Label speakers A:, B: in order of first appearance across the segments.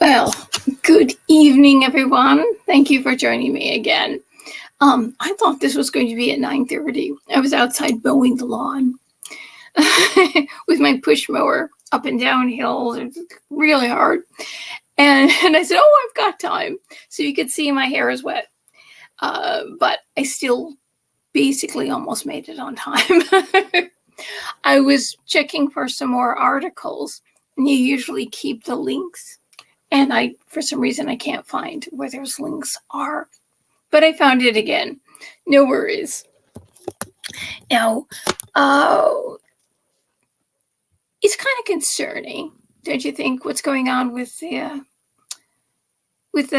A: Well, good evening, everyone. Thank you for joining me again. I thought this was going to be at 9:30. I was outside mowing the lawn with my push mower up and down hills. It's really hard. And I said, oh, I've got time. So you could see my hair is wet. But I still basically almost made it on time. I was checking for some more articles, and you usually keep the links. And for some reason, I can't find where those links are. But I found it again. No worries. Now, it's kind of concerning, don't you think, what's going on with the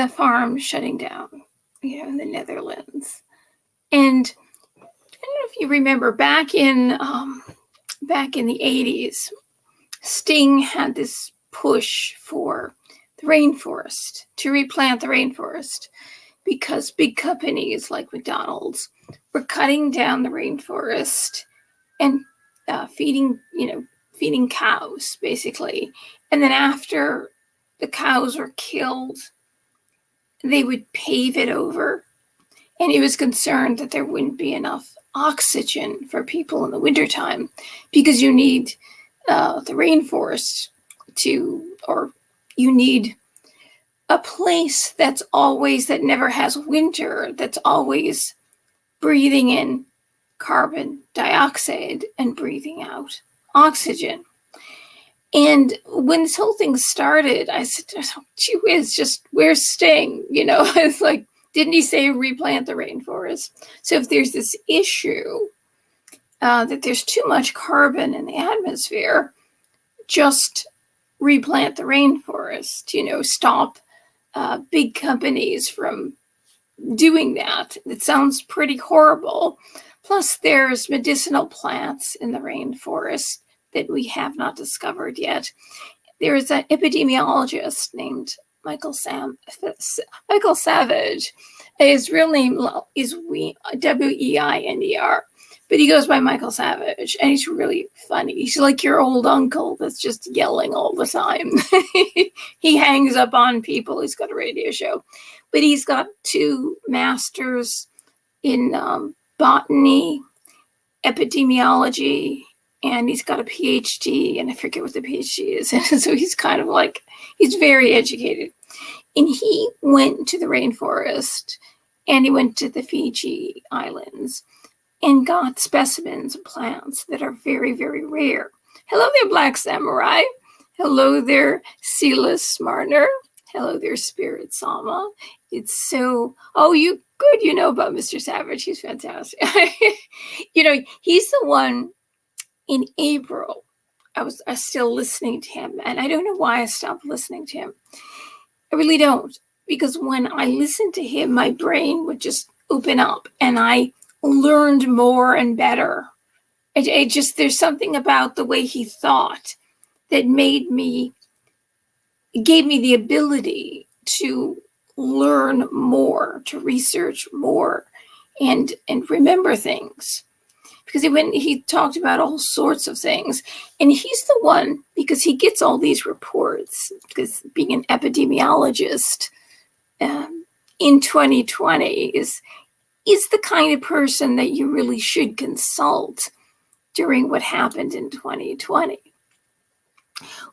A: farm shutting down, in the Netherlands. And I don't know if you remember back in the 80s, Sting had this push for the rainforest, to replant the rainforest, because big companies like McDonald's were cutting down the rainforest and feeding cows, basically. And then after the cows were killed, they would pave it over. And he was concerned that there wouldn't be enough oxygen for people in the wintertime, because you need the rainforest you need a place that never has winter, that's always breathing in carbon dioxide and breathing out oxygen. And when this whole thing started, I said, gee whiz, where's Sting? It's like, didn't he say replant the rainforest? So if there's this issue that there's too much carbon in the atmosphere, just replant the rainforest, stop big companies from doing that. It sounds pretty horrible. Plus, there's medicinal plants in the rainforest that we have not discovered yet. There is an epidemiologist named Michael Savage. His real name is Weinder, but he goes by Michael Savage, and he's really funny. He's like your old uncle that's just yelling all the time. He hangs up on people. He's got a radio show, but he's got 2 masters in botany, epidemiology, and he's got a PhD, and I forget what the PhD is. So he's kind of like, he's very educated. And he went to the rainforest, and he went to the Fiji Islands and got specimens of plants that are very, very rare. Hello there, Black Samurai. Hello there, Silas Marner. Hello there, Spirit Sama. It's so, you good, about Mr. Savage. He's fantastic. He's the one in April. I was still listening to him, and I don't know why I stopped listening to him. I really don't, because when I listened to him, my brain would just open up, and I learned more and better. There's something about the way he thought that gave me the ability to learn more, to research more, and remember things. Because he talked about all sorts of things, and he's the one, because he gets all these reports, because being an epidemiologist in 2020 is the kind of person that you really should consult during what happened in 2020.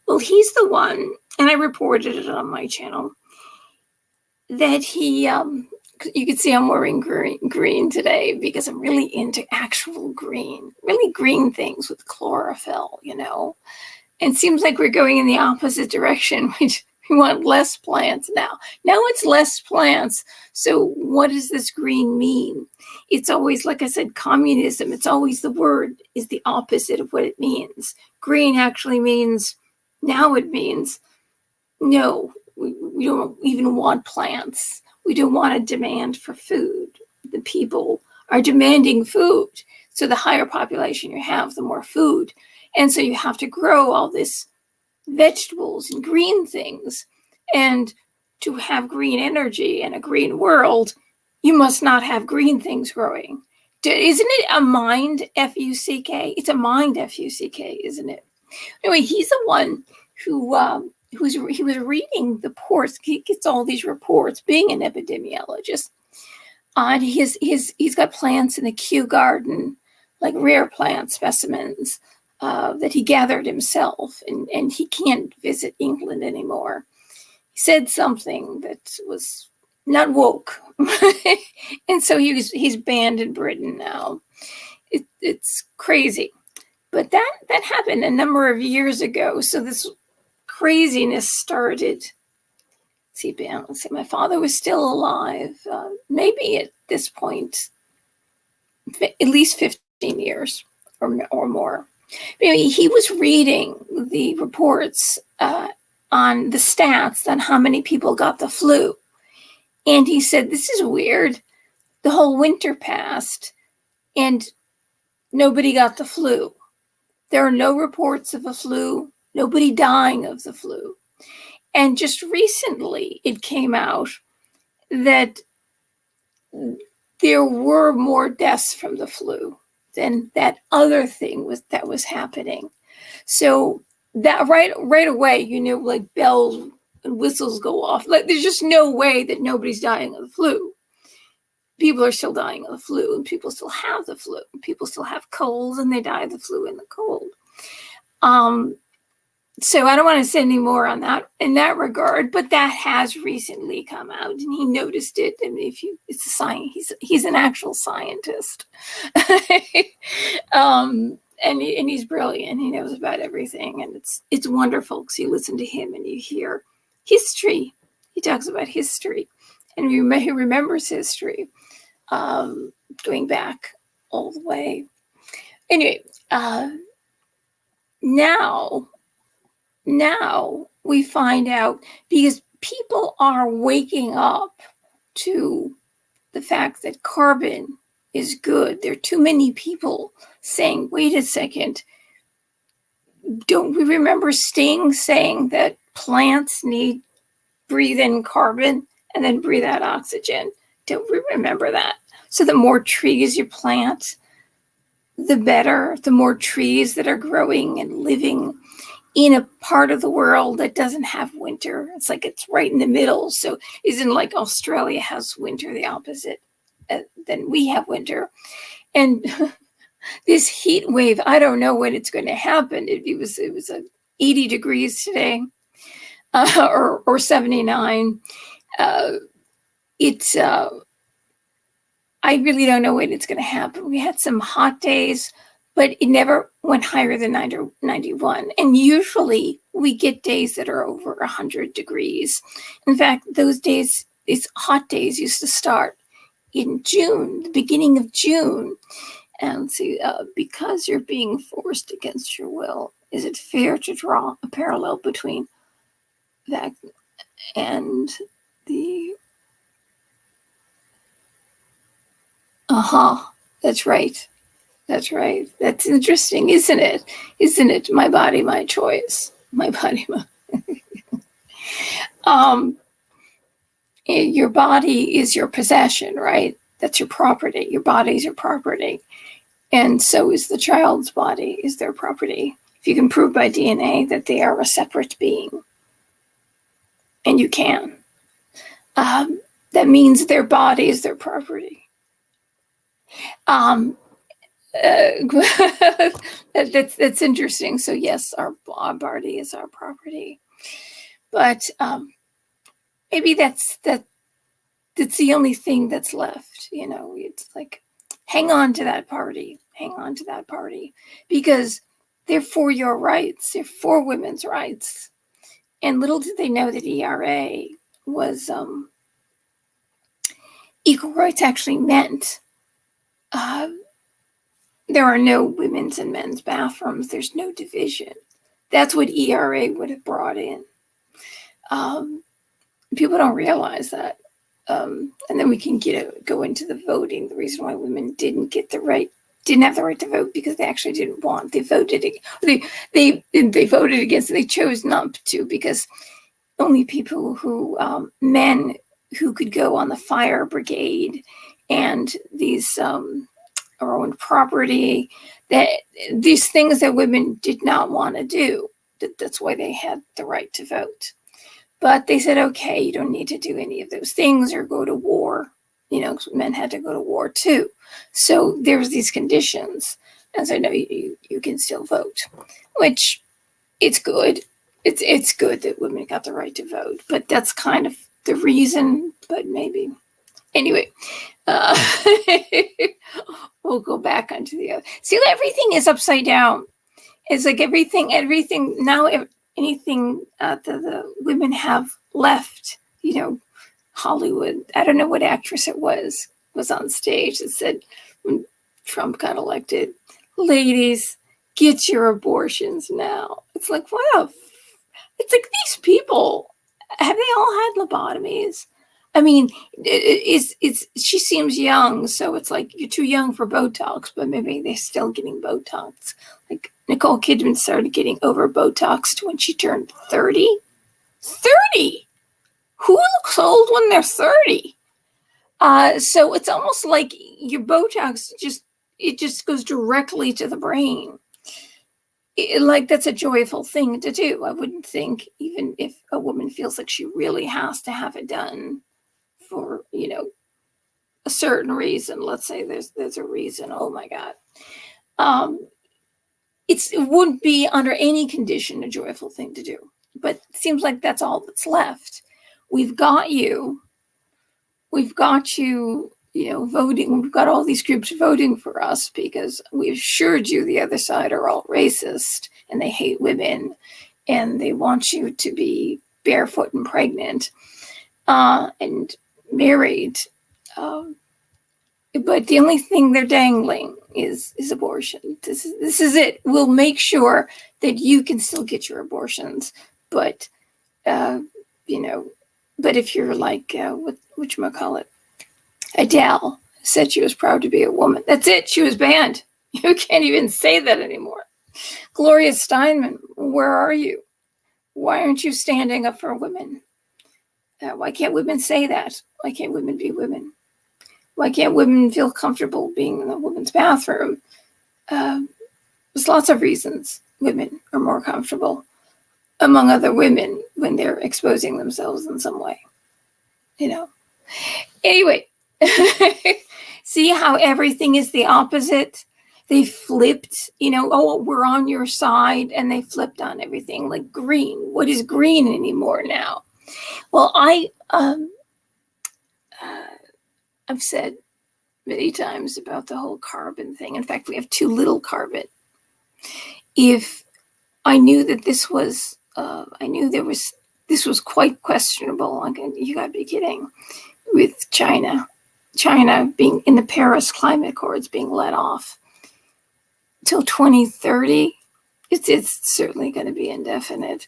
A: Well, he's the one, and I reported it on my channel, that he, you can see I'm wearing green today because I'm really into actual green, really green things with chlorophyll, And it seems like we're going in the opposite direction. We want less plants now. Now it's less plants. So what does this green mean? It's always, like I said, communism. It's always the word is the opposite of what it means. Green actually means, now it means, no, we don't even want plants. We don't want a demand for food. The people are demanding food. So the higher population you have, the more food. And so you have to grow all this vegetables and green things. And to have green energy and a green world, you must not have green things growing. Isn't it a mind, F-U-C-K? It's a mind, F-U-C-K, isn't it? Anyway, he's the one who he was reading the reports. He gets all these reports, being an epidemiologist. On he's got plants in the Kew garden, like rare plant specimens that he gathered himself, and he can't visit England anymore. He said something that was not woke, and so he's banned in Britain now. It's crazy, but that happened a number of years ago. So this craziness started. Let's see, my father was still alive, maybe at this point, at least 15 years or more. Maybe he was reading the reports on the stats on how many people got the flu. And he said, this is weird. The whole winter passed and nobody got the flu. There are no reports of a flu, nobody dying of the flu. And just recently it came out that there were more deaths from the flu than that other thing that was happening. So that right away, you know, like bells and whistles go off. Like there's just no way that nobody's dying of the flu. People are still dying of the flu, and people still have the flu. People still have colds, and they die of the flu and the cold. So I don't want to say any more on that in that regard, but that has recently come out, and he noticed it. And it's a science, he's an actual scientist, and he's brilliant. He knows about everything, and it's wonderful because you listen to him and you hear history. He talks about history, and he remembers history, going back all the way. Anyway, now we find out, because people are waking up to the fact that carbon is good. There are too many people saying, wait a second, don't we remember Sting saying that plants need breathe in carbon and then breathe out oxygen? Don't we remember that? So the more trees you plant, the better. The more trees that are growing and living in a part of the world that doesn't have winter. It's like it's right in the middle. So isn't like Australia has winter, the opposite, then we have winter. And this heat wave, I don't know when it's going to happen. It was 80 degrees today, or 79. I really don't know when it's going to happen. We had some hot days, but it never went higher than 91. And usually we get days that are over 100 degrees. In fact, those days, these hot days used to start in June, the beginning of June. And see, because you're being forced against your will, is it fair to draw a parallel between that and the... That's right. That's right. That's interesting, isn't it? Isn't it? My body, my choice. My body, my... Your body is your possession, right? That's your property. Your body is your property. And so is the child's body, is their property. If you can prove by DNA that they are a separate being, and you can, that means their body is their property. That's interesting. So yes, our body is our property, but maybe that's the only thing that's left. You know, it's like hang on to that party, because they're for your rights. They're for women's rights. And little did they know that ERA was equal rights actually meant there are no women's and men's bathrooms. There's no division. That's what ERA would have brought in. People don't realize that. And then we can go into the voting. The reason why women didn't have the right to vote, because they actually didn't want. They voted against it. They chose not to, because only people men who could go on the fire brigade and these our own property, that these things that women did not want to do, That's why they had the right to vote. But they said, okay, you don't need to do any of those things or go to war. Because men had to go to war too. So there's these conditions. And so no, you can still vote, which it's good. It's good that women got the right to vote, but that's kind of the reason, but maybe. Anyway, we'll go back onto the other. See, everything is upside down. It's like everything now, anything the women have left, Hollywood. I don't know what actress it was on stage that said when Trump got elected, ladies, get your abortions now. It's like, wow. It's like these people, have they all had lobotomies? I mean, she seems young, so it's like you're too young for Botox, but maybe they're still getting Botox. Like Nicole Kidman started getting over Botoxed when she turned 30. 30! Who looks old when they're 30? So it's almost like your Botox just goes directly to the brain. Like that's a joyful thing to do. I wouldn't think, even if a woman feels like she really has to have it done for, a certain reason. Let's say there's a reason. Oh my God. It wouldn't be under any condition a joyful thing to do. But it seems like that's all that's left. We've got you, voting. We've got all these groups voting for us because we assured you the other side are all racist and they hate women and they want you to be barefoot and pregnant and married. But the only thing they're dangling is abortion. This is it. We'll make sure that you can still get your abortions, but but if you're like whatchamacallit, Adele said she was proud to be a woman. That's it. She was banned. You can't even say that anymore. Gloria Steinem, where are you? Why aren't you standing up for women? Why can't women say that? Why can't women be women? Why can't women feel comfortable being in a women's bathroom? There's lots of reasons women are more comfortable among other women when they're exposing themselves in some way. Anyway, see how everything is the opposite? They flipped, we're on your side, and they flipped on everything like green. What is green anymore now? Well, I've said many times about the whole carbon thing. In fact, we have too little carbon. If I knew that this was, this was quite questionable. You got to be kidding. With China being in the Paris Climate Accords being let off till 2030, it's certainly going to be indefinite.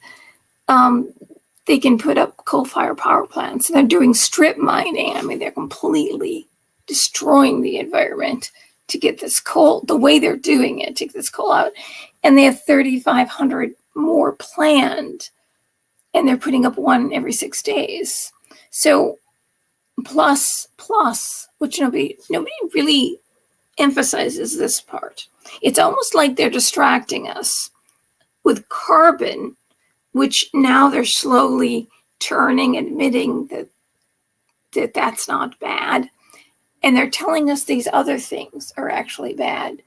A: They can put up coal-fired power plants. And they're doing strip mining. I mean, they're completely destroying the environment to get this coal, the way they're doing it, to get this coal out. And they have 3,500 more planned. And they're putting up one every 6 days. So plus, which nobody really emphasizes this part. It's almost like they're distracting us with carbon, which now they're slowly turning, admitting that that's not bad. And they're telling us these other things are actually bad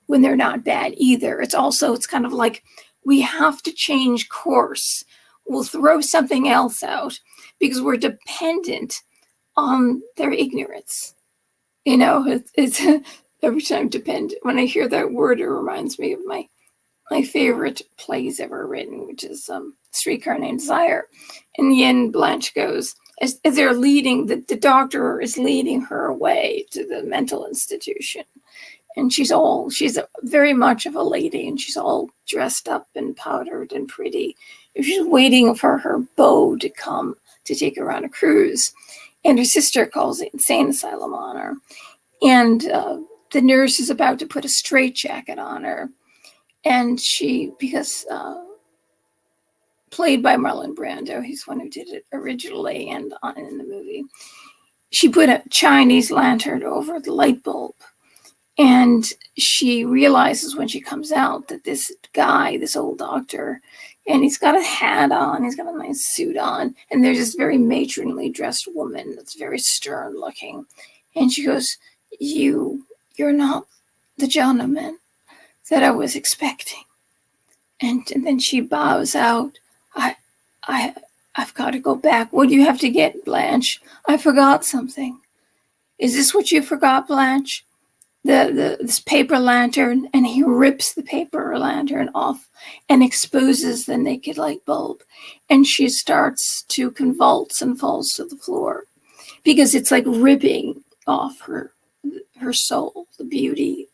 A: when they're not bad either. It's kind of like we have to change course. We'll throw something else out because we're dependent on their ignorance. It's every time dependent. When I hear that word, it reminds me of my favorite plays ever written, which is Streetcar Named Desire. In the end, Blanche goes, as they're leading, the doctor is leading her away to the mental institution. And she's very much of a lady, and she's all dressed up and powdered and pretty. She's waiting for her beau to come to take her on a cruise. And her sister calls the insane asylum on her. And the nurse is about to put a straitjacket on her. And because played by Marlon Brando, he's the one who did it originally and in the movie, she put a Chinese lantern over the light bulb. And she realizes when she comes out that this guy, this old doctor, and he's got a hat on, he's got a nice suit on, and there's this very matronly dressed woman that's very stern looking, and she goes, you're not the gentleman that I was expecting. And then she bows out. I've got to go back. What do you have to get, Blanche? I forgot something. Is this what you forgot, Blanche? This paper lantern. And he rips the paper lantern off and exposes the naked light bulb. And she starts to convulse and falls to the floor because it's like ripping off her soul, the beauty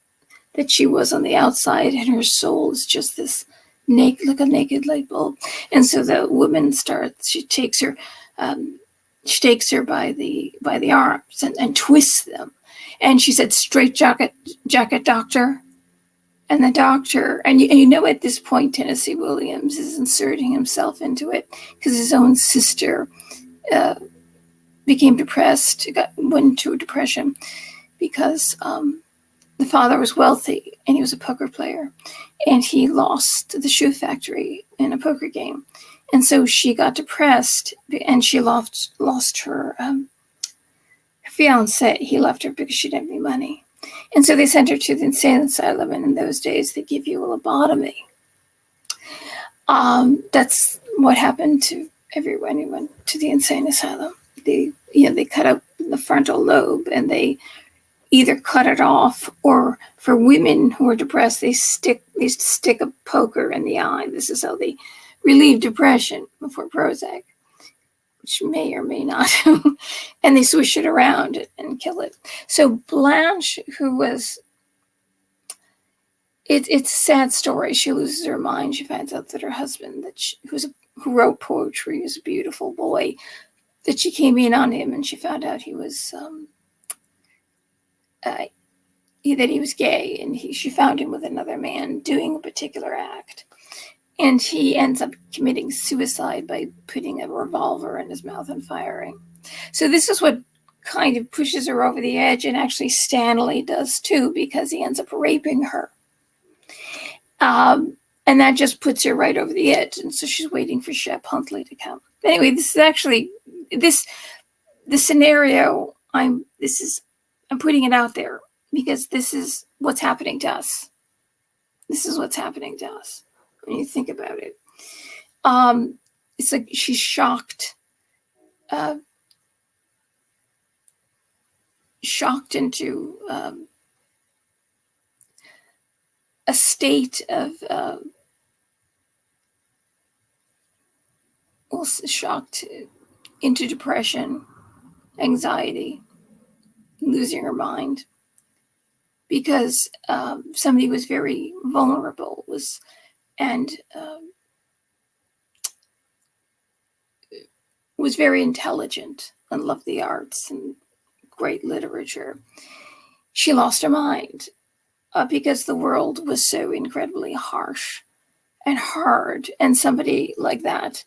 A: that she was on the outside, and her soul is just this naked, like a naked light bulb. And so the woman starts, she takes her by the arms and twists them. And she said, straight jacket, doctor. And the doctor, and you know at this point, Tennessee Williams is inserting himself into it because his own sister became depressed, went into a depression because the father was wealthy and he was a poker player, and he lost the shoe factory in a poker game. And so she got depressed, and she lost her fiance. He left her because she didn't have any money. And so they sent her to the insane asylum, and in those days they give you a lobotomy. That's what happened to everyone who went to the insane asylum. They cut out the frontal lobe, and they either cut it off, or for women who are depressed, they used to stick a poker in the eye. This is how they relieve depression before Prozac, which may or may not. And they swish it around and kill it. So Blanche, who was, it's a sad story. She loses her mind. She finds out that her husband, who wrote poetry, was a beautiful boy, that she came in on him, and she found out he was that he was gay, and she found him with another man doing a particular act. And he ends up committing suicide by putting a revolver in his mouth and firing. So this is what kind of pushes her over the edge, and actually Stanley does too, because he ends up raping her. And that just puts her right over the edge. And so she's waiting for Shep Huntley to come. Anyway, this is actually, the scenario, I'm putting it out there because this is what's happening to us. This is what's happening to us when you think about it. It's like she's shocked into a state of shocked into depression, anxiety, losing her mind, because somebody was very vulnerable, was very intelligent and loved the arts and great literature. She lost her mind because the world was so incredibly harsh and hard, and somebody like that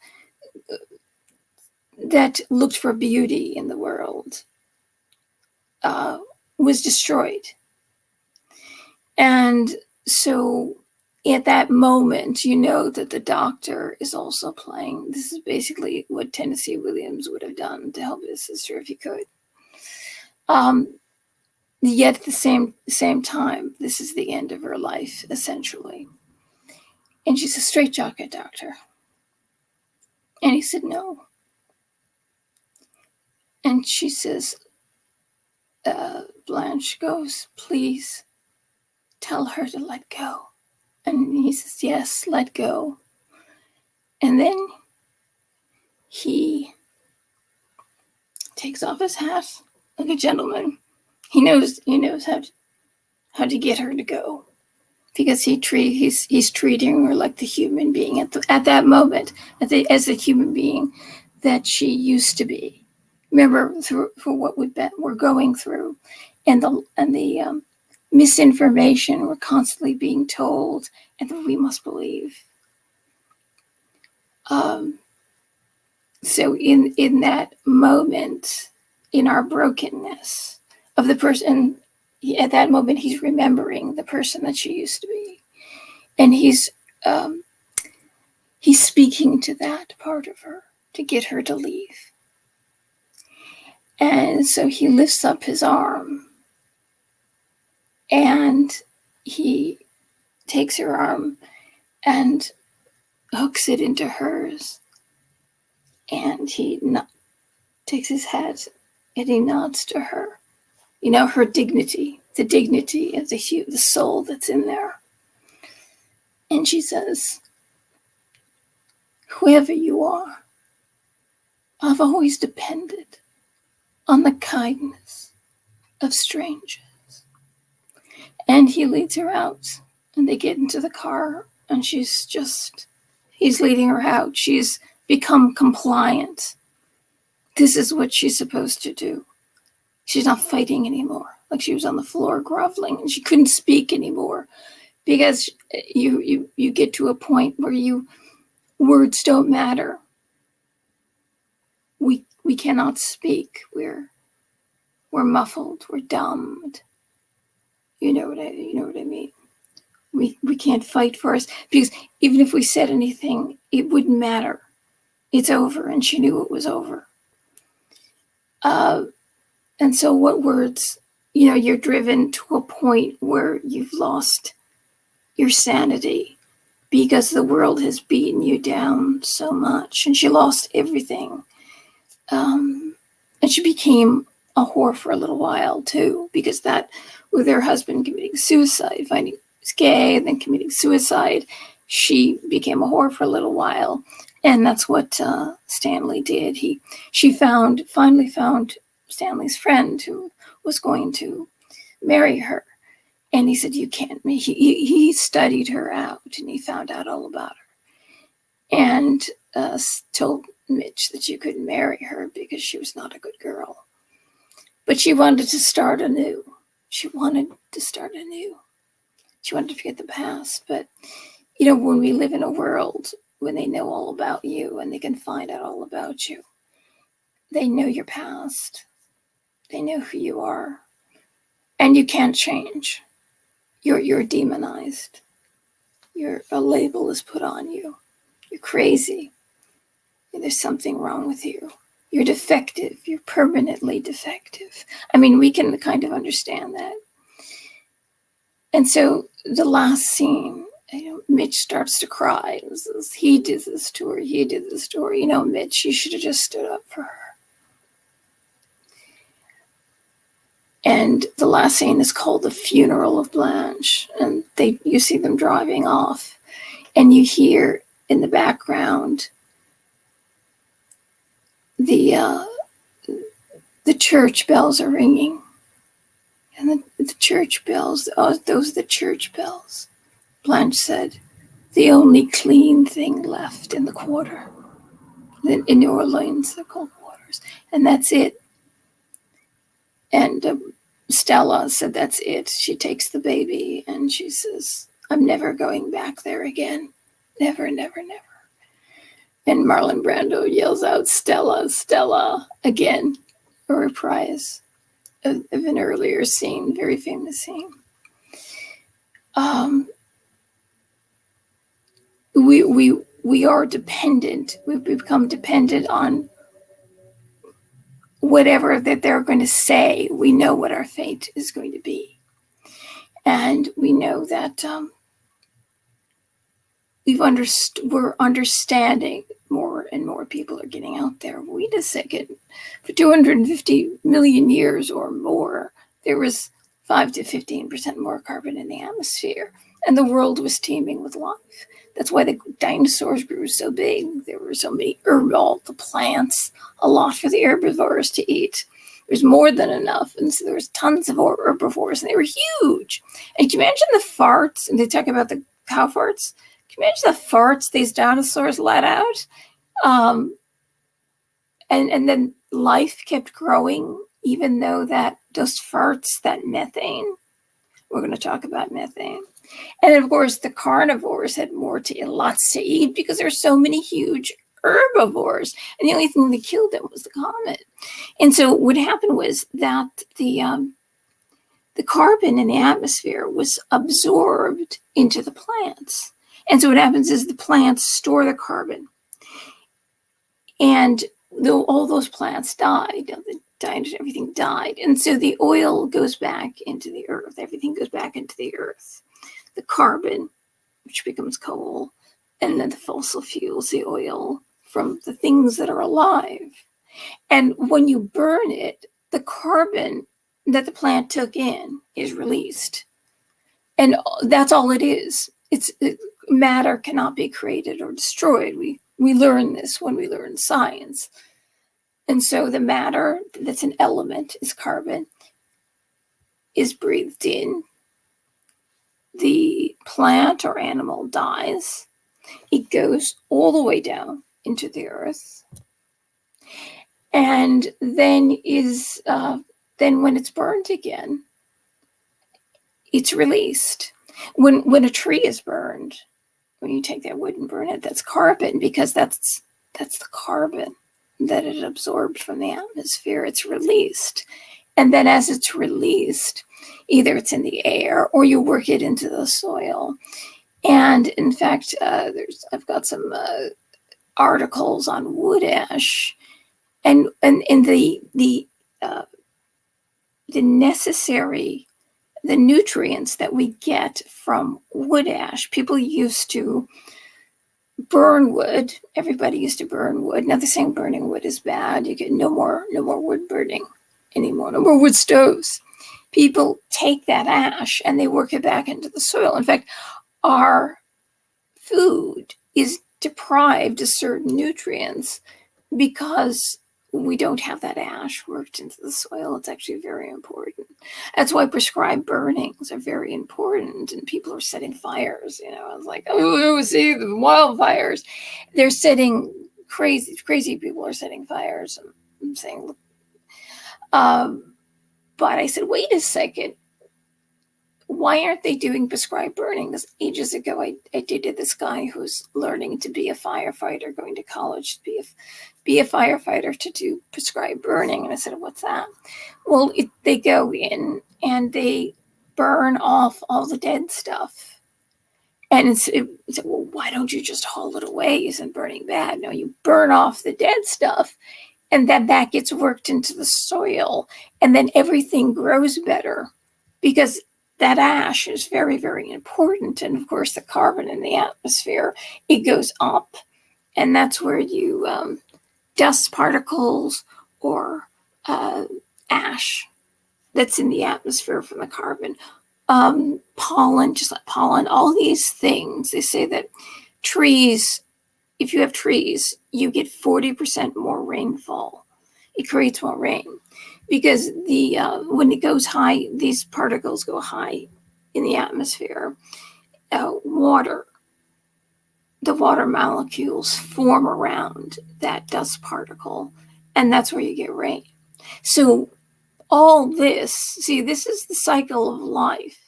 A: looked for beauty in the world was destroyed. And so at that moment, you know that the doctor is also playing. This is basically what Tennessee Williams would have done to help his sister if he could. Yet at the same time, this is the end of her life, essentially. And she's a straitjacket doctor. And he said, no. And she says, Blanche goes, please tell her to let go. And he says, yes, let go. And then he takes off his hat like a gentleman. He knows how to get her to go, because he's treating her like the human being at that moment, as the human being that she used to be. Remember, for what we're going through, and the misinformation we're constantly being told, and that we must believe. So in that moment, in our brokenness of the person, at that moment, he's remembering the person that she used to be. And he's He's speaking to that part of her to get her to leave. And so he lifts up his arm and he takes her arm and hooks it into hers. And he takes his head and he nods to her. You know, her dignity, the dignity of the soul that's in there. And she says, whoever you are, I've always depended on the kindness of strangers. And he leads her out and they get into the car and he's leading her out. She's become compliant. This is what she's supposed to do. She's not fighting anymore. Like she was on the floor groveling and she couldn't speak anymore because you get to a point where words don't matter. We cannot speak. We're muffled. We're dumbed. You know what I mean? We can't fight for us because even if we said anything, it wouldn't matter. It's over, and she knew it was over. And so what words, you're driven to a point where you've lost your sanity because the world has beaten you down so much. And she lost everything. And she became a whore for a little while too, because that with her husband committing suicide, finding he was gay and then committing suicide, she became a whore for a little while. And that's what Stanley did. She finally found Stanley's friend who was going to marry her. And he said, you can't. He studied her out and he found out all about her. And told Mitch that you couldn't marry her because she was not a good girl. But she wanted to start anew. She wanted to forget the past. But, when we live in a world when they know all about you and they can find out all about you, they know your past. They know who you are. And you can't change. You're demonized. A label is put on you. You're crazy. There's something wrong with you. You're defective. You're permanently defective. I mean, we can kind of understand that. And so the last scene, Mitch starts to cry. He did this to her. Mitch, you should have just stood up for her. And the last scene is called The Funeral of Blanche. And you see them driving off. And you hear in the background the church bells are ringing. And the church bells, those are the church bells. Blanche said, the only clean thing left in the quarter. In New Orleans, they're called quarters. And that's it. And Stella said, that's it. She takes the baby and she says, I'm never going back there again. Never, never, never. And Marlon Brando yells out, Stella, Stella, again, a reprise of an earlier scene, very famous scene. We are dependent. We've become dependent on whatever that they're going to say. We know what our fate is going to be. And we know that we're understanding more and more people are getting out there. Wait a second. For 250 million years or more, there was 5 to 15% more carbon in the atmosphere, and the world was teeming with life. That's why the dinosaurs grew so big. There were so many all the plants, a lot for the herbivores to eat. There's more than enough, and so there was tons of herbivores, and they were huge. And can you imagine the farts? And they talk about the cow farts. Can you imagine the farts these dinosaurs let out? And then life kept growing, even though that those farts, that methane. We're going to talk about methane. And of course, the carnivores had lots to eat because there's so many huge herbivores. And the only thing that killed them was the comet. And so what happened was that the carbon in the atmosphere was absorbed into the plants. And so what happens is the plants store the carbon. And though all those plants died, everything died. And so the oil goes back into the earth. Everything goes back into the earth. The carbon, which becomes coal, and then the fossil fuels, the oil from the things that are alive. And when you burn it, the carbon that the plant took in is released. And that's all it is. Matter cannot be created or destroyed. We learn this when we learn science. And so the matter that's an element is carbon, is breathed in. The plant or animal dies. It goes all the way down into the earth. And then when it's burned again, it's released. When a tree is burned, when you take that wood and burn it, that's carbon, because that's the carbon that it absorbed from the atmosphere. It's released. And then as it's released, either it's in the air or you work it into the soil. And in fact, I've got some articles on wood ash, and the necessary, the nutrients that we get from wood ash. People used to burn wood. Everybody used to burn wood. Now they're saying burning wood is bad. You get no more wood burning anymore. No more wood stoves. People take that ash and they work it back into the soil. In fact, our food is deprived of certain nutrients because we don't have that ash worked into the soil. It's actually very important. That's why prescribed burnings are very important, and people are setting fires. It's like, oh, see the wildfires. They're setting crazy people are setting fires. I'm saying, but I said, wait a second. Why aren't they doing prescribed burning? Because ages ago, I dated this guy who's learning to be a firefighter, going to college to be a firefighter to do prescribed burning. And I said, what's that? Well, they go in and they burn off all the dead stuff. And it's well, why don't you just haul it away? Isn't burning bad? No, you burn off the dead stuff, and then that gets worked into the soil, and then everything grows better because that ash is very, very important. And of course, the carbon in the atmosphere, it goes up. And that's where you, dust particles or ash that's in the atmosphere from the carbon, pollen, just like pollen, all these things. They say that trees, if you have trees, you get 40% more rainfall. It creates more rain. Because when it goes high, these particles go high in the atmosphere. The water molecules form around that dust particle, and that's where you get rain. So all this is the cycle of life,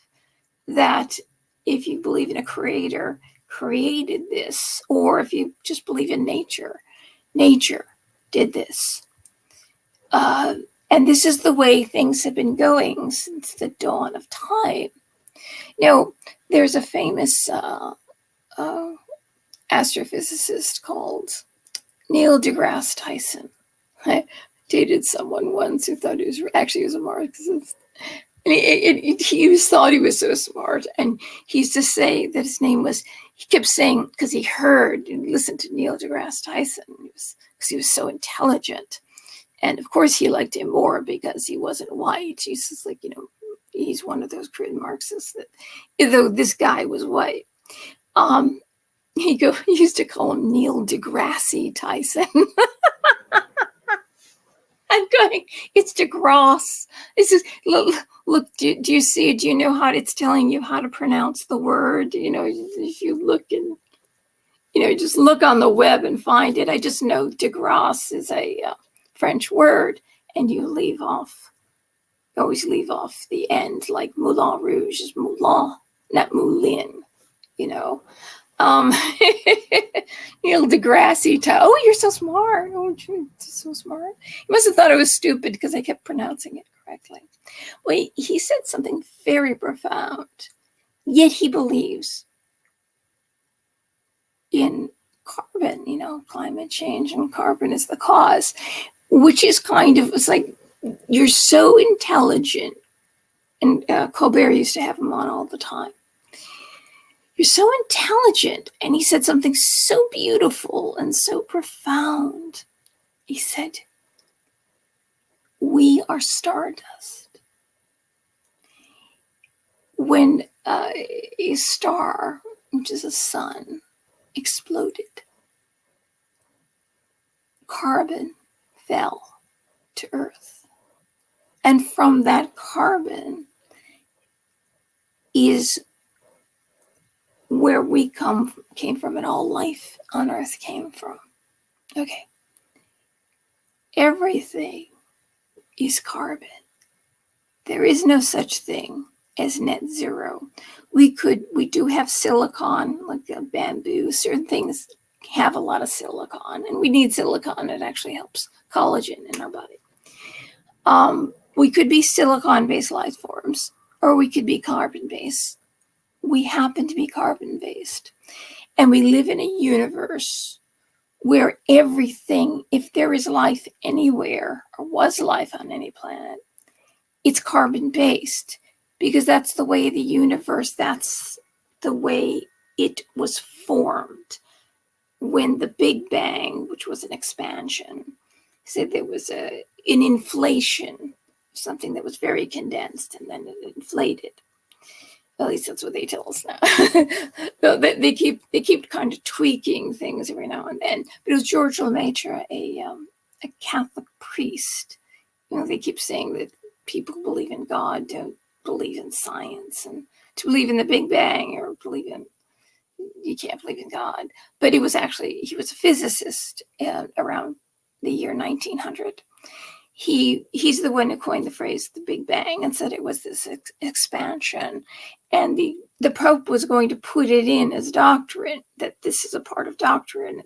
A: that if you believe in a creator, created this, or if you just believe in nature did this. And this is the way things have been going since the dawn of time. There's a famous astrophysicist called Neil deGrasse Tyson. I dated someone once who thought he was a Marxist. And he thought he was so smart. And he used to say that his name was, he kept saying, because he heard and listened to Neil deGrasse Tyson, because he was so intelligent. And of course, he liked him more because he wasn't white. He's just like, he's one of those Korean Marxists that, though this guy was white, he used to call him Neil deGrasse Tyson. I'm going, it's deGrasse. This is, look, do you see it? Do you know how it's telling you how to pronounce the word? If you look and, just look on the web and find it. I just know deGrasse is a French word, and you always leave off the end, like Moulin Rouge is Moulin, not Moulin, Neil deGrasse. Oh, you're so smart. Oh, you're so smart. You must have thought I was stupid because I kept pronouncing it correctly. Well, he said something very profound, yet he believes in carbon, climate change, and carbon is the cause, which is it's like, you're so intelligent. And Colbert used to have him on all the time. You're so intelligent. And he said something so beautiful and so profound. He said, we are stardust. When a star, which is a sun, exploded, carbon fell to Earth. And from that carbon is where we came from, and all life on Earth came from. Okay. Everything is carbon. There is no such thing as net zero. We do have silicon, like bamboo. Certain things have a lot of silicon, and we need silicon. It actually helps collagen in our body. We could be silicon-based life forms, or we could be carbon-based. We happen to be carbon-based. And we live in a universe where everything, if there is life anywhere, or was life on any planet, it's carbon-based, because that's the way the universe, that's the way it was formed. When the Big Bang, which was an expansion, said there was an inflation, something that was very condensed, and then it inflated. At least that's what they tell us now. No, they keep kind of tweaking things every now and then. But it was George Lemaitre, a Catholic priest. They keep saying that people who believe in God don't believe in science, and to believe in the Big Bang or you can't believe in God. But he was a physicist around the year 1900. He's the one who coined the phrase the Big Bang and said it was this expansion. And the Pope was going to put it in as doctrine, that this is a part of doctrine,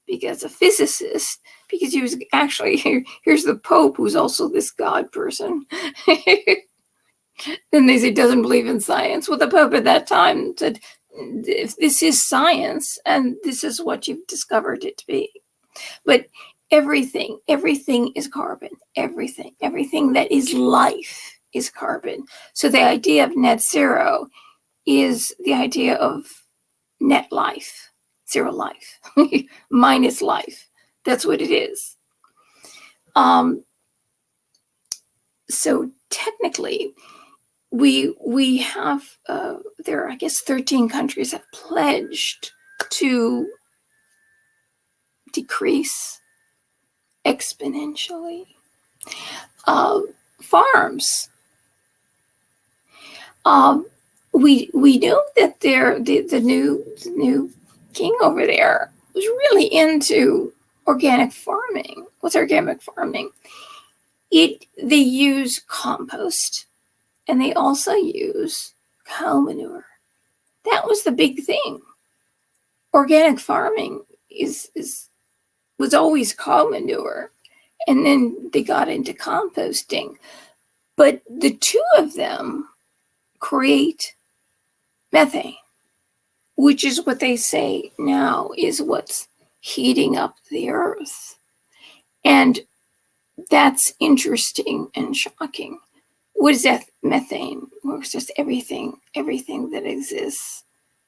A: because a physicist, because he was actually, here's the Pope, who's also this God person. Then they say doesn't believe in science. Well, the Pope at that time said, if this is science, and this is what you've discovered it to be. But everything is carbon. Everything that is life is carbon. So the idea of net zero is the idea of net life, zero life, minus life. That's what it is. So technically, we have there are, I guess, 13 countries have pledged to decrease exponentially farms. We know that the new king over there was really into organic farming. What's organic farming? They use compost, and they also use cow manure. That was the big thing. Organic farming was always cow manure, and then they got into composting. But the two of them create methane, which is what they say now is what's heating up the earth. And that's interesting and shocking. What is that methane? Well, it's just everything that exists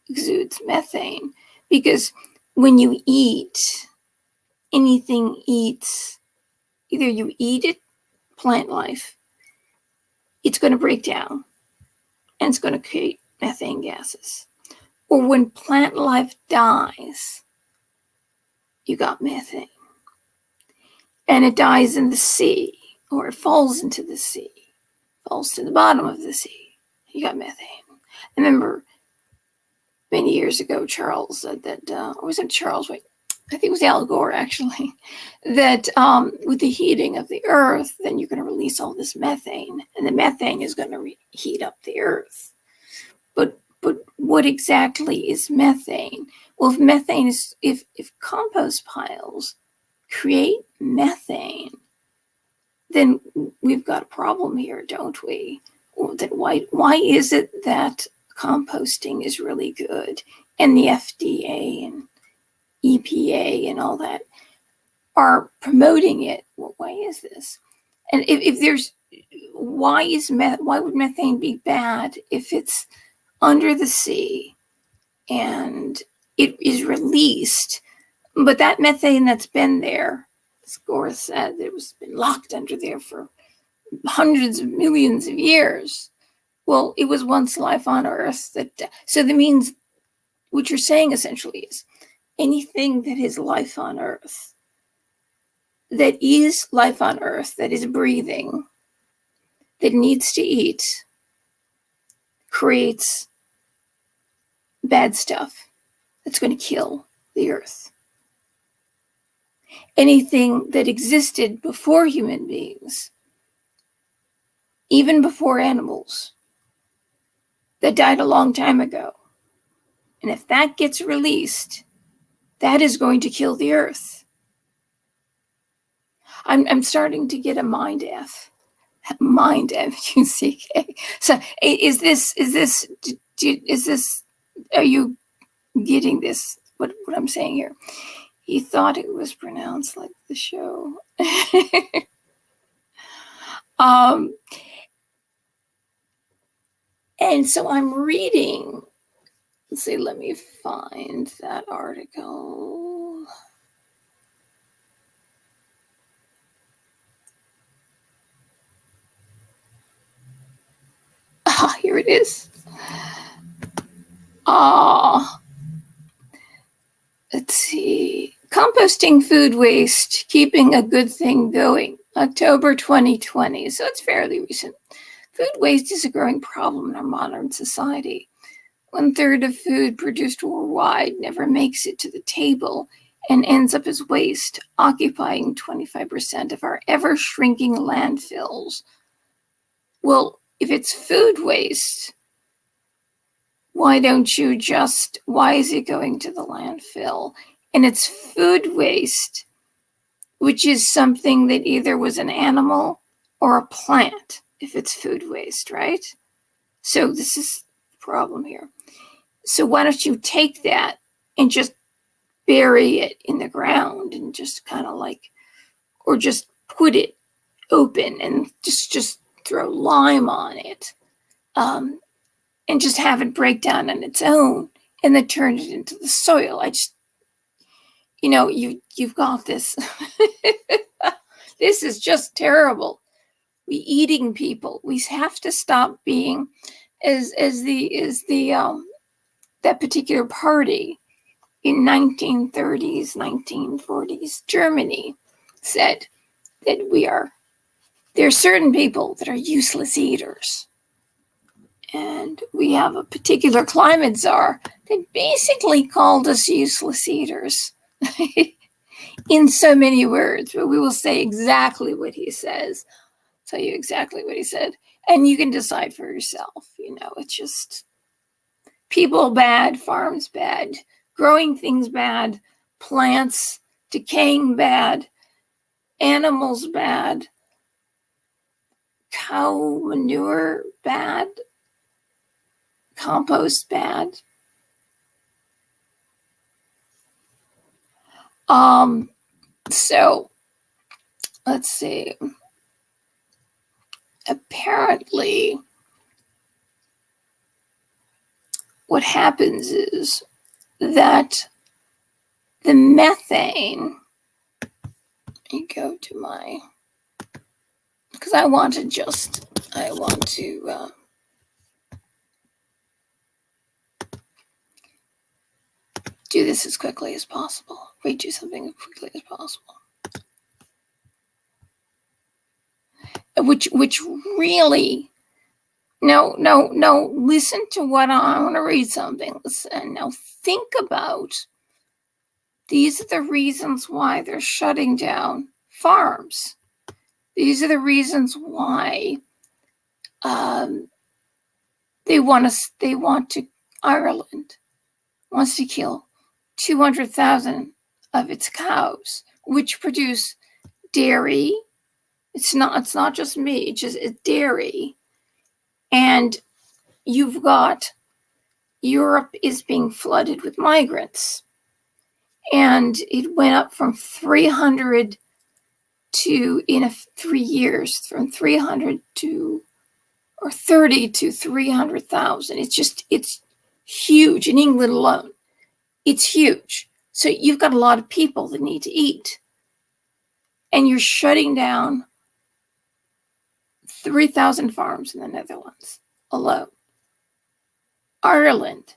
A: exudes methane. Because when you eat, anything eats, either you eat it, plant life, it's going to break down and it's going to create methane gases. Or when plant life dies, you got methane. And it dies in the sea, or it falls into the sea, falls to the bottom of the sea. You got methane. I remember many years ago, Charles said that, or was it Charles? Wait, I think it was Al Gore, actually, that with the heating of the earth, then you're going to release all this methane, and the methane is going to heat up the earth. But what exactly is methane? Well, if methane is, if compost piles create methane, then we've got a problem here, don't we? Well, then why is it that composting is really good, and the FDA and EPA and all that are promoting it. Well, why is this? And if there's, why would methane be bad if it's under the sea and it is released? But that methane that's been there, as Gore said, it was been locked under there for hundreds of millions of years. Well, it was once life on Earth. So that means what you're saying essentially is anything that is life on Earth, that is life on Earth, that is breathing, that needs to eat, creates bad stuff that's going to kill the Earth. Anything that existed before human beings, even before animals, that died a long time ago, and if that gets released, that is going to kill the Earth. I'm starting to get a mind F, M-U-C-K. So is this? Are you getting this? What I'm saying here? He thought it was pronounced like the show. And so I'm reading. Let's see, let me find that article. Ah, here it is. Let's see. Composting food waste, keeping a good thing going. October 2020. So it's fairly recent. Food waste is a growing problem in our modern society. 1/3 of food produced worldwide never makes it to the table and ends up as waste, occupying 25% of our ever-shrinking landfills. Well, if it's food waste, why is it going to the landfill? And it's food waste, which is something that either was an animal or a plant, if it's food waste, right? So this is the problem here. So why don't you take that and just bury it in the ground and just kind of like, or just put it open and just throw lime on it, and just have it break down on its own and then turn it into the soil. You've got this. This is just terrible. We eating people. We have to stop being that particular party in 1930s, 1940s Germany said that there are certain people that are useless eaters. And we have a particular climate czar that basically called us useless eaters in so many words, but we will say exactly what he says. Tell you exactly what he said. And you can decide for yourself. It's just people bad, farms bad, growing things bad, plants decaying bad, animals bad, cow manure bad, compost bad. So let's see. Apparently, what happens is that the methane, you go to my, because I want to do this as quickly as possible. Read you something as quickly as possible. Which really, no, listen to what I want to read something. Listen, now think about, these are the reasons why they're shutting down farms. These are the reasons why Ireland wants to kill 200,000 of its cows, which produce dairy. It's not just meat, it's dairy. And you've got Europe is being flooded with migrants. And it went up from 300 to, in 3 years, from 300 to, or 30 to 300,000. It's huge in England alone. It's huge. So you've got a lot of people that need to eat. And you're shutting down 3,000 farms in the Netherlands alone. Ireland.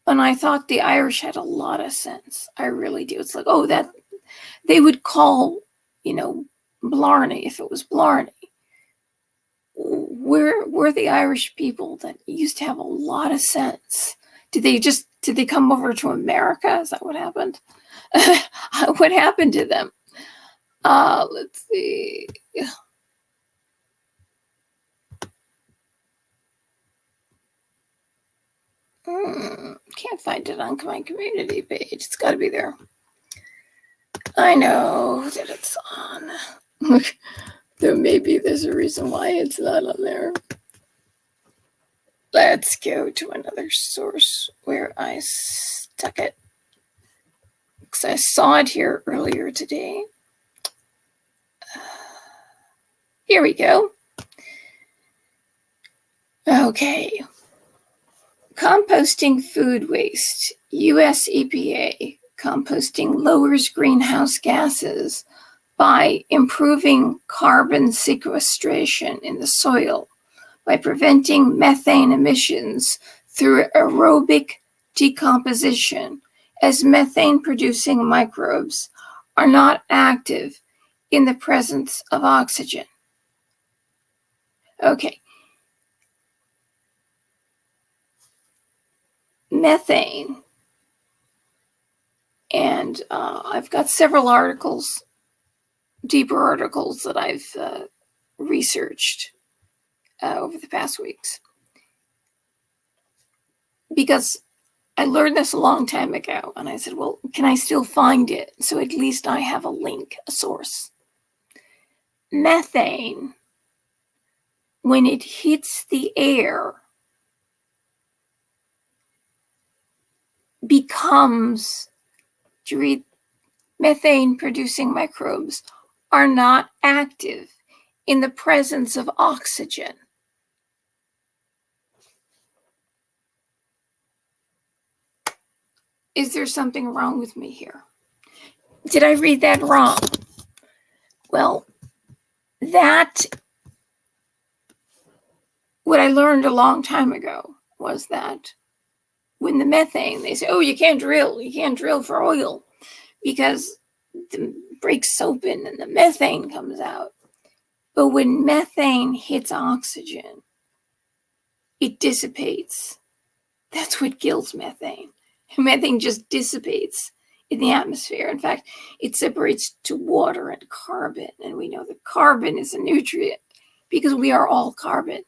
A: And I thought the Irish had a lot of sense. I really do. It's like, oh, that they would call, Blarney if it was Blarney. We're the Irish people that used to have a lot of sense. Did they come over to America? Is that what happened? What happened to them? Let's see. Can't find it on my community page. It's got to be there. I know that it's on. Though maybe there's a reason why it's not on there. Let's go to another source where I stuck it. Because I saw it here earlier today. Here we go. Okay. Composting food waste. US EPA. Composting lowers greenhouse gases by improving carbon sequestration in the soil, by preventing methane emissions through aerobic decomposition, as methane-producing microbes are not active in the presence of oxygen. Okay. Methane. And I've got several articles, deeper articles that I've researched over the past weeks. Because I learned this a long time ago, and I said, well, can I still find it? So at least I have a link, a source. Methane, when it hits the air, becomes, to read, methane-producing microbes are not active in the presence of oxygen. Is there something wrong with me here? Did I read that wrong? Well, what I learned a long time ago was that when the methane, they say, oh, you can't drill for oil because it breaks open and the methane comes out. But when methane hits oxygen, it dissipates. That's what kills methane. Methane just dissipates in the atmosphere. In fact, it separates to water and carbon. And we know that carbon is a nutrient because we are all carbon.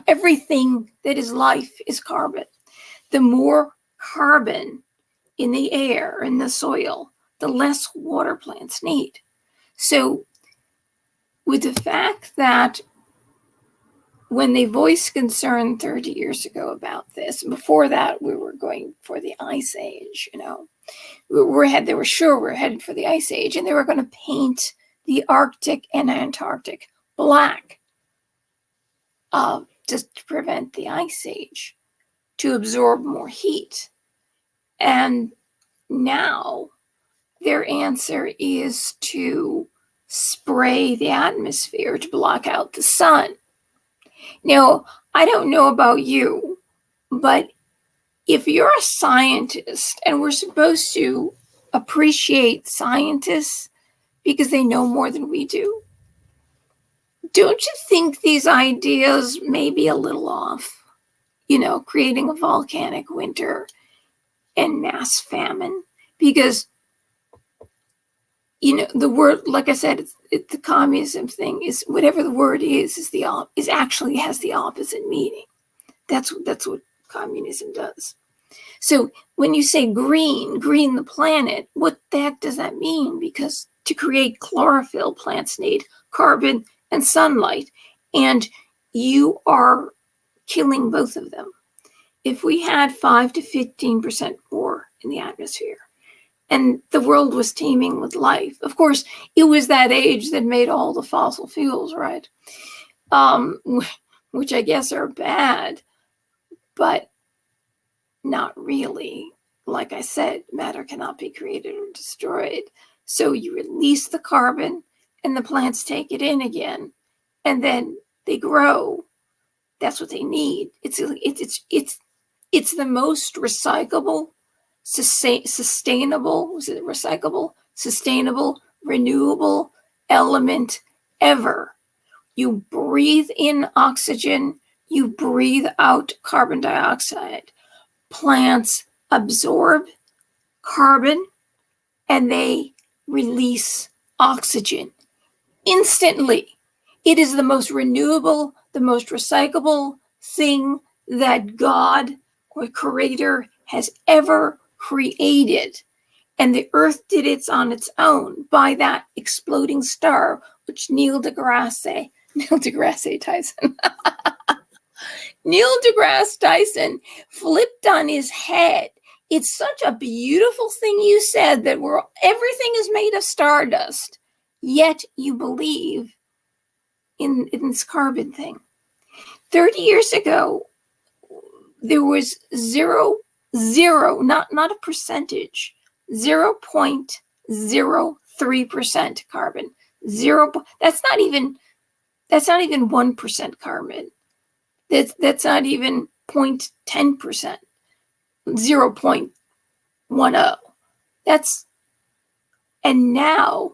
A: Everything that is life is carbon. The more carbon in the air, in the soil, the less water plants need. So with the fact that when they voiced concern 30 years ago about this, and before that we were going for the ice age, they were headed for the ice age, and they were going to paint the Arctic and Antarctic black just to prevent the ice age, to absorb more heat. And now their answer is to spray the atmosphere to block out the sun. Now, I don't know about you, but if you're a scientist, and we're supposed to appreciate scientists because they know more than we do, don't you think these ideas may be a little off? Creating a volcanic winter and mass famine, because the word, like I said, it's the communism thing is whatever the word is actually has the opposite meaning. That's what communism does. So when you say green the planet, what the heck does that mean? Because to create chlorophyll, plants need carbon and sunlight, and you are killing both of them. If we had 5 to 15% more in the atmosphere, and the world was teeming with life. Of course, it was that age that made all the fossil fuels, right? Which I guess are bad, but not really. Like I said, matter cannot be created or destroyed. So you release the carbon and the plants take it in again, and then they grow. That's what they need. It's the most recyclable, sustainable, was it recyclable? Sustainable, renewable element ever. You breathe in oxygen, you breathe out carbon dioxide. Plants absorb carbon and they release oxygen instantly. It is the most renewable, the most recyclable thing that God or Creator has ever created. And the Earth did it on its own by that exploding star, which Neil deGrasse Tyson, Neil deGrasse Tyson flipped on his head. It's such a beautiful thing you said, that everything is made of stardust, yet you believe in this carbon thing. 30 years ago, there was zero, not a percentage, 0.03% carbon. That's not even 1% carbon. That's not even 0.10%, 0.10. And now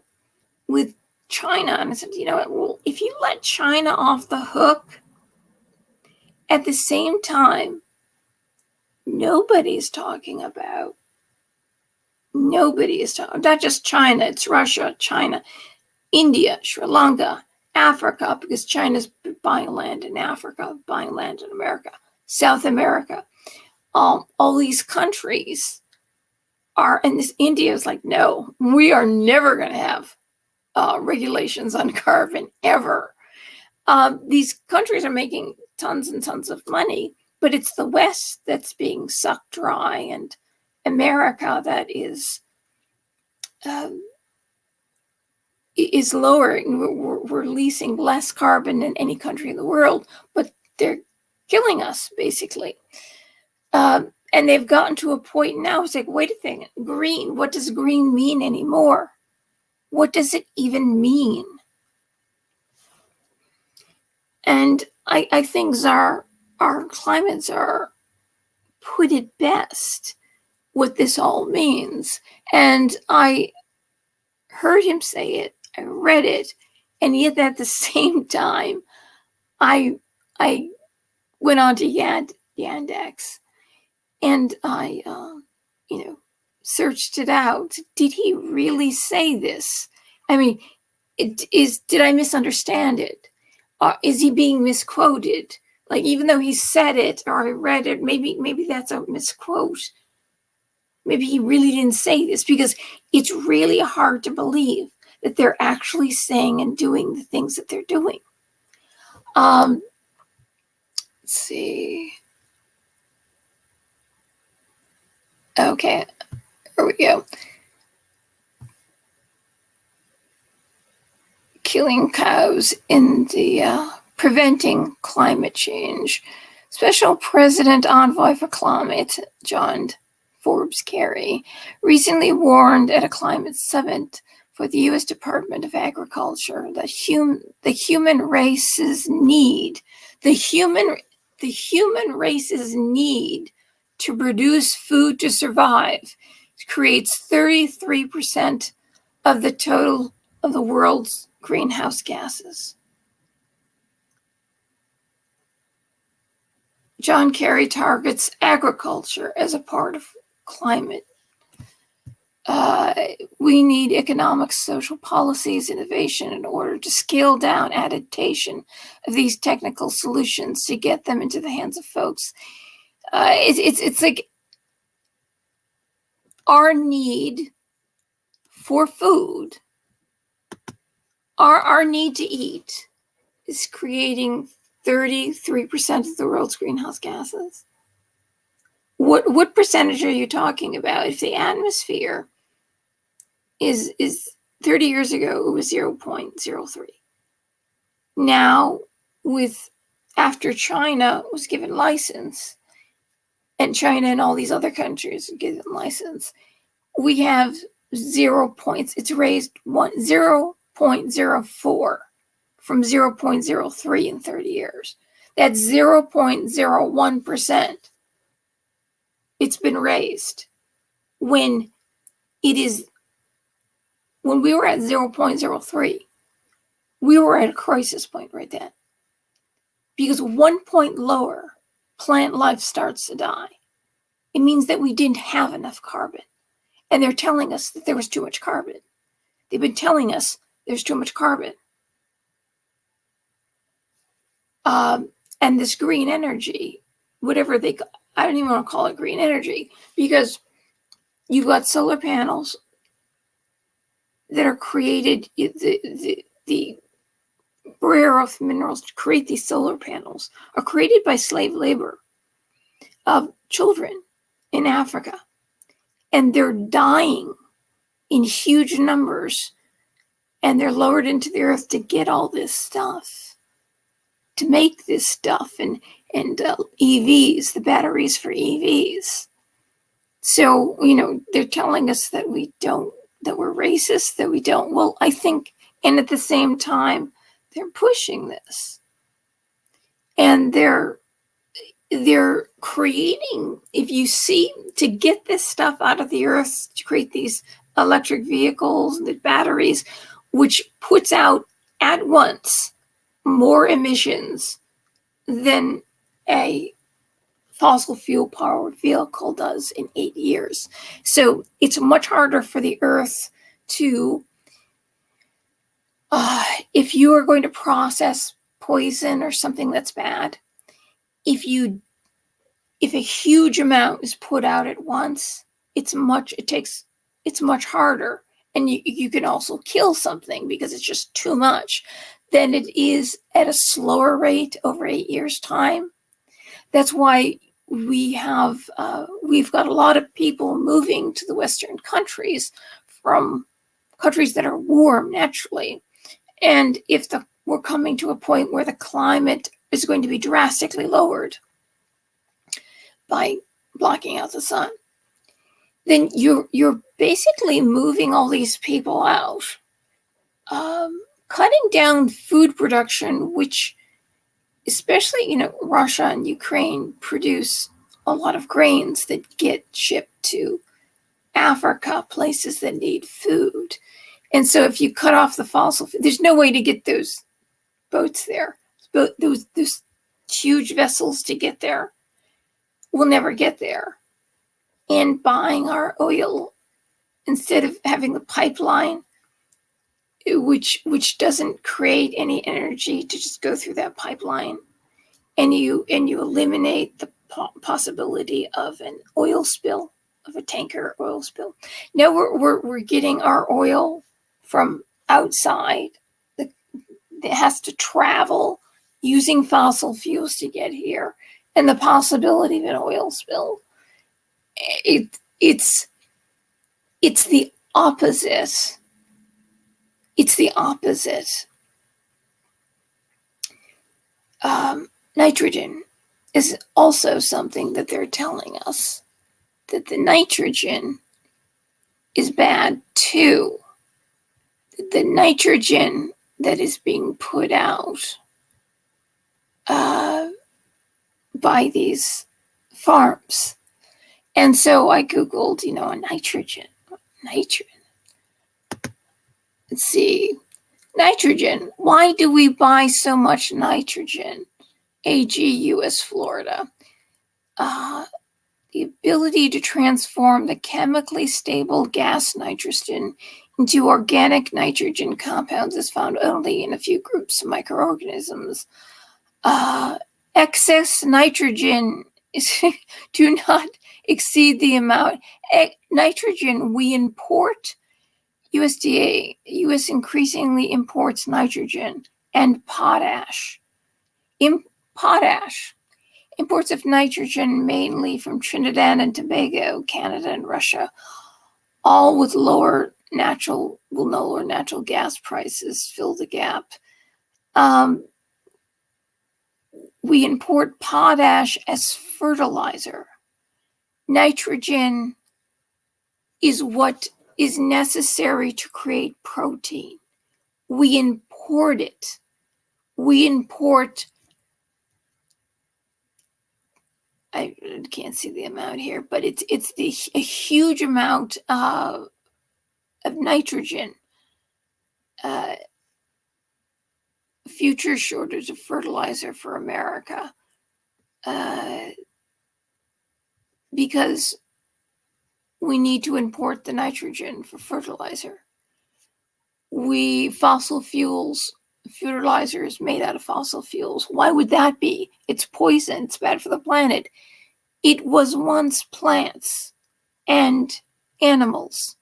A: with China, and I said, you know what, well, if you let China off the hook, at the same time, nobody's talking, not just China, it's Russia, China, India, Sri Lanka, Africa, because China's buying land in Africa, buying land in America, South America. All these countries are, and this India is like, no, we are never going to have regulations on carbon ever. These countries are making tons and tons of money, but it's the West that's being sucked dry, and America that is lowering. We're releasing less carbon than any country in the world, but they're killing us, basically. And they've gotten to a point now, it's like, wait a second, green, what does green mean anymore? What does it even mean? And I think our climate czar put it best, what this all means. And I heard him say it, I read it, and yet at the same time, I went on to Yandex, and I searched it out. Did he really say this? I mean, did I misunderstand it? Is he being misquoted? Like, even though he said it or I read it, maybe that's a misquote. Maybe he really didn't say this, because it's really hard to believe that they're actually saying and doing the things that they're doing. Let's see. Okay, here we go. Killing cows in the preventing climate change. Special President Envoy for Climate, John Forbes Kerry, recently warned at a climate summit for the U.S. Department of Agriculture that the human race's need to produce food to survive creates 33% of the total of the world's greenhouse gases. John Kerry targets agriculture as a part of climate. We need economic, social policies, innovation in order to scale down adaptation of these technical solutions to get them into the hands of folks. It's like our need for food, our need to eat is creating 33% of the world's greenhouse gases. What percentage are you talking about? If the atmosphere is 30 years ago, it was 0.03. Now, after China was given license, and China and all these other countries given license, we have 0 points. It's raised 0.04 from 0.03 in 30 years. That's 0.01%. It's been raised. When we were at 0.03, we were at a crisis point right then. Because 1 point lower, plant life starts to die. It means that we didn't have enough carbon. And they're telling us that there was too much carbon. They've been telling us there's too much carbon. And this green energy, I don't even want to call it green energy, because you've got solar panels that are created, the rare earth minerals to create these solar panels are created by slave labor of children in Africa. And they're dying in huge numbers, and they're lowered into the earth to get all this stuff, to make this stuff, and EVs, the batteries for EVs. So, they're telling us that that we're racist, that we don't. Well, I think, and at the same time, they're pushing this. And they're creating, if you see, to get this stuff out of the earth, to create these electric vehicles, the batteries, which puts out at once more emissions than a fossil fuel powered vehicle does in 8 years. So it's much harder for the earth to, if you are going to process poison or something that's bad, if a huge amount is put out at once, it's much harder. And you can also kill something because it's just too much than it is at a slower rate over 8 years' time. That's why we've got a lot of people moving to the Western countries from countries that are warm naturally. And if we're coming to a point where the climate is going to be drastically lowered by blocking out the sun, then you're basically moving all these people out, cutting down food production, which especially, Russia and Ukraine produce a lot of grains that get shipped to Africa, places that need food. And so if you cut off the fossil fuel, there's no way to get those boats there. Those huge vessels to get there will never get there. And buying our oil instead of having the pipeline, which doesn't create any energy to just go through that pipeline, and you eliminate the possibility of an oil spill, of a tanker oil spill. Now we're getting our oil from outside. It has to travel using fossil fuels to get here, and the possibility of an oil spill. It's the opposite. It's the opposite. Nitrogen is also something that they're telling us, that the nitrogen is bad too. The nitrogen that is being put out by these farms. And so I Googled, a nitrogen. Let's see. Nitrogen. Why do we buy so much nitrogen? AG, US, Florida. The ability to transform the chemically stable gas nitrogen into organic nitrogen compounds is found only in a few groups of microorganisms. Excess nitrogen do not exceed the amount. Nitrogen we import. USDA, US increasingly imports nitrogen and potash. Imports of nitrogen mainly from Trinidad and Tobago, Canada, and Russia, all with lower natural gas prices fill the gap. We import potash as fertilizer. Nitrogen is what is necessary to create protein. We import it. We import, I can't see the amount here, but it's a huge amount of nitrogen. Future shortage of fertilizer for America, because we need to import the nitrogen for fertilizer. Fossil fuels, fertilizer is made out of fossil fuels. Why would that be? It's poison. It's bad for the planet. It was once plants and animals.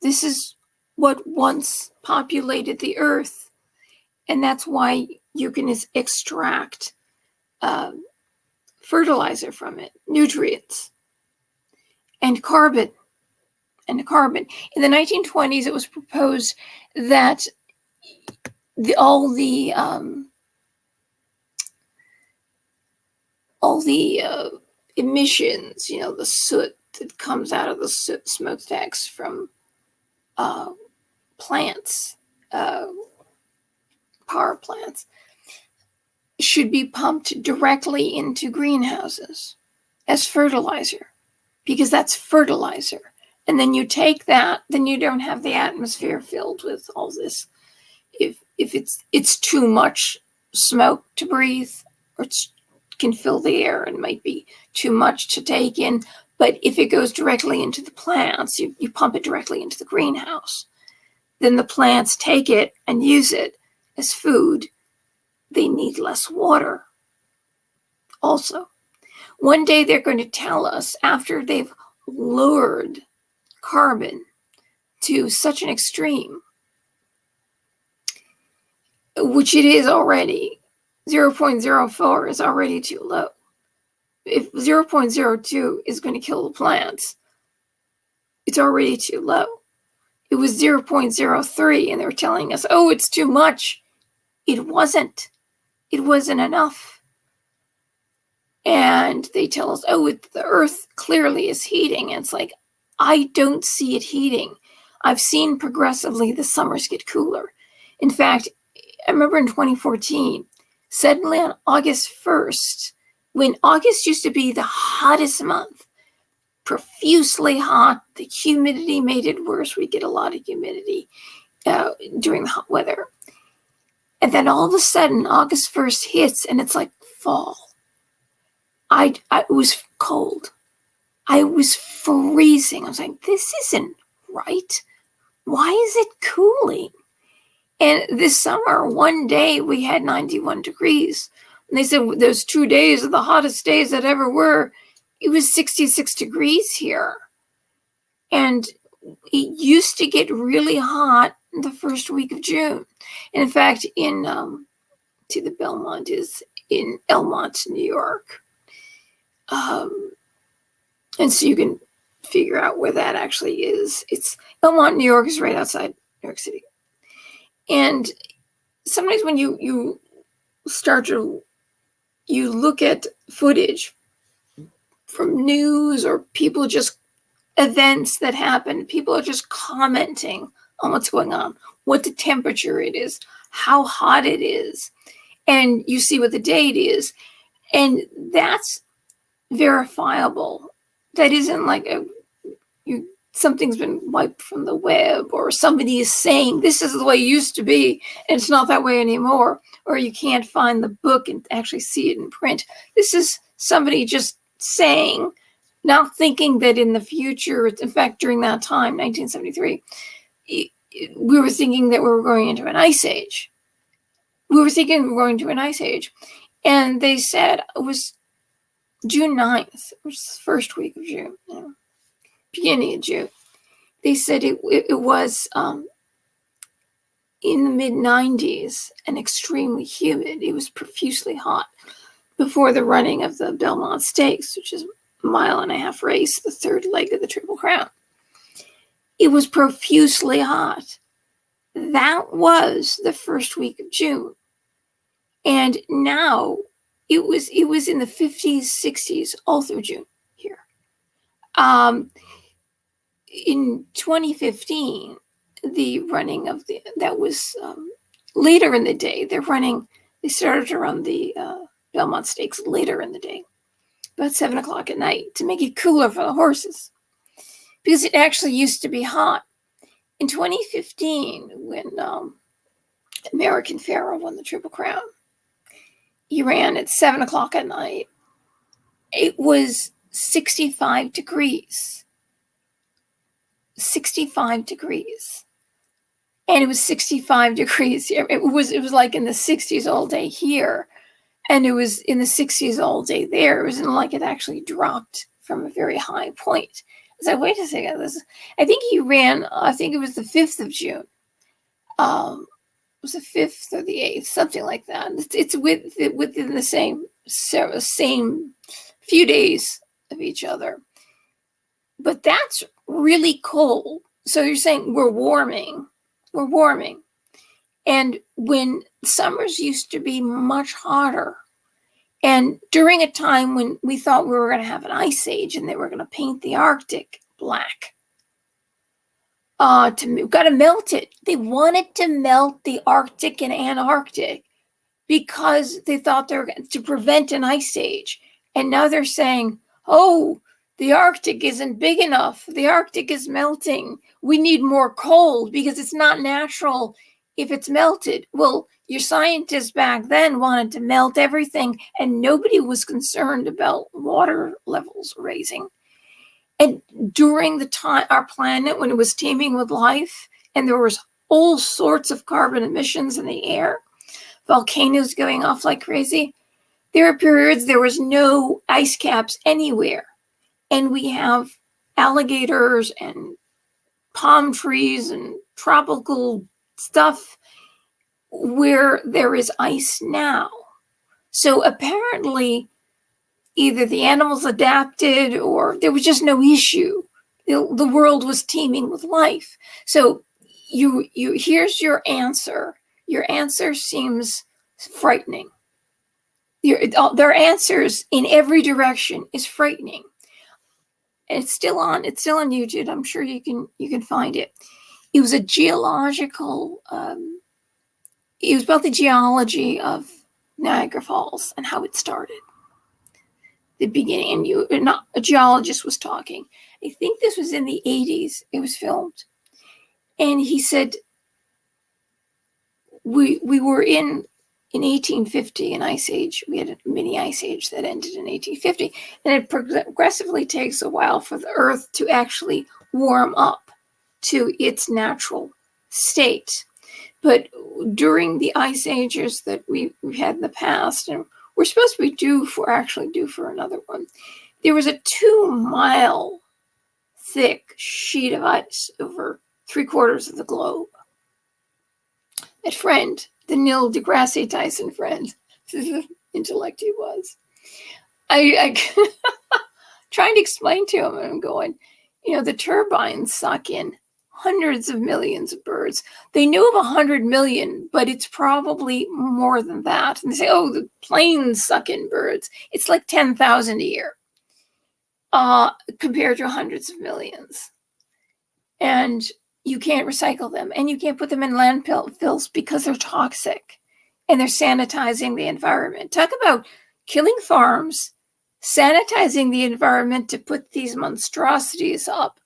A: This is what once populated the earth. And that's why you can extract fertilizer from it, nutrients, and carbon. In the 1920s, it was proposed that all the emissions, the soot that comes out of the smokestacks from plants, power plants, should be pumped directly into greenhouses as fertilizer, because that's fertilizer. And then you take that, then you don't have the atmosphere filled with all this. If it's too much smoke to breathe, or it can fill the air and might be too much to take in. But if it goes directly into the plants, you pump it directly into the greenhouse, then the plants take it and use it as food. They need less water. Also, one day they're going to tell us, after they've lowered carbon to such an extreme, which it is already, 0.04 is already too low. If 0.02 is going to kill the plants, it's already too low. It was 0.03 and they were telling us, oh, it's too much. It wasn't. It wasn't enough. And they tell us, oh, the earth clearly is heating. And it's like, I don't see it heating. I've seen progressively the summers get cooler. In fact, I remember in 2014, suddenly on August 1st, when August used to be the hottest month, profusely hot, the humidity made it worse. We get a lot of humidity during the hot weather. And then all of a sudden, August 1st hits and it's like fall. It was cold. I was freezing. I was like, this isn't right. Why is it cooling? And this summer, one day we had 91 degrees. And they said those 2 days are the hottest days that ever were. It was 66 degrees here. And it used to get really hot in the first week of June. And in fact, to the Belmont is in Elmont, New York. And so you can figure out where that actually is. It's Elmont, New York is right outside New York City. And sometimes when you look at footage from news or people just events that happen, people are just commenting on what's going on, what the temperature it is, how hot it is, and you see what the date is, and that's verifiable. That isn't like something's been wiped from the web, or somebody is saying this is the way it used to be and it's not that way anymore, or you can't find the book and actually see it in print. This is somebody just saying, not thinking that in the future, in fact, during that time, 1973, we were thinking that we were going into an ice age. And they said it was June 9th, which is the first week of June, beginning of June. They said it was in the mid-90s and extremely humid. It was profusely hot before the running of the Belmont Stakes, which is a 1.5-mile race, the third leg of the Triple Crown. It was profusely hot. That was the first week of June. And now it was in the 50s, 60s, all through June here. In 2015, the running of that was later in the day. They started to run the Belmont Stakes later in the day, about 7 o'clock at night, to make it cooler for the horses, because it actually used to be hot. In 2015, when American Pharoah won the Triple Crown, he ran at 7 o'clock at night. It was 65 degrees. 65 degrees. And it was 65 degrees here. It was like in the 60s all day here. And it was in the 60s all day there. It wasn't like it actually dropped from a very high point. I was like, wait a second. I think he ran, I think it was the 5th of June. It was the 5th or the 8th, something like that. It's within the same few days of each other. But that's really cold. So you're saying we're warming. We're warming. And when summers used to be much hotter, and during a time when we thought we were going to have an ice age and they were going to paint the Arctic black, got to melt it. They wanted to melt the Arctic and Antarctic because they thought they were going to prevent an ice age. And now they're saying, oh, the Arctic isn't big enough. The Arctic is melting. We need more cold because it's not natural if it's melted. Well, your scientists back then wanted to melt everything, and nobody was concerned about water levels raising. And during the time, our planet, when it was teeming with life, and there was all sorts of carbon emissions in the air, volcanoes going off like crazy, there were periods there was no ice caps anywhere. And we have alligators and palm trees and tropical stuff where there is ice now. So apparently, either the animals adapted or there was just no issue. The world was teeming with life. So here's your answer. Your answer seems frightening. Their answers in every direction is frightening. It's still on YouTube. I'm sure you can find it. It was a geological. It was about the geology of Niagara Falls and how it started. The beginning, and a geologist was talking. I think this was in the 80s. It was filmed, and he said we were in 1850, an ice age. We had a mini ice age that ended in 1850. And it progressively takes a while for the Earth to actually warm up to its natural state. But during the ice ages that we had in the past, and we're supposed to be due for another one, there was a 2-mile thick sheet of ice over 3/4 of the globe. That friend, the Neil deGrasse Tyson friend, intellect he was. I trying to explain to him, and I'm going, the turbines suck in hundreds of millions of birds. They knew of 100 million, but it's probably more than that. And they say, oh, the planes suck in birds. It's like 10,000 a year compared to hundreds of millions. And you can't recycle them, and you can't put them in landfills because they're toxic, and they're sanitizing the environment. Talk about killing farms, sanitizing the environment to put these monstrosities up,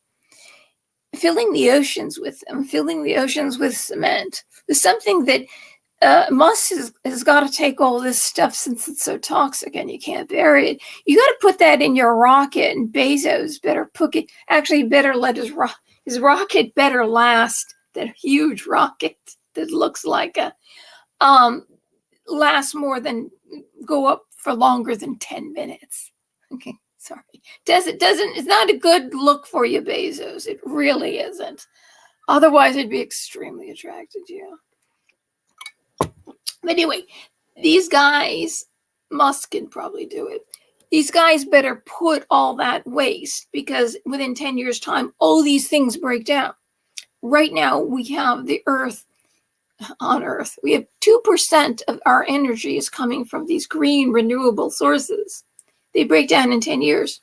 A: filling the oceans with them, filling the oceans with cement. There's something that MOST has got to take all this stuff, since it's so toxic and you can't bury it. You got to put that in your rocket, and Bezos better better let his rocket better last. That huge rocket that looks like last go up for longer than 10 minutes. Okay, sorry. It's not a good look for you, Bezos. It really isn't. Otherwise, it'd be extremely attracted to you. But anyway, these guys, Musk can probably do it. These guys better put all that waste, because within 10 years' time, all these things break down. right now we have the Earth, on Earth, we have 2% of our energy is coming from these green renewable sources. They break down in 10 years.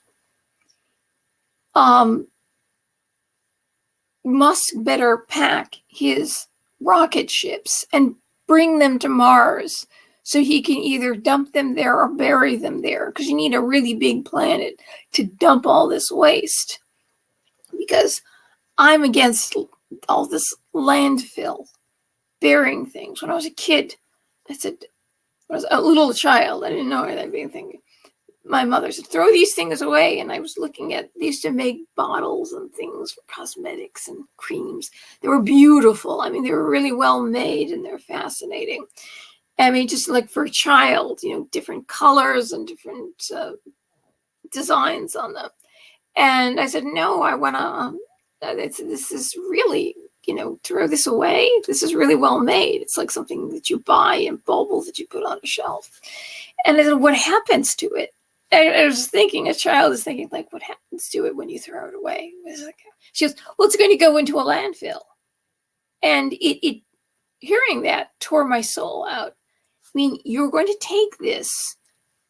A: Musk better pack his rocket ships and bring them to Mars so he can either dump them there or bury them there, because you need a really big planet to dump all this waste. Because I'm against all this landfill, burying things. When I was a kid, I said, when I was a little child, I didn't know anything. My mother said, throw these things away. And I was looking at, they used to make bottles and things for cosmetics and creams. They were beautiful. I mean, they were really well made and they're fascinating. I mean, just like for a child, different colors and different designs on them. And I said, no, I want to, this is really, throw this away. This is really well made. It's like something that you buy in baubles that you put on a shelf. And I said, what happens to it? I was thinking, a child is thinking, like, what happens to it when you throw it away? She goes, well, it's going to go into a landfill. And it hearing that tore my soul out. I mean, you're going to take this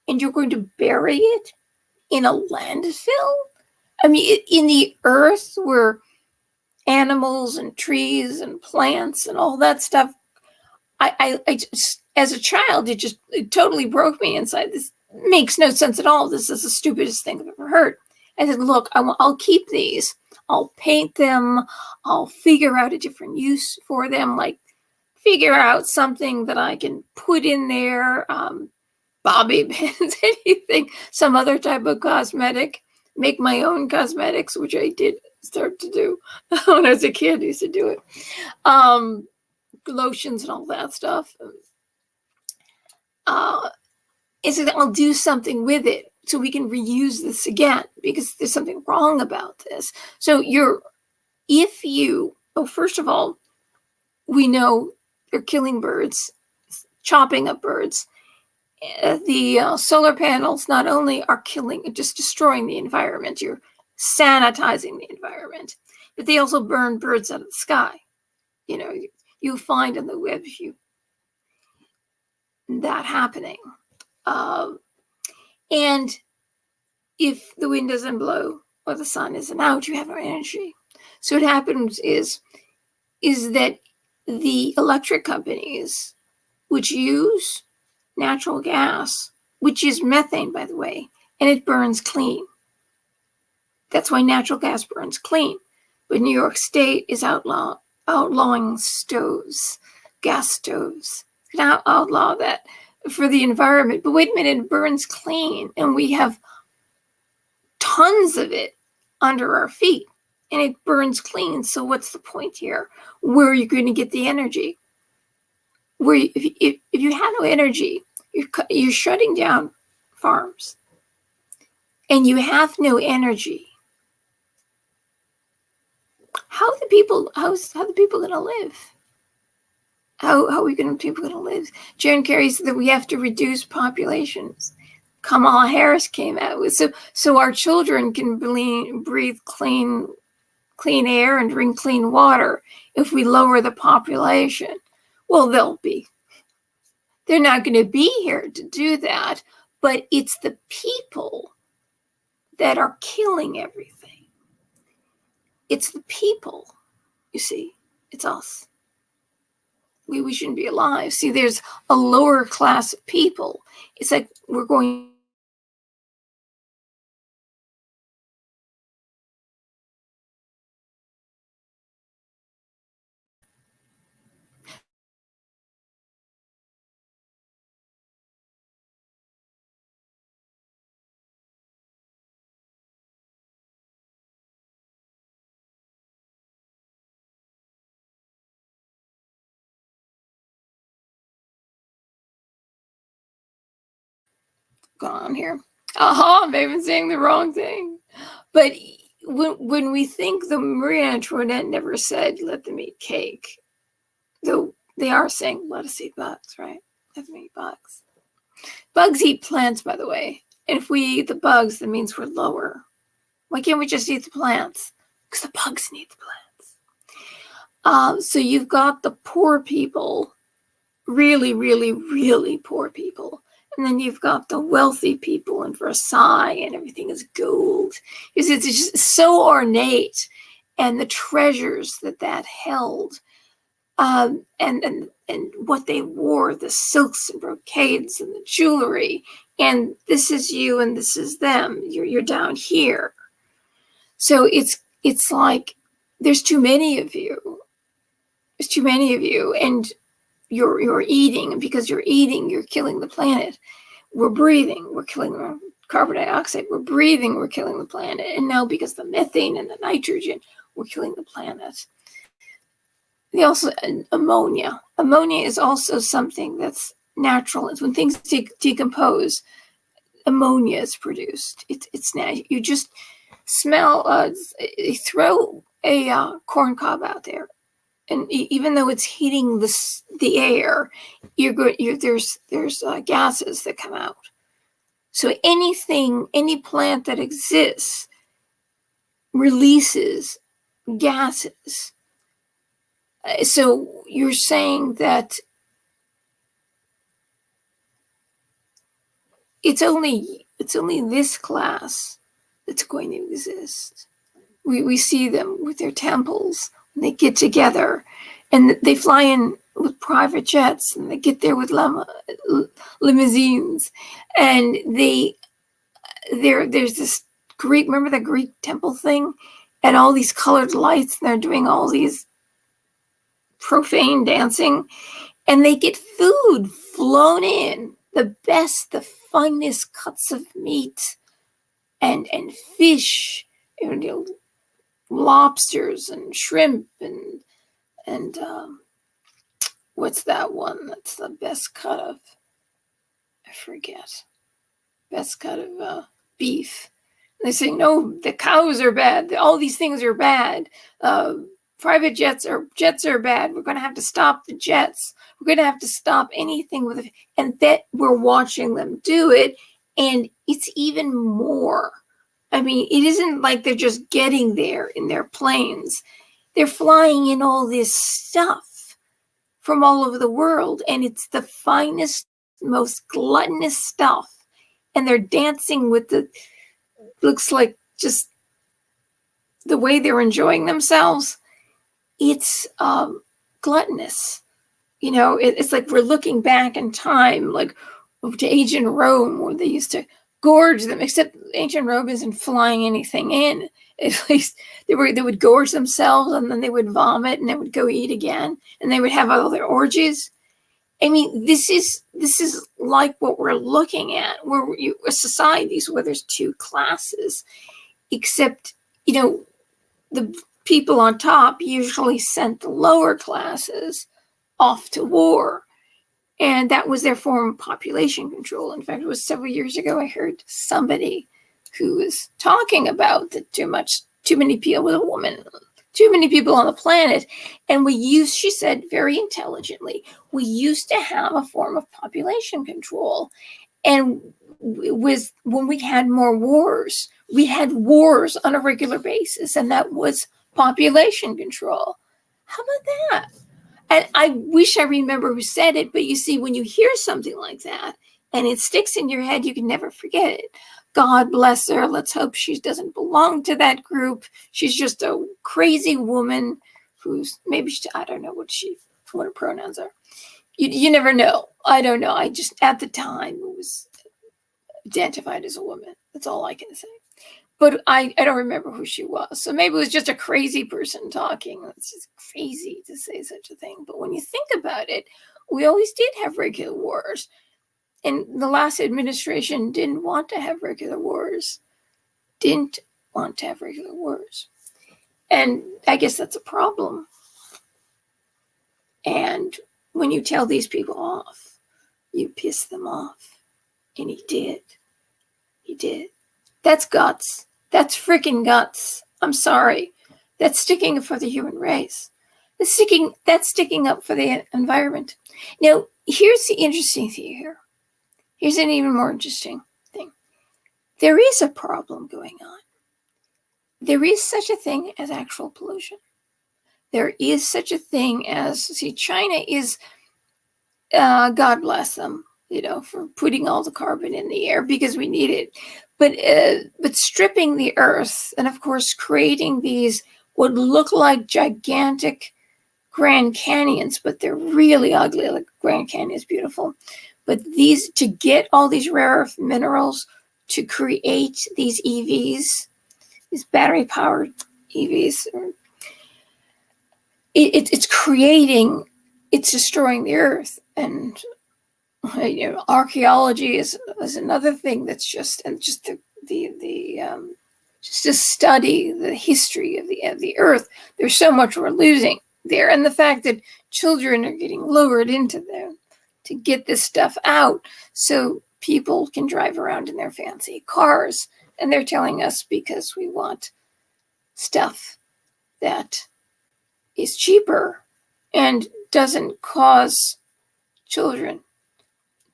A: and you're going to bury it in a landfill? I mean, in the earth where animals and trees and plants and all that stuff, I just, as a child, it totally broke me inside. This makes no sense at all. This is the stupidest thing I've ever heard. I said, look, I'll keep these. I'll paint them. I'll figure out a different use for them, like figure out something that I can put in there, bobby pins, anything, some other type of cosmetic, make my own cosmetics, which I did start to do when I was a kid. I used to do it. Lotions and all that stuff. Is that I'll do something with it so we can reuse this again, because there's something wrong about this. So first of all, we know they're killing birds, chopping up birds. The solar panels not only are just destroying the environment, you're sanitizing the environment, but they also burn birds out of the sky. You find on the web that happening. And if the wind doesn't blow or the sun isn't out, you have no energy. So what happens is that the electric companies, which use natural gas, which is methane, by the way, and it burns clean. That's why natural gas burns clean. But New York State is outlawing stoves, gas stoves. Now outlaw that for the environment. But wait a minute, it burns clean, and we have tons of it under our feet, and it burns clean. So what's the point here? Where are you going to get the energy? If you have no energy, you're shutting down farms, and you have no energy. How are the people going to live? How are people going to live? John Kerry said that we have to reduce populations. Kamala Harris came out with so our children can breathe clean air and drink clean water. If we lower the population, well, they're not going to be here to do that. But it's the people that are killing everything. It's the people, you see. It's us. We shouldn't be alive. See, there's a lower class of people. It's like we're going on here. Maybe I'm saying the wrong thing. But when we think the Marie Antoinette never said, let them eat cake, though they are saying, let us eat bugs, right? Let them eat bugs. Bugs eat plants, by the way. And if we eat the bugs, that means we're lower. Why can't we just eat the plants? Because the bugs need the So you've got the poor people, really, really, really poor people. And then you've got the wealthy people in Versailles, and everything is gold. It's just so ornate, and the treasures that held, and what they wore, the silks and brocades and the jewelry. And this is you, and this is them. You're down here. So it's like there's too many of you. There's too many of you, and you're eating, and because you're eating, you're killing the planet. We're breathing, we're killing the carbon dioxide. We're breathing, we're killing the planet. And now because the methane and the nitrogen, we're killing the planet. They also ammonia. Ammonia is also something that's natural. It's when things decompose, ammonia is produced. It's now you just smell. Throw a corn cob out there, and even though it's heating the air, there's gases that come out. So any plant that exists releases gases. So you're saying that it's only this class that's going to exist. We see them with their temples. They get together, and they fly in with private jets, and they get there with limousines, and there's this Greek. Remember the Greek temple thing, and all these colored lights, and they're doing all these profane dancing, and they get food flown in, the best, the finest cuts of meat, and fish, lobsters and shrimp and what's that one that's the best cut of, I forget, best cut of beef. And they say, no, the cows are bad, all these things are bad, private jets are bad, we're going to have to stop the jets, we're going to have to stop anything with it. And that we're watching them do it, and it's even more. I mean, it isn't like they're just getting there in their planes. They're flying in all this stuff from all over the world, and it's the finest, most gluttonous stuff. And they're dancing with looks like just the way they're enjoying themselves. It's gluttonous. It's like we're looking back in time, like to ancient Rome, where they used to gorge them, except ancient Rome isn't flying anything in. At least they would gorge themselves, and then they would vomit, and they would go eat again, and they would have all their orgies. I mean, this is like what we're looking at, where societies where there's two classes, except the people on top usually sent the lower classes off to war. And that was their form of population control. In fact, it was several years ago, I heard somebody who was talking about that too many people with a woman, too many people on the planet. And she said very intelligently, we used to have a form of population control. And it was when we had more wars. We had wars on a regular basis, and that was population control. How about that? And I wish I remember who said it, but you see, when you hear something like that and it sticks in your head, you can never forget it. God bless her. Let's hope she doesn't belong to that group. She's just a crazy woman who's I don't know what her pronouns are. You never know. I don't know. I just, at the time, was identified as a woman. That's all I can say. But I don't remember who she was. So maybe it was just a crazy person talking. It's just crazy to say such a thing. But when you think about it, we always did have regular wars. And the last administration didn't want to have regular wars. And I guess that's a problem. And when you tell these people off, you piss them off. And he did. That's guts. That's freaking guts. I'm sorry. That's sticking up for the human race. That's sticking up for the environment. Now, here's the interesting thing here. Here's an even more interesting thing. There is a problem going on. There is such a thing as actual pollution. there is such a thing as, see, China is, God bless them, for putting all the carbon in the air because we need it. But stripping the earth and, of course, creating these what look like gigantic Grand Canyons, but they're really ugly. Like Grand Canyon is beautiful. But to get all these rare earth minerals to create these EVs, these battery-powered EVs, it's destroying the earth. And archaeology is another thing that's just to study the history of the earth. There's so much we're losing there, and the fact that children are getting lured into there to get this stuff out so people can drive around in their fancy cars, and they're telling us because we want stuff that is cheaper and doesn't cause children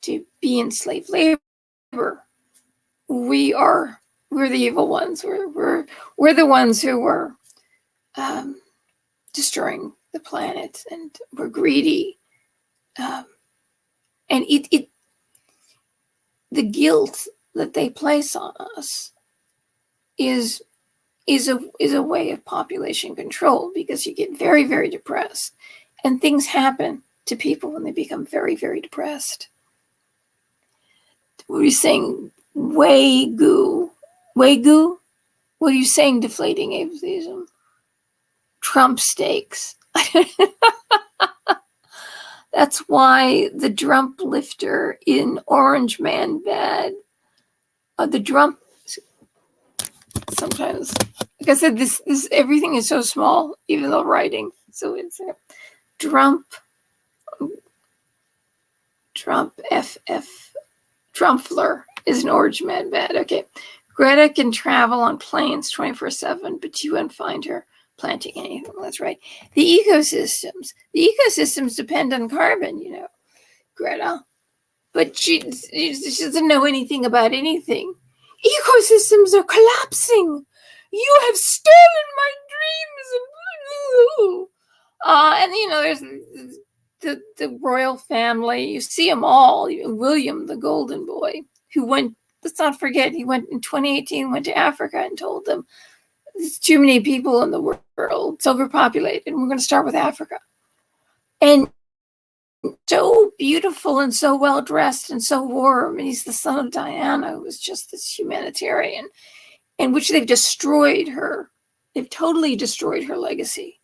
A: to be in slave labor. We're the evil ones. We're the ones who are destroying the planet, and we're greedy. And the guilt that they place on us is a way of population control, because you get very, very depressed, and things happen to people when they become very, very depressed. What are you saying? Wagyu? What are you saying? Deflating atheism. Trump steaks. That's why the Trump lifter in Orange Man bad. The Trump. Sometimes, like I said, this everything is so small, even though writing. So it's Trump Trumpler is an Orange Man bad. Okay. Greta can travel on planes 24/7, but you won't find her planting anything. That's right. The ecosystems depend on carbon, Greta. But she doesn't know anything about anything. Ecosystems are collapsing. You have stolen my dreams. And there's the royal family. You see them all. William, the golden boy, who went, let's not forget, he went in 2018, went to Africa and told them, there's too many people in the world. It's overpopulated. And we're going to start with Africa. And so beautiful and so well dressed and so warm. And he's the son of Diana, who was just this humanitarian, in which they've destroyed her. They've totally destroyed her legacy.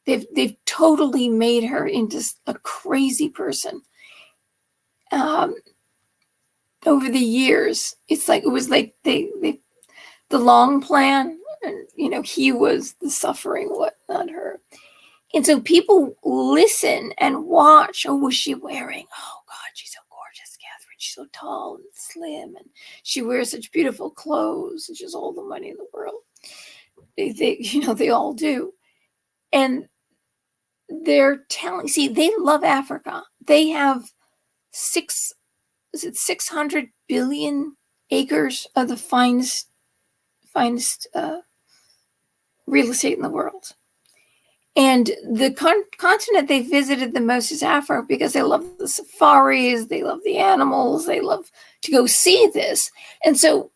A: They've totally made her into a crazy person. Over the years, it was like the long plan, and he was the suffering one, not her. And so people listen and watch. Oh, was she wearing? Oh God, she's so gorgeous, Catherine. She's so tall and slim, and she wears such beautiful clothes, and she has all the money in the world. They all do, and they're telling. See, they love Africa. They have 600 billion acres of the finest real estate in the world. And the continent they visited the most is Africa, because they love the safaris, they love the animals, they love to go see this. And so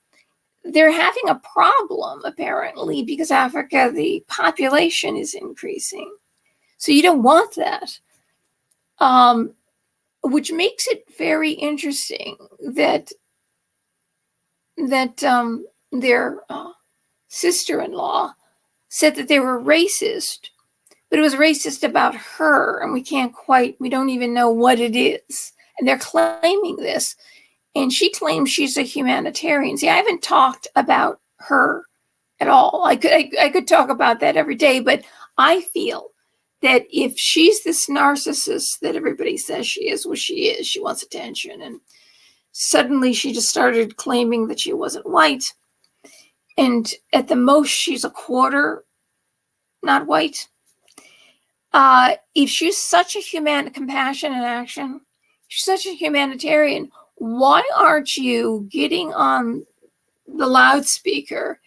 A: they're having a problem, apparently, because Africa, the population is increasing. So you don't want that. Which makes it very interesting that their sister-in-law said that they were racist, but it was racist about her, and we don't even know what it is. And they're claiming this, and she claims she's a humanitarian. See, I haven't talked about her at all. I could talk about that every day, but I feel that if she's this narcissist that everybody says she is, well, she is. She wants attention, and suddenly she just started claiming that she wasn't white, and at the most she's a quarter not white. If she's such a compassion in action, she's such a humanitarian, why aren't you getting on the loudspeaker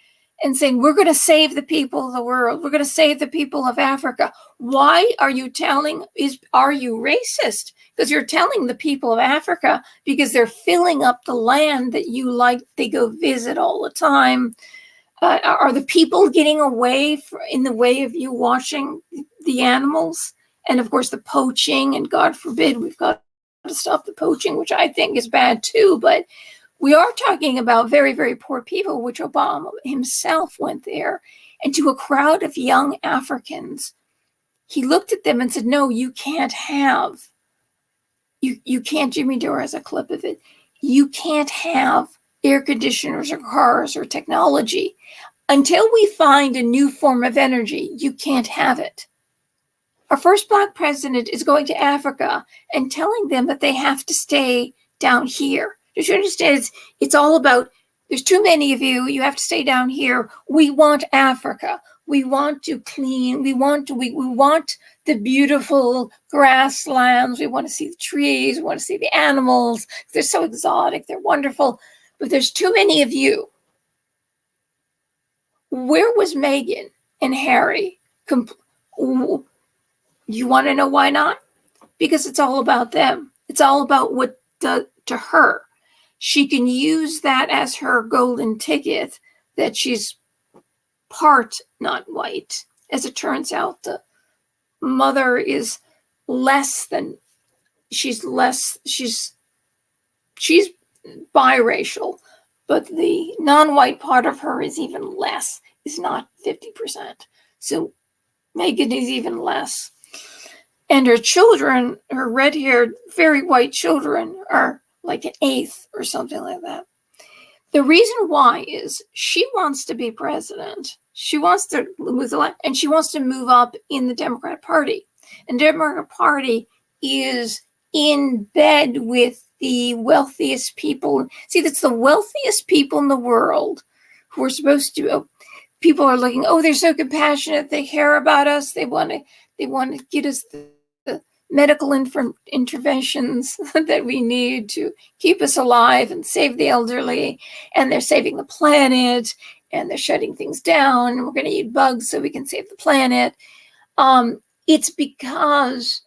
A: and saying, we're going to save the people of the world. We're going to save the people of Africa. Why are you are you racist? Because you're telling the people of Africa, because they're filling up the land that you like, they go visit all the time. Are the people getting away in the way of you watching the animals? And of course, the poaching, and God forbid, we've got to stop the poaching, which I think is bad too. But we are talking about very, very poor people, which Obama himself went there. And to a crowd of young Africans, he looked at them and said, no, you can't have, you can't, Jimmy Dore has a clip of it, you can't have air conditioners or cars or technology. Until we find a new form of energy, you can't have it. Our first Black president is going to Africa and telling them that they have to stay down here. You should understand, it's all about, there's too many of you, you have to stay down here. We want Africa. We want to clean, we want the beautiful grasslands. We want to see the trees, we want to see the animals. They're so exotic, they're wonderful, but there's too many of you. Where was Meghan and Harry? You want to know why not? Because it's all about them. It's all about what to her. She can use that as her golden ticket, that she's part not white. As it turns out, the mother is she's biracial, but the non-white part of her is even less, is not 50%. So Meghan is even less. And her children, her red-haired, very white children, are like an eighth or something like that. The reason why is she wants to be president. She wants to move and she wants to move up in the Democratic Party. And the Democratic Party is in bed with the wealthiest people. See, that's the wealthiest people in the world who are supposed to. People are looking. Oh, they're so compassionate. They care about us. They want to get us the medical interventions that we need to keep us alive and save the elderly. And they're saving the planet. And they're shutting things down. And we're going to eat bugs so we can save the planet. It's because.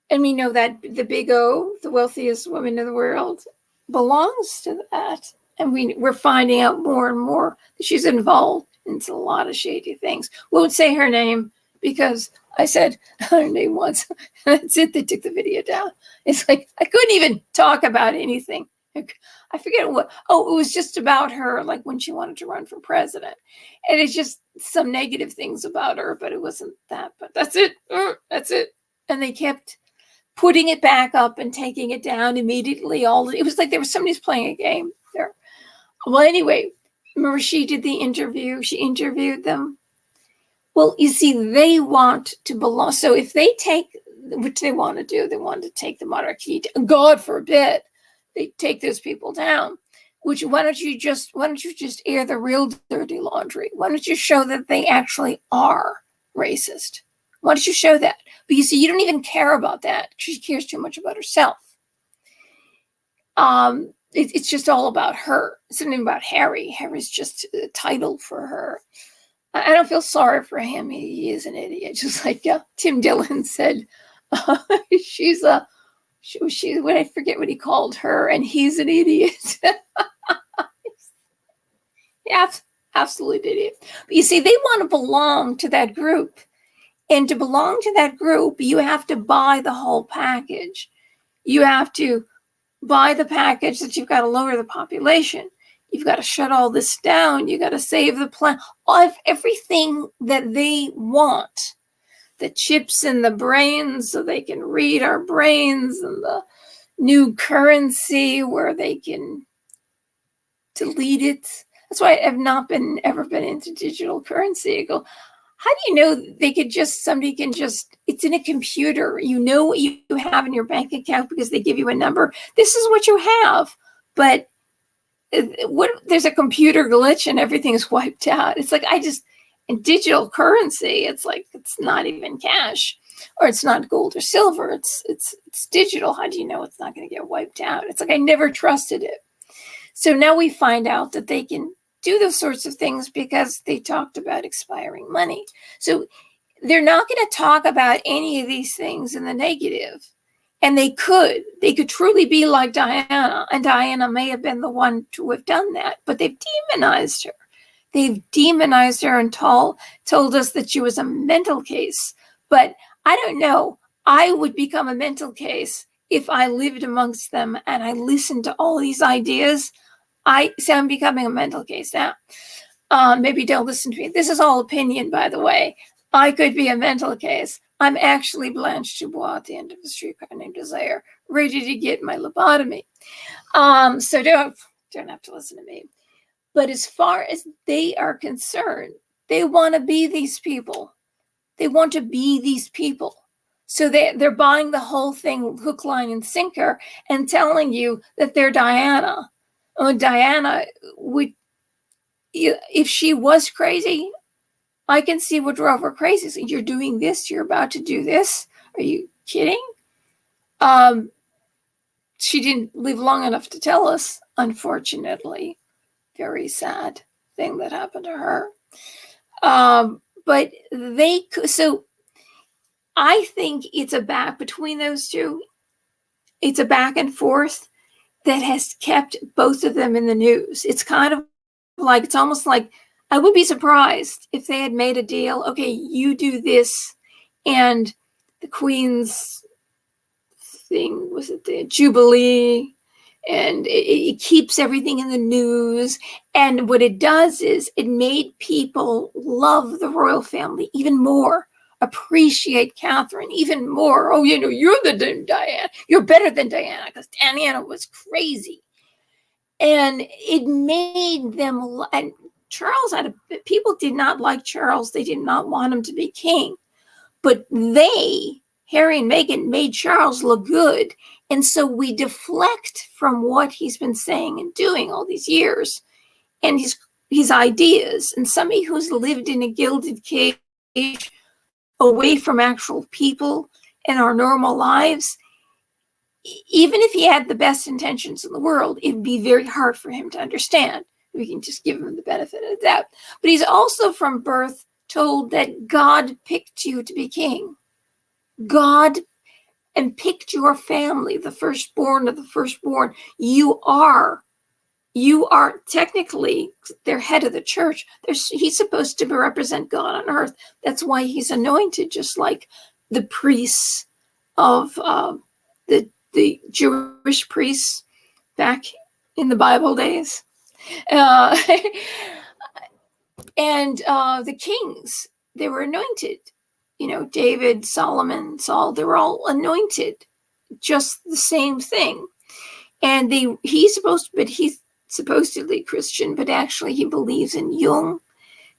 A: And we know that the big O, the wealthiest woman in the world, belongs to that. And we're finding out more and more that she's involved in a lot of shady things. Won't say her name because I said her name once. That's it. They took the video down. It's like I couldn't even talk about anything. I forget what. Oh, it was just about her, like when she wanted to run for president. And it's just some negative things about her, but it wasn't that. But that's it. That's it. And they kept putting it back up and taking it down immediately. It was like there was somebody's playing a game there. Well, anyway, remember she did the interview. She interviewed them. Well, you see, they want to belong. So if they take, which they want to do, they want to take the monarchy, God forbid, they take those people down. Which why don't you just air the real dirty laundry? Why don't you show that they actually are racist? Why don't you show that? But you see, you don't even care about that. She cares too much about herself. It's just all about her. It's something about Harry. Harry's just a title for her. I don't feel sorry for him. He is an idiot. Just like Tim Dillon said, she's what I forget what he called her, and he's an idiot. Yeah, absolute idiot. But you see, they want to belong to that group. And to belong to that group, you have to buy the whole package. You have to buy the package that you've got to lower the population. You've got to shut all this down. You got to save the planet. Everything that they want. The chips in the brains so they can read our brains, and the new currency where they can delete it. That's why I've not ever been into digital currency. I go, how do you know somebody can just, it's in a computer. You know what you have in your bank account because they give you a number. This is what you have. But there's a computer glitch and everything's wiped out. It's like, in digital currency, it's like, it's not even cash, or it's not gold or silver. It's digital. How do you know it's not going to get wiped out? It's like, I never trusted it. So now we find out that they can do those sorts of things because they talked about expiring money. So they're not going to talk about any of these things in the negative. And they could truly be like Diana, and Diana may have been the one to have done that, but they've demonized her. They've demonized her and told us that she was a mental case. But I don't know. I would become a mental case if I lived amongst them and I listened to all these ideas. I'm becoming a mental case now. Maybe don't listen to me. This is all opinion, by the way. I could be a mental case. I'm actually Blanche Dubois at the end of the streetcar named Desire, ready to get my lobotomy. So don't have to listen to me. But as far as they are concerned, they want to be these people. They want to be these people. So they're buying the whole thing hook, line, and sinker and telling you that they're Diana. Oh, Diana would, if she was crazy, I can see what drove her crazy. So you're doing this, you're about to do this. Are you kidding? She didn't live long enough to tell us, unfortunately. Very sad thing that happened to her. But so I think it's a back between those two. It's a back and forth that has kept both of them in the news. It's kind of like, it's almost like, I would be surprised if they had made a deal. Okay, you do this, and the Queen's thing, was it the Jubilee? And it keeps everything in the news. And what it does is it made people love the royal family even more, appreciate Catherine even more. Oh, you're the Diana. You're better than Diana because Diana was crazy. And it made them, and Charles people did not like Charles. They did not want him to be king. But Harry and Meghan, made Charles look good. And so we deflect from what he's been saying and doing all these years and his ideas. And somebody who's lived in a gilded cage away from actual people and our normal lives, even if he had the best intentions in the world, it'd be very hard for him to understand. We can just give him the benefit of the doubt. But he's also from birth told that God picked you to be king. God and picked your family, the firstborn of the firstborn. You are technically their head of the church. He's supposed to represent God on earth. That's why he's anointed, just like the priests of the Jewish priests back in the Bible days. And the kings, they were anointed. David, Solomon, Saul, they were all anointed. Just the same thing. And he's supposedly Christian, but actually he believes in Jung.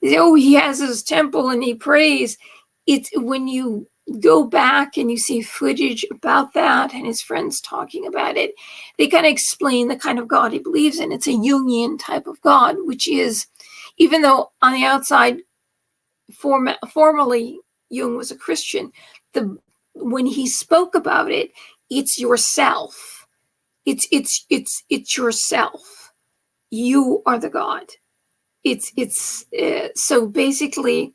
A: He has his temple and he prays. It's when you go back and you see footage about that and his friends talking about it, they kind of explain the kind of God he believes in. It's a Jungian type of God, which is, even though on the outside, formally Jung was a Christian, when he spoke about it, it's yourself. It's yourself. You are the God. So basically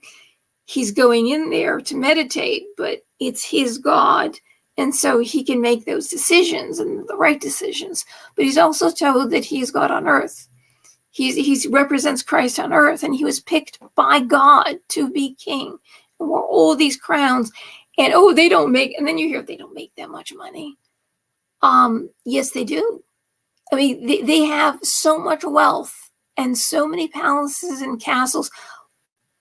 A: he's going in there to meditate, but it's his God. And so he can make those decisions and the right decisions. But he's also told that he's God on earth. He represents Christ on earth, and he was picked by God to be king. And wore all these crowns. And they don't make, and then you hear they don't make that much money. Yes, they do. I mean, they have so much wealth and so many palaces and castles.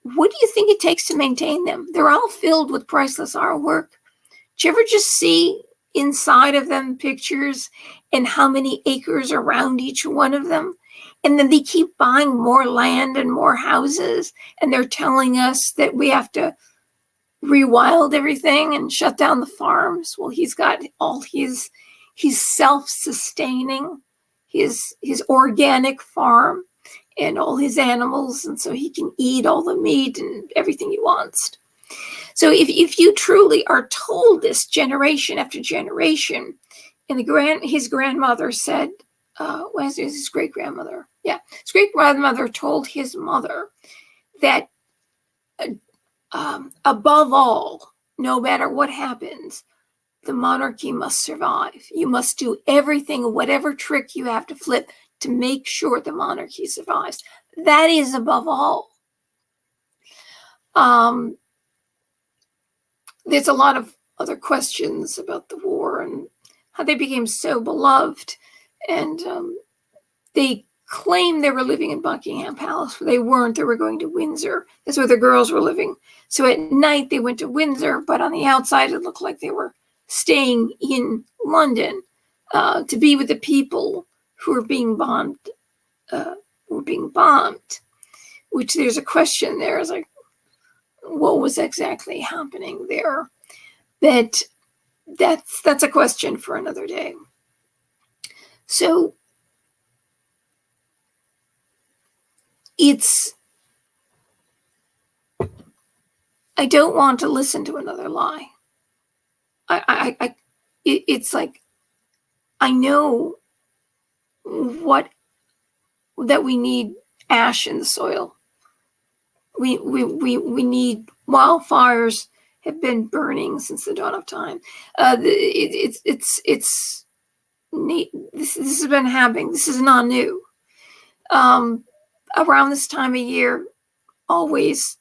A: What do you think it takes to maintain them? They're all filled with priceless artwork. Did you ever just see inside of them pictures and how many acres around each one of them? And then they keep buying more land and more houses, and they're telling us that we have to rewild everything and shut down the farms. Well, he's got all he's self-sustaining his organic farm and all his animals, and so he can eat all the meat and everything he wants. So if you truly are told this generation after generation, and his grandmother said, his great-grandmother. Yeah, his great-grandmother told his mother that above all, no matter what happens, the monarchy must survive. You must do everything, whatever trick you have to flip to make sure the monarchy survives. That is above all. There's a lot of other questions about the war and how they became so beloved. And they claimed they were living in Buckingham Palace, but they weren't. They were going to Windsor. That's where the girls were living. So at night they went to Windsor, but on the outside it looked like they were staying in London to be with the people who were being bombed. Which there's a question there. It's like, what was exactly happening there? That's a question for another day. So I don't want to listen to another lie. It's like, I know that we need ash in the soil. We need wildfires. Have been burning since the dawn of time. It's neat. This has been happening. This is not new. Around this time of year, always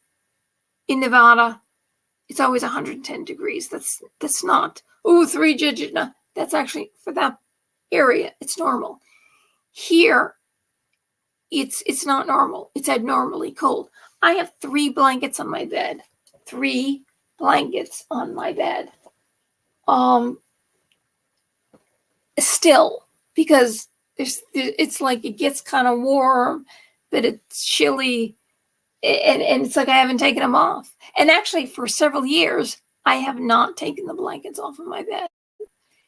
A: in Nevada, it's always 110 degrees. That's not 3 digit. No, that's actually for that area. It's normal. Here, it's not normal. It's abnormally cold. I have 3 blankets on my bed. 3 blankets on my bed. Still, because it's like it gets kind of warm, but it's chilly, and it's like I haven't taken them off. And actually, for several years, I have not taken the blankets off of my bed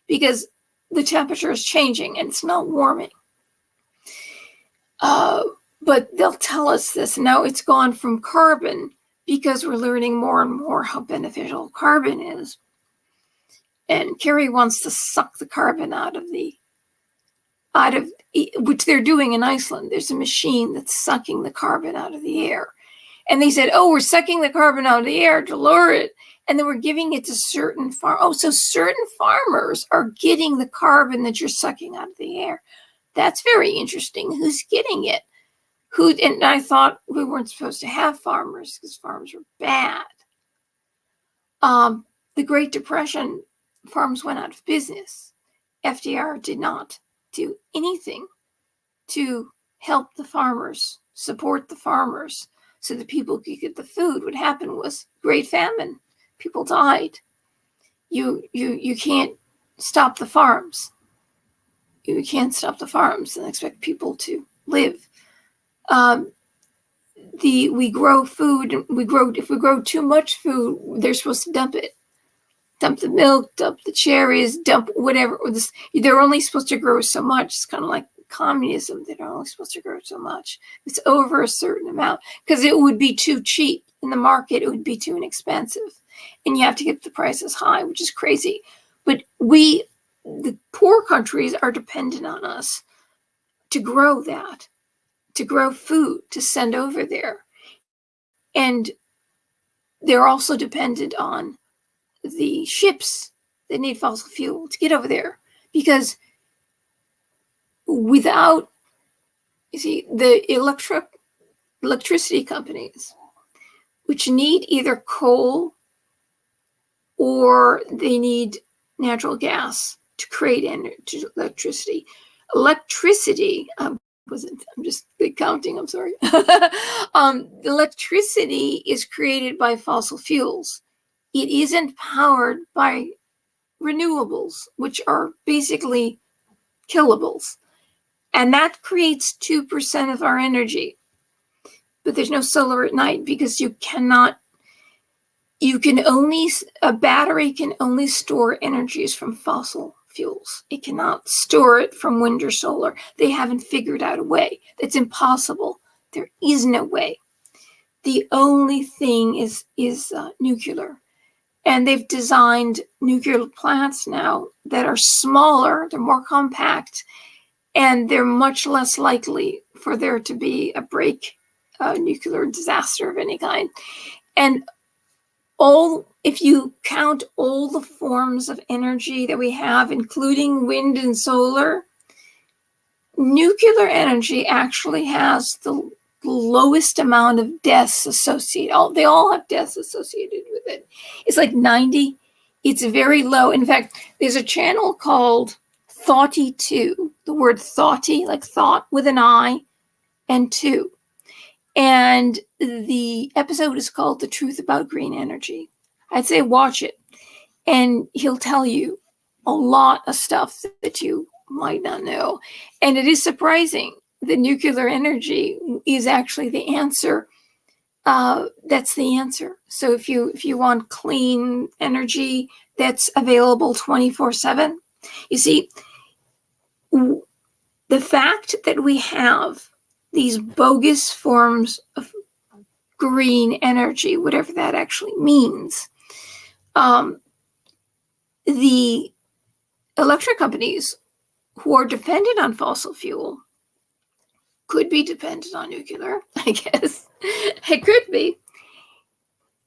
A: because the temperature is changing and it's not warming. But they'll tell us this. Now it's gone from carbon because we're learning more and more how beneficial carbon is. And Kerry wants to suck the carbon out of which they're doing in Iceland. There's a machine that's sucking the carbon out of the air. And they said, we're sucking the carbon out of the air to lower it. And then we're giving it to certain so certain farmers are getting the carbon that you're sucking out of the air. That's very interesting. Who's getting it? And I thought we weren't supposed to have farmers because farms were bad. The Great Depression, farms went out of business. FDR did not do anything to help the farmers, support the farmers, so that people could get the food. What happened was Great Famine. People died. You can't stop the farms. You can't stop the farms and expect people to live. We grow food. If we grow too much food, they're supposed to dump it. Dump the milk, dump the cherries, dump whatever. They're only supposed to grow so much. It's kind of like communism. They're only supposed to grow so much. It's over a certain amount because it would be too cheap in the market. It would be too inexpensive, and you have to get the prices high, which is crazy. But the poor countries are dependent on us to grow that, to grow food, to send over there. And they're also dependent on the ships that need fossil fuel to get over there. Because without, the electricity companies, which need either coal or they need natural gas to create electricity. I'm just counting, I'm sorry. Electricity is created by fossil fuels. It isn't powered by renewables, which are basically killables. And that creates 2% of our energy. But there's no solar at night because a battery can only store energies from fossil fuels. It cannot store it from wind or solar. They haven't figured out a way. It's impossible. There is no way. The only thing is nuclear. And they've designed nuclear plants now that are smaller, they're more compact, and they're much less likely for there to be a nuclear disaster of any kind. And if you count all the forms of energy that we have, including wind and solar, nuclear energy actually has the lowest amount of deaths associated. They all have deaths associated with it. It's like 90. It's very low. In fact, there's a channel called Thoughty2. The word thoughty, like thought with an I and two. And the episode is called The Truth About Green Energy. I'd say watch it. And he'll tell you a lot of stuff that you might not know. And it is surprising that nuclear energy is actually the answer. That's the answer. So if you want clean energy that's available 24/7, you see, the fact that we have these bogus forms of green energy, whatever that actually means, the electric companies who are dependent on fossil fuel could be dependent on nuclear, I guess. It could be.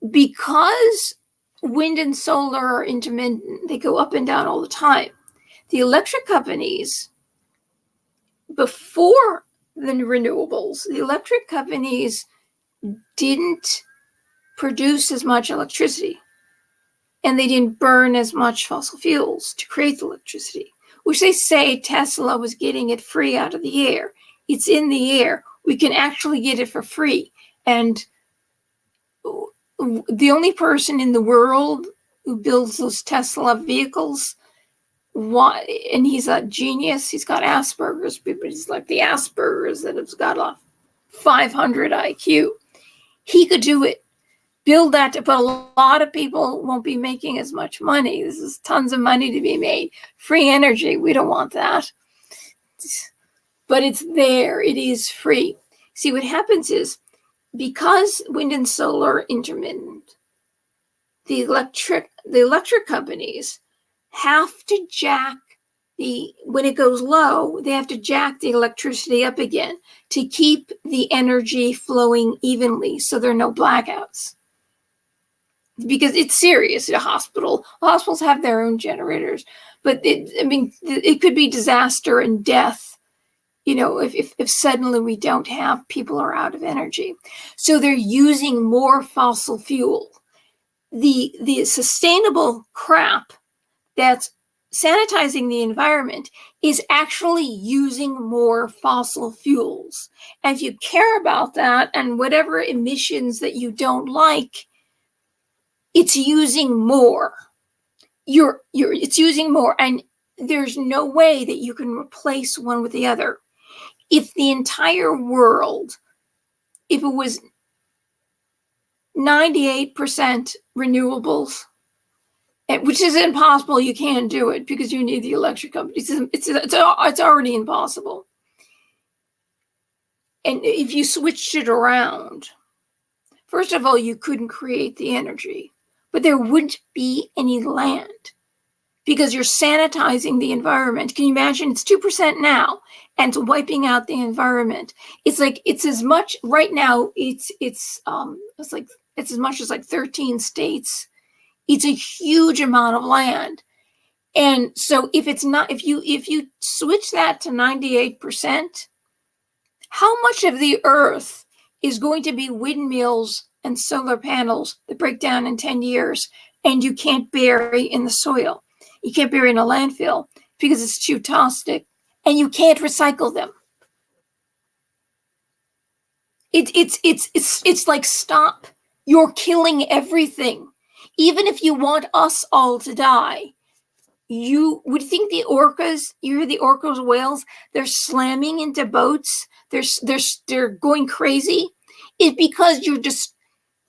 A: Because wind and solar are intermittent, they go up and down all the time. The electric companies, before the renewables, the electric companies didn't produce as much electricity, and they didn't burn as much fossil fuels to create the electricity, which they say Tesla was getting it free out of the air. It's in the air. We can actually get it for free. And the only person in the world who builds those Tesla vehicles, and he's a genius, he's got Asperger's, but he's like the Asperger's that has got a 500 IQ. He could do it, build that, but a lot of people won't be making as much money. This is tons of money to be made. Free energy, we don't want that. But it's there, it is free. See, what happens is, because wind and solar are intermittent, the electric companies have to jack when it goes low, they have to jack the electricity up again to keep the energy flowing evenly so there are no blackouts. Because it's serious. Hospitals have their own generators, but it could be disaster and death, if suddenly we don't have, people are out of energy. So they're using more fossil fuel. The sustainable crap that's sanitizing the environment is actually using more fossil fuels. And if you care about that and whatever emissions that you don't like, it's using more. It's using more, and there's no way that you can replace one with the other. If the entire world, if it was 98% renewables, which is impossible, you can't do it because you need the electric companies. It's already impossible. And if you switched it around, first of all, you couldn't create the energy, but there wouldn't be any land because you're sanitizing the environment. Can you imagine? It's 2% now, and it's wiping out the environment. It's as much right now. It's as much as 13 states. It's a huge amount of land. And so if you switch that to 98%, how much of the earth is going to be windmills and solar panels that break down in 10 years and you can't bury in the soil? You can't bury in a landfill because it's too toxic, and you can't recycle them. It's like, stop. You're killing everything. Even if you want us all to die, you would think the orcas, you hear the orcas, whales, they're slamming into boats. They're going crazy. It's because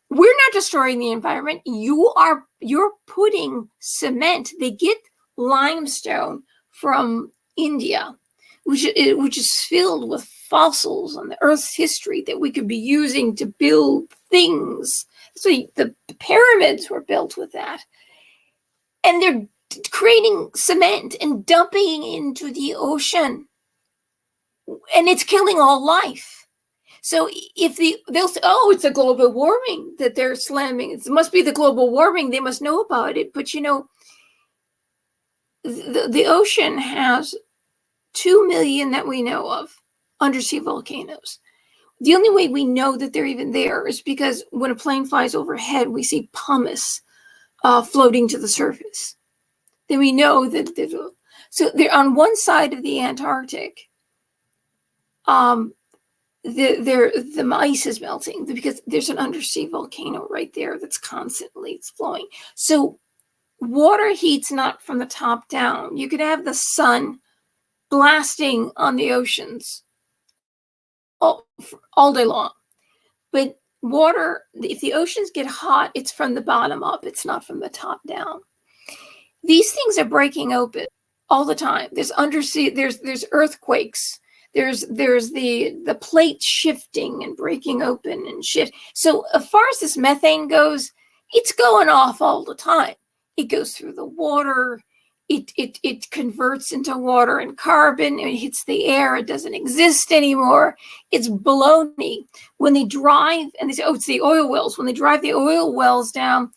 A: we're not destroying the environment. You're putting cement. They get limestone from India, which is filled with fossils on the Earth's history that we could be using to build things. So the pyramids were built with that. And they're creating cement and dumping into the ocean. and it's killing all life. So if they'll say, oh, it's a global warming that they're slamming. It must be the global warming. They must know about it. But, you know, the ocean has 2 million that we know of undersea volcanoes. The only way we know that they're even there is because when a plane flies overhead, we see pumice floating to the surface. Then we know that so they're on one side of the Antarctic. The ice is melting because there's an undersea volcano right there that's constantly flowing. So water heats not from the top down. You could have the sun blasting on the oceans all day long. But water, if the oceans get hot, it's from the bottom up. It's not from the top down. These things are breaking open all the time. There's undersea, there's earthquakes. There's the plate shifting and breaking open and shit. So as far as this methane goes, it's going off all the time. It goes through the water. It converts into water and carbon. It hits the air. It doesn't exist anymore. It's baloney. When they drive, and they say, oh, it's the oil wells. When they drive the oil wells down,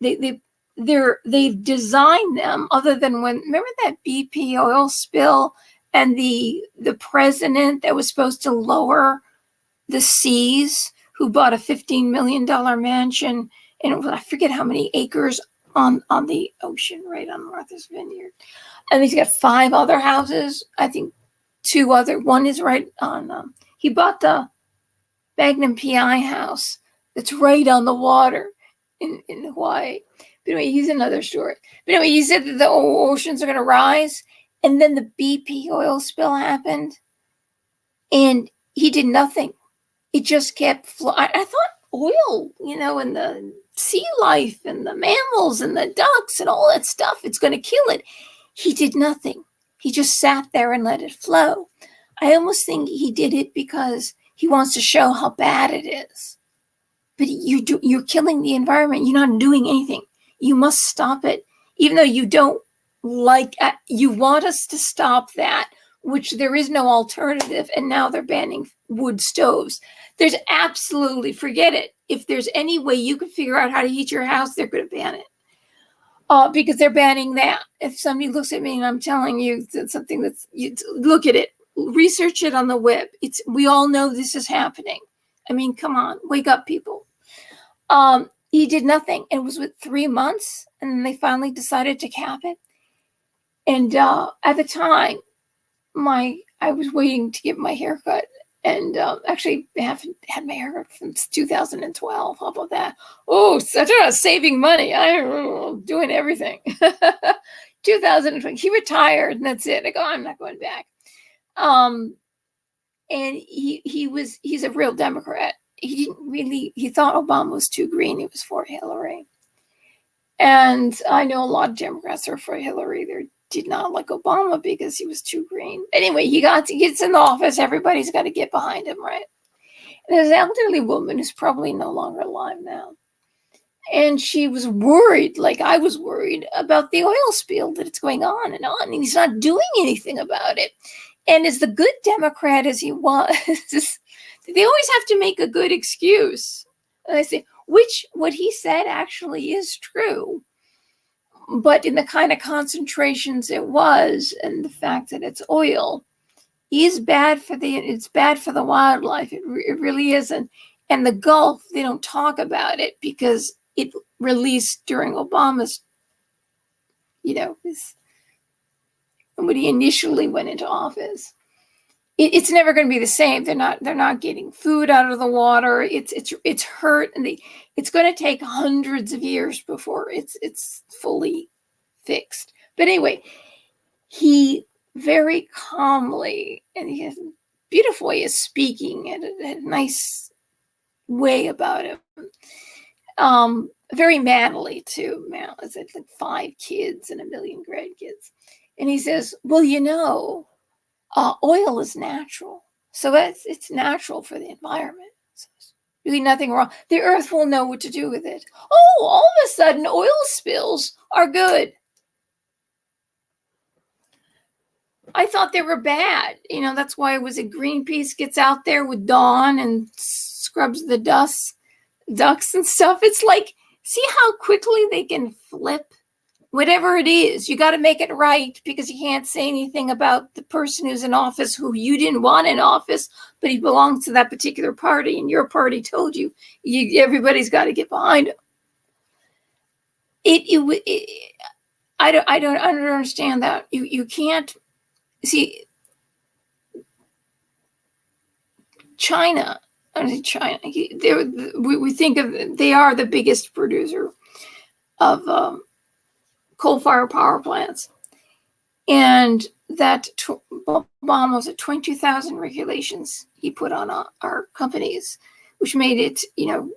A: they've designed them, other than when, remember that BP oil spill and the president that was supposed to lower the seas, who bought a $15 million mansion, and it was, I forget how many acres on the ocean, right on Martha's Vineyard. And he's got 5 other houses. I think 2 other, one is right on, he bought the Magnum PI house that's right on the water in Hawaii. But anyway, he's another story. But anyway, he said that the oceans are going to rise. And then the BP oil spill happened. And he did nothing. It just kept flowing. I thought oil, you know, and the sea life and the mammals and the ducks and all that stuff, it's going to kill it. He did nothing. He just sat there and let it flow. I almost think he did it because he wants to show how bad it is. But you're killing the environment. You're not doing anything. You must stop it. Even though you don't like, you want us to stop that, which there is no alternative. And now they're banning wood stoves. There's absolutely, forget it. If there's any way you could figure out how to heat your house, they're going to ban it. Because they're banning that. If somebody looks at me and I'm telling you that something that's, you look at it, research it on the web. We all know this is happening. I mean, come on, wake up, people. He did nothing. It was with 3 months, and then they finally decided to cap it. And at the time, I was waiting to get my haircut, and actually haven't had my haircut since 2012. How about that? Oh, such a saving money. I'm doing everything. 2020, he retired, and that's it. I go, I'm not going back. And he's a real Democrat. He thought Obama was too green. He was for Hillary. And I know a lot of Democrats are for Hillary. They did not like Obama because he was too green. Anyway, he gets in the office. Everybody's got to get behind him, right? And there's an elderly woman who's probably no longer alive now. And she was worried, like I was worried, about the oil spill that it's going on. And he's not doing anything about it. And as the good Democrat as he was, they always have to make a good excuse. And I say, what he said actually is true. But in the kind of concentrations it was, and the fact that it's oil, it's bad for the wildlife. It really isn't. And the Gulf, they don't talk about it because it released during Obama's, when he initially went into office. It's never going to be the same. They're not getting food out of the water. It's hurt, and it's going to take hundreds of years before it's fully fixed. But anyway, he very calmly, and he has a beautiful way of speaking and a nice way about him. Very manly too. Man, it's like 5 kids and 1 million grandkids. And he says, well, oil is natural. So it's natural for the environment. So there's really nothing wrong. The earth will know what to do with it. Oh, all of a sudden, oil spills are good. I thought they were bad. You know, that's why Greenpeace gets out there with Dawn and scrubs the ducks and stuff. It's like, see how quickly they can flip whatever it is. You got to make it right, because you can't say anything about the person who's in office who you didn't want in office, but he belongs to that particular party, and your party told you, everybody's got to get behind him. I don't understand that. You can't see China. China. We think of, they are the biggest producer of coal-fired power plants, and that Obama was at 22,000 regulations he put on our companies, which made it, you know,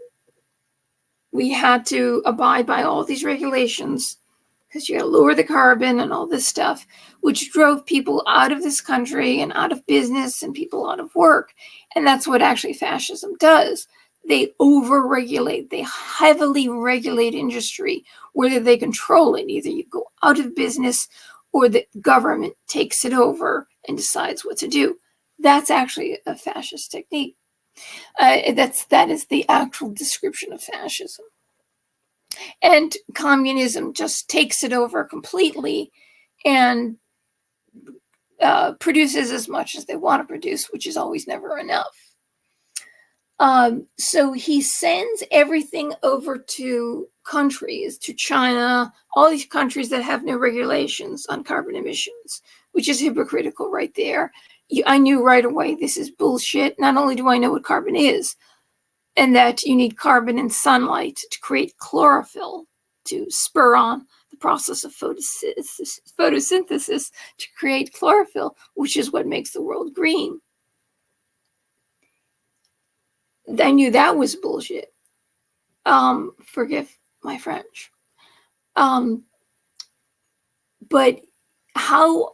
A: we had to abide by all these regulations because you got to lower the carbon and all this stuff, which drove people out of this country and out of business and people out of work. And that's what actually fascism does. They over-regulate. They heavily regulate industry, whether they control it. Either you go out of business or the government takes it over and decides what to do. That's actually a fascist technique. That is the actual description of fascism. And communism just takes it over completely and produces as much as they want to produce, which is always never enough. So he sends everything over to countries, to China, all these countries that have no regulations on carbon emissions, which is hypocritical right there. I knew right away this is bullshit. Not only do I know what carbon is, and that you need carbon and sunlight to create chlorophyll to spur on the process of photosynthesis to create chlorophyll, which is what makes the world green. I knew that was bullshit. Forgive my French. But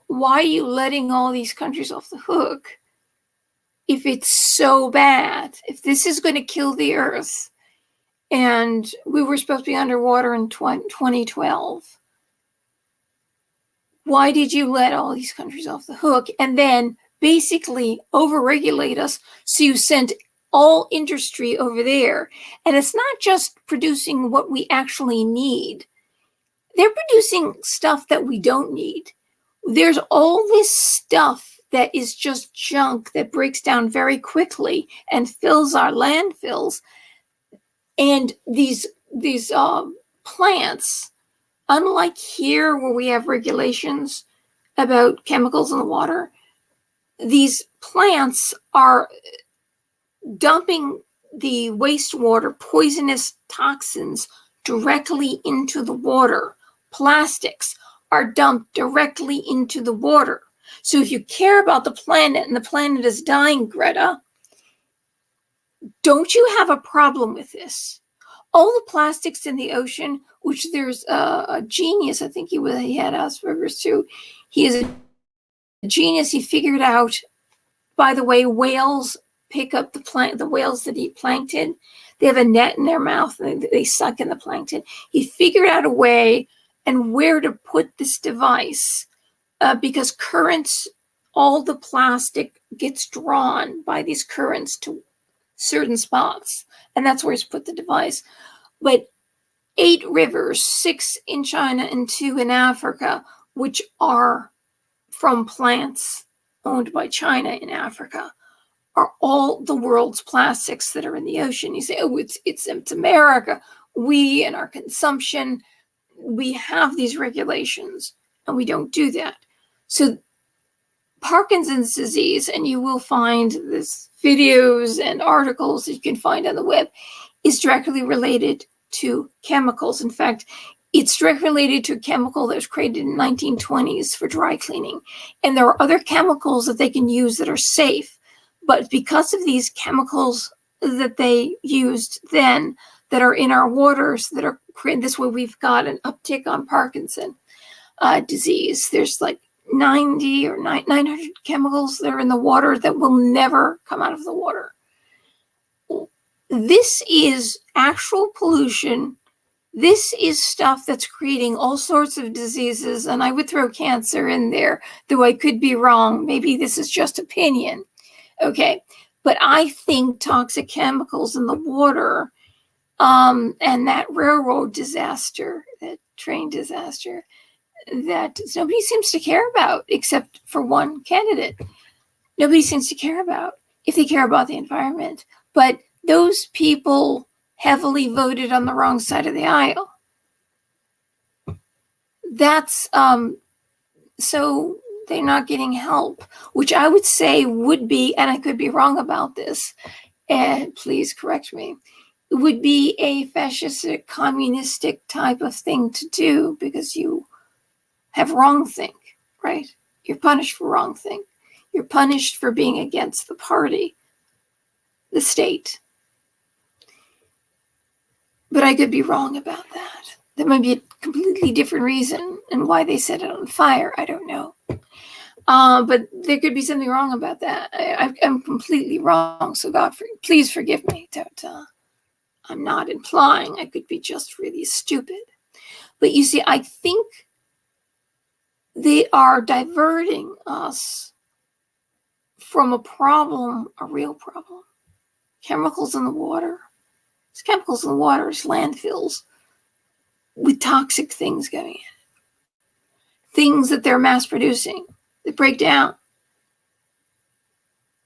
A: why are you letting all these countries off the hook if it's so bad? If this is going to kill the earth, and we were supposed to be underwater in 2012, why did you let all these countries off the hook and then basically overregulate us? So you sent all industry over there, and it's not just producing what we actually need. They're producing stuff that we don't need. There's all this stuff that is just junk that breaks down very quickly and fills our landfills. And these plants, unlike here where we have regulations about chemicals in the water, these plants are dumping the wastewater poisonous toxins directly into the water. Plastics are dumped directly into the water. So if you care about the planet and the planet is dying, Greta, don't you have a problem with this? All the plastics in the ocean, which there's a genius, I think he had Asperger's too. He is a genius. He figured out, by the way, whales pick up the whales that eat plankton. They have a net in their mouth and they suck in the plankton. He figured out a way and where to put this device because currents, all the plastic gets drawn by these currents to certain spots, and that's where he's put the device. But 8 rivers, 6 in China and 2 in Africa, which are from plants owned by China in Africa, are all the world's plastics that are in the ocean. You say, oh, it's America. We and our consumption, we have these regulations, and we don't do that. So Parkinson's disease, and you will find this videos and articles that you can find on the web, is directly related to chemicals. In fact, it's directly related to a chemical that was created in the 1920s for dry cleaning. And there are other chemicals that they can use that are safe. But because of these chemicals that they used then that are in our waters that are created this way, we've got an uptick on Parkinson disease. There's like 90 or 900 chemicals that are in the water that will never come out of the water. This is actual pollution This is stuff that's creating all sorts of diseases, and I would throw cancer in there, though I could be wrong. Maybe this is just opinion. Okay, but I think toxic chemicals in the water, and that railroad disaster, that train disaster, that nobody seems to care about except for one candidate. Nobody seems to care about, if they care about the environment. But those people heavily voted on the wrong side of the aisle. That's so they're not getting help, which I would say would be, and I could be wrong about this, and please correct me, it would be a fascistic, communistic type of thing to do, because you have wrongthink, right? You're punished for wrongthink. You're punished for being against the party, the state. But I could be wrong about that. There might be a completely different reason, and why they set it on fire, I don't know. But there could be something wrong about that. I'm completely wrong, so God, please forgive me. I'm not implying I could be just really stupid. But you see, I think they are diverting us from a problem, a real problem. Chemicals in the water. It's chemicals in the water, it's landfills with toxic things going in. Things that they're mass producing, that break down.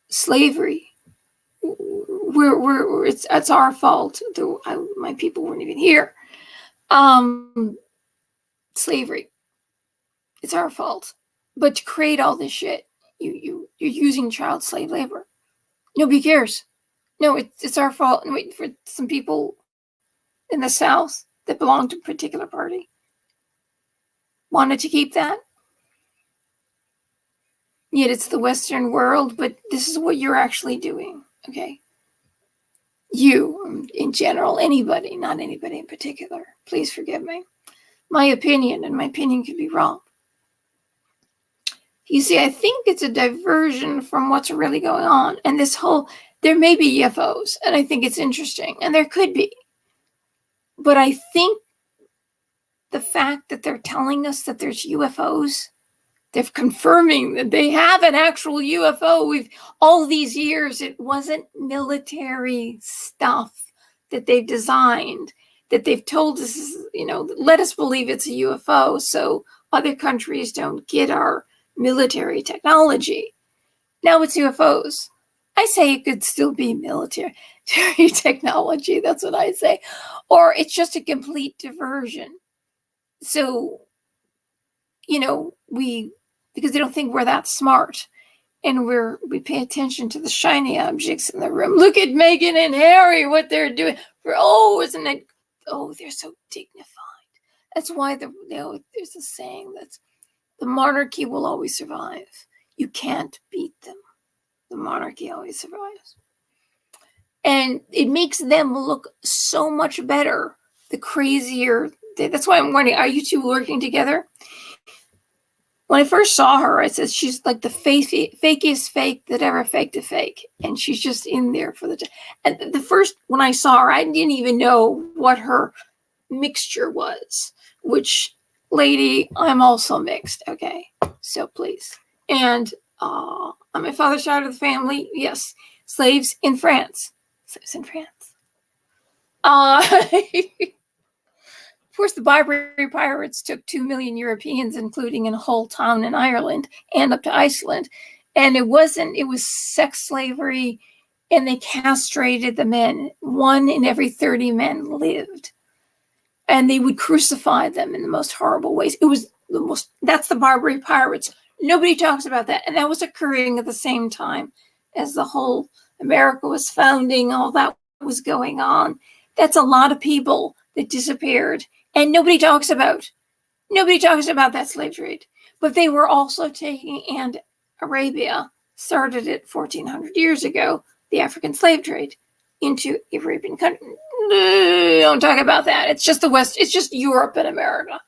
A: Slavery. It's our fault. Though my people weren't even here. Slavery. It's our fault. But to create all this shit, you're using child slave labor. Nobody cares. No, it's our fault. And wait, for some people in the South that belong to a particular party wanted to keep that. Yet it's the Western world, but this is what you're actually doing, okay? You, in general, anybody, not anybody in particular. Please forgive me. My opinion, and my opinion could be wrong. You see, I think it's a diversion from what's really going on. And this whole, there may be UFOs, and I think it's interesting, and there could be. But I think the fact that they're telling us that there's UFOs, they're confirming that they have an actual UFO. All these years, it wasn't military stuff that they've designed, that they've told us, let us believe it's a UFO so other countries don't get our military technology. Now it's UFOs. I say it could still be military technology. That's what I say. Or it's just a complete diversion. So, because they don't think we're that smart, and we pay attention to the shiny objects in the room. Look at Meghan and Harry, what they're doing. Isn't it? Oh, they're so dignified. That's why there's a saying that the monarchy will always survive. You can't beat them. The monarchy always survives. And it makes them look so much better the crazier. That's why I'm wondering, are you two working together? When I first saw her, I said, she's like the fakest fake that ever faked a fake. And she's just in there for the... And when I saw her, I didn't even know what her mixture was. Which, lady, I'm also mixed, okay? So please. And on my father's side of the family, yes, slaves in France. Slaves in France. Of course, the Barbary pirates took 2 million Europeans, including a whole town in Ireland and up to Iceland. And it was sex slavery, and they castrated the men. 1 in every 30 men lived. And they would crucify them in the most horrible ways. That's the Barbary pirates. Nobody talks about that. And that was occurring at the same time as the whole America was founding, all that was going on. That's a lot of people that disappeared. And nobody talks about that slave trade. But they were also taking, and Arabia started it 1,400 years ago, the African slave trade into Arabian countries. Don't talk about that. It's just the West. It's just Europe and America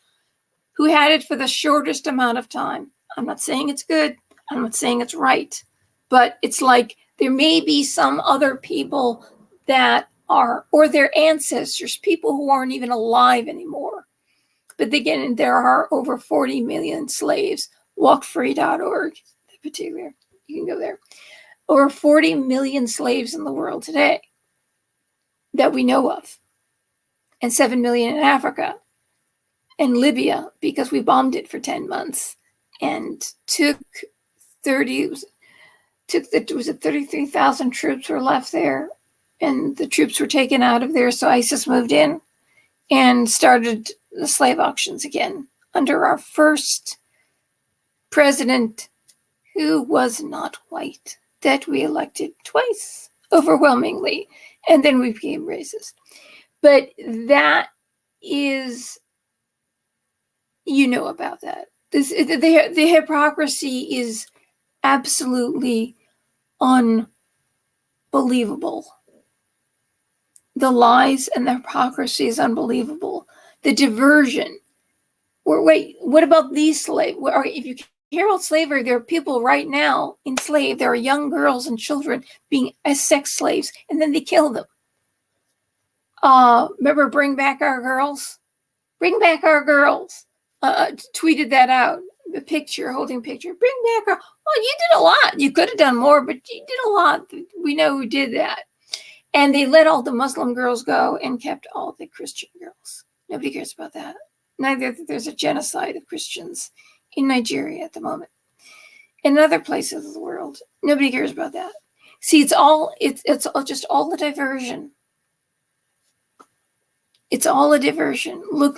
A: who had it for the shortest amount of time. I'm not saying it's good. I'm not saying it's right. But it's like there may be some other people that are, or their ancestors, people who aren't even alive anymore. But again, there are over 40 million slaves. Walkfree.org, in particular, you can go there. Over 40 million slaves in the world today that we know of, and 7 million in Africa and Libya, because we bombed it for 10 months and took 33,000 troops were left there, and the troops were taken out of there. So ISIS moved in and started the slave auctions again under our first president, who was not white, that we elected twice overwhelmingly, and then we became racist. But that is, you know about that. The hypocrisy is absolutely unbelievable. The lies and the hypocrisy is unbelievable. The diversion. Wait, what about these slaves? If you care about slavery, there are people right now enslaved. There are young girls and children being as sex slaves, and then they kill them. Remember, bring back our girls? Bring back our girls. Tweeted that out. The picture, holding a picture. Bring back our. Well, you did a lot. You could have done more, but you did a lot. We know who did that. And they let all the Muslim girls go and kept all the Christian girls. Nobody cares about that. Neither there's a genocide of Christians in Nigeria at the moment. In other places of the world, nobody cares about that. See, it's just all a diversion. It's all a diversion. Look,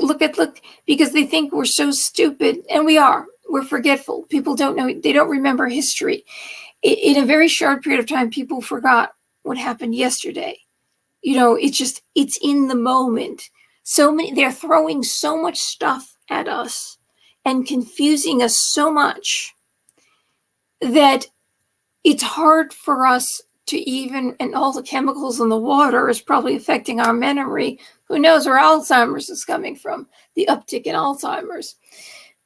A: because they think we're so stupid, and we are. We're forgetful. People don't know, they don't remember history. In a very short period of time, people forgot what happened yesterday. It's in the moment. They're throwing so much stuff at us and confusing us so much that it's hard for us to even, and all the chemicals in the water is probably affecting our memory. Who knows where Alzheimer's is coming from, the uptick in Alzheimer's,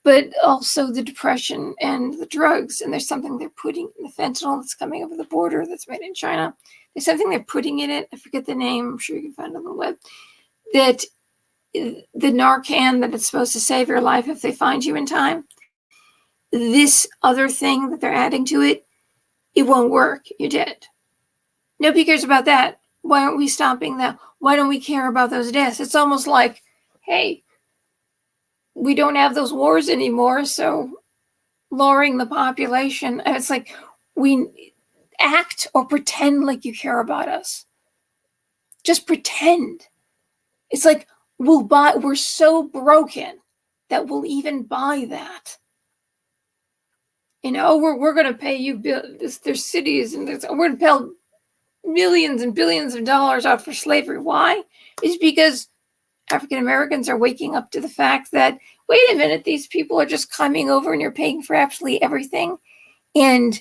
A: but also the depression and the drugs. And there's something they're putting in the fentanyl that's coming over the border that's made in China. There's something they're putting in it. I forget the name. I'm sure you can find it on the web. That the Narcan that it's supposed to save your life if they find you in time. This other thing that they're adding to it, it won't work. You're dead. Nobody cares about that. Why aren't we stopping that? Why don't we care about those deaths? It's almost like, hey, we don't have those wars anymore, so lowering the population. And it's like, we act or pretend like you care about us. Just pretend. It's like, we're so broken that we'll even buy that. We're going to pay you, there's cities, and we're going to pay millions and billions of dollars out for slavery. Why? It's because African Americans are waking up to the fact that, wait a minute, these people are just coming over and you're paying for absolutely everything. And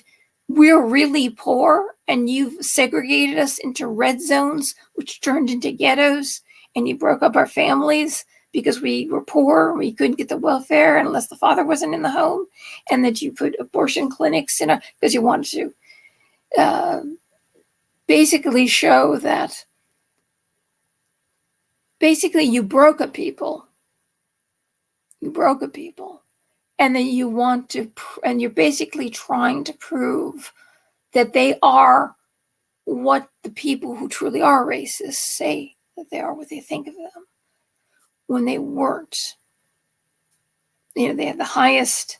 A: we're really poor, and you've segregated us into red zones, which turned into ghettos, and you broke up our families because we were poor. We couldn't get the welfare unless the father wasn't in the home, and that you put abortion clinics in because you wanted to basically show that basically you broke a people. You broke a people. And then you want to, and you're basically trying to prove that they are what the people who truly are racist say that they are, what they think of them, when they weren't. They have the highest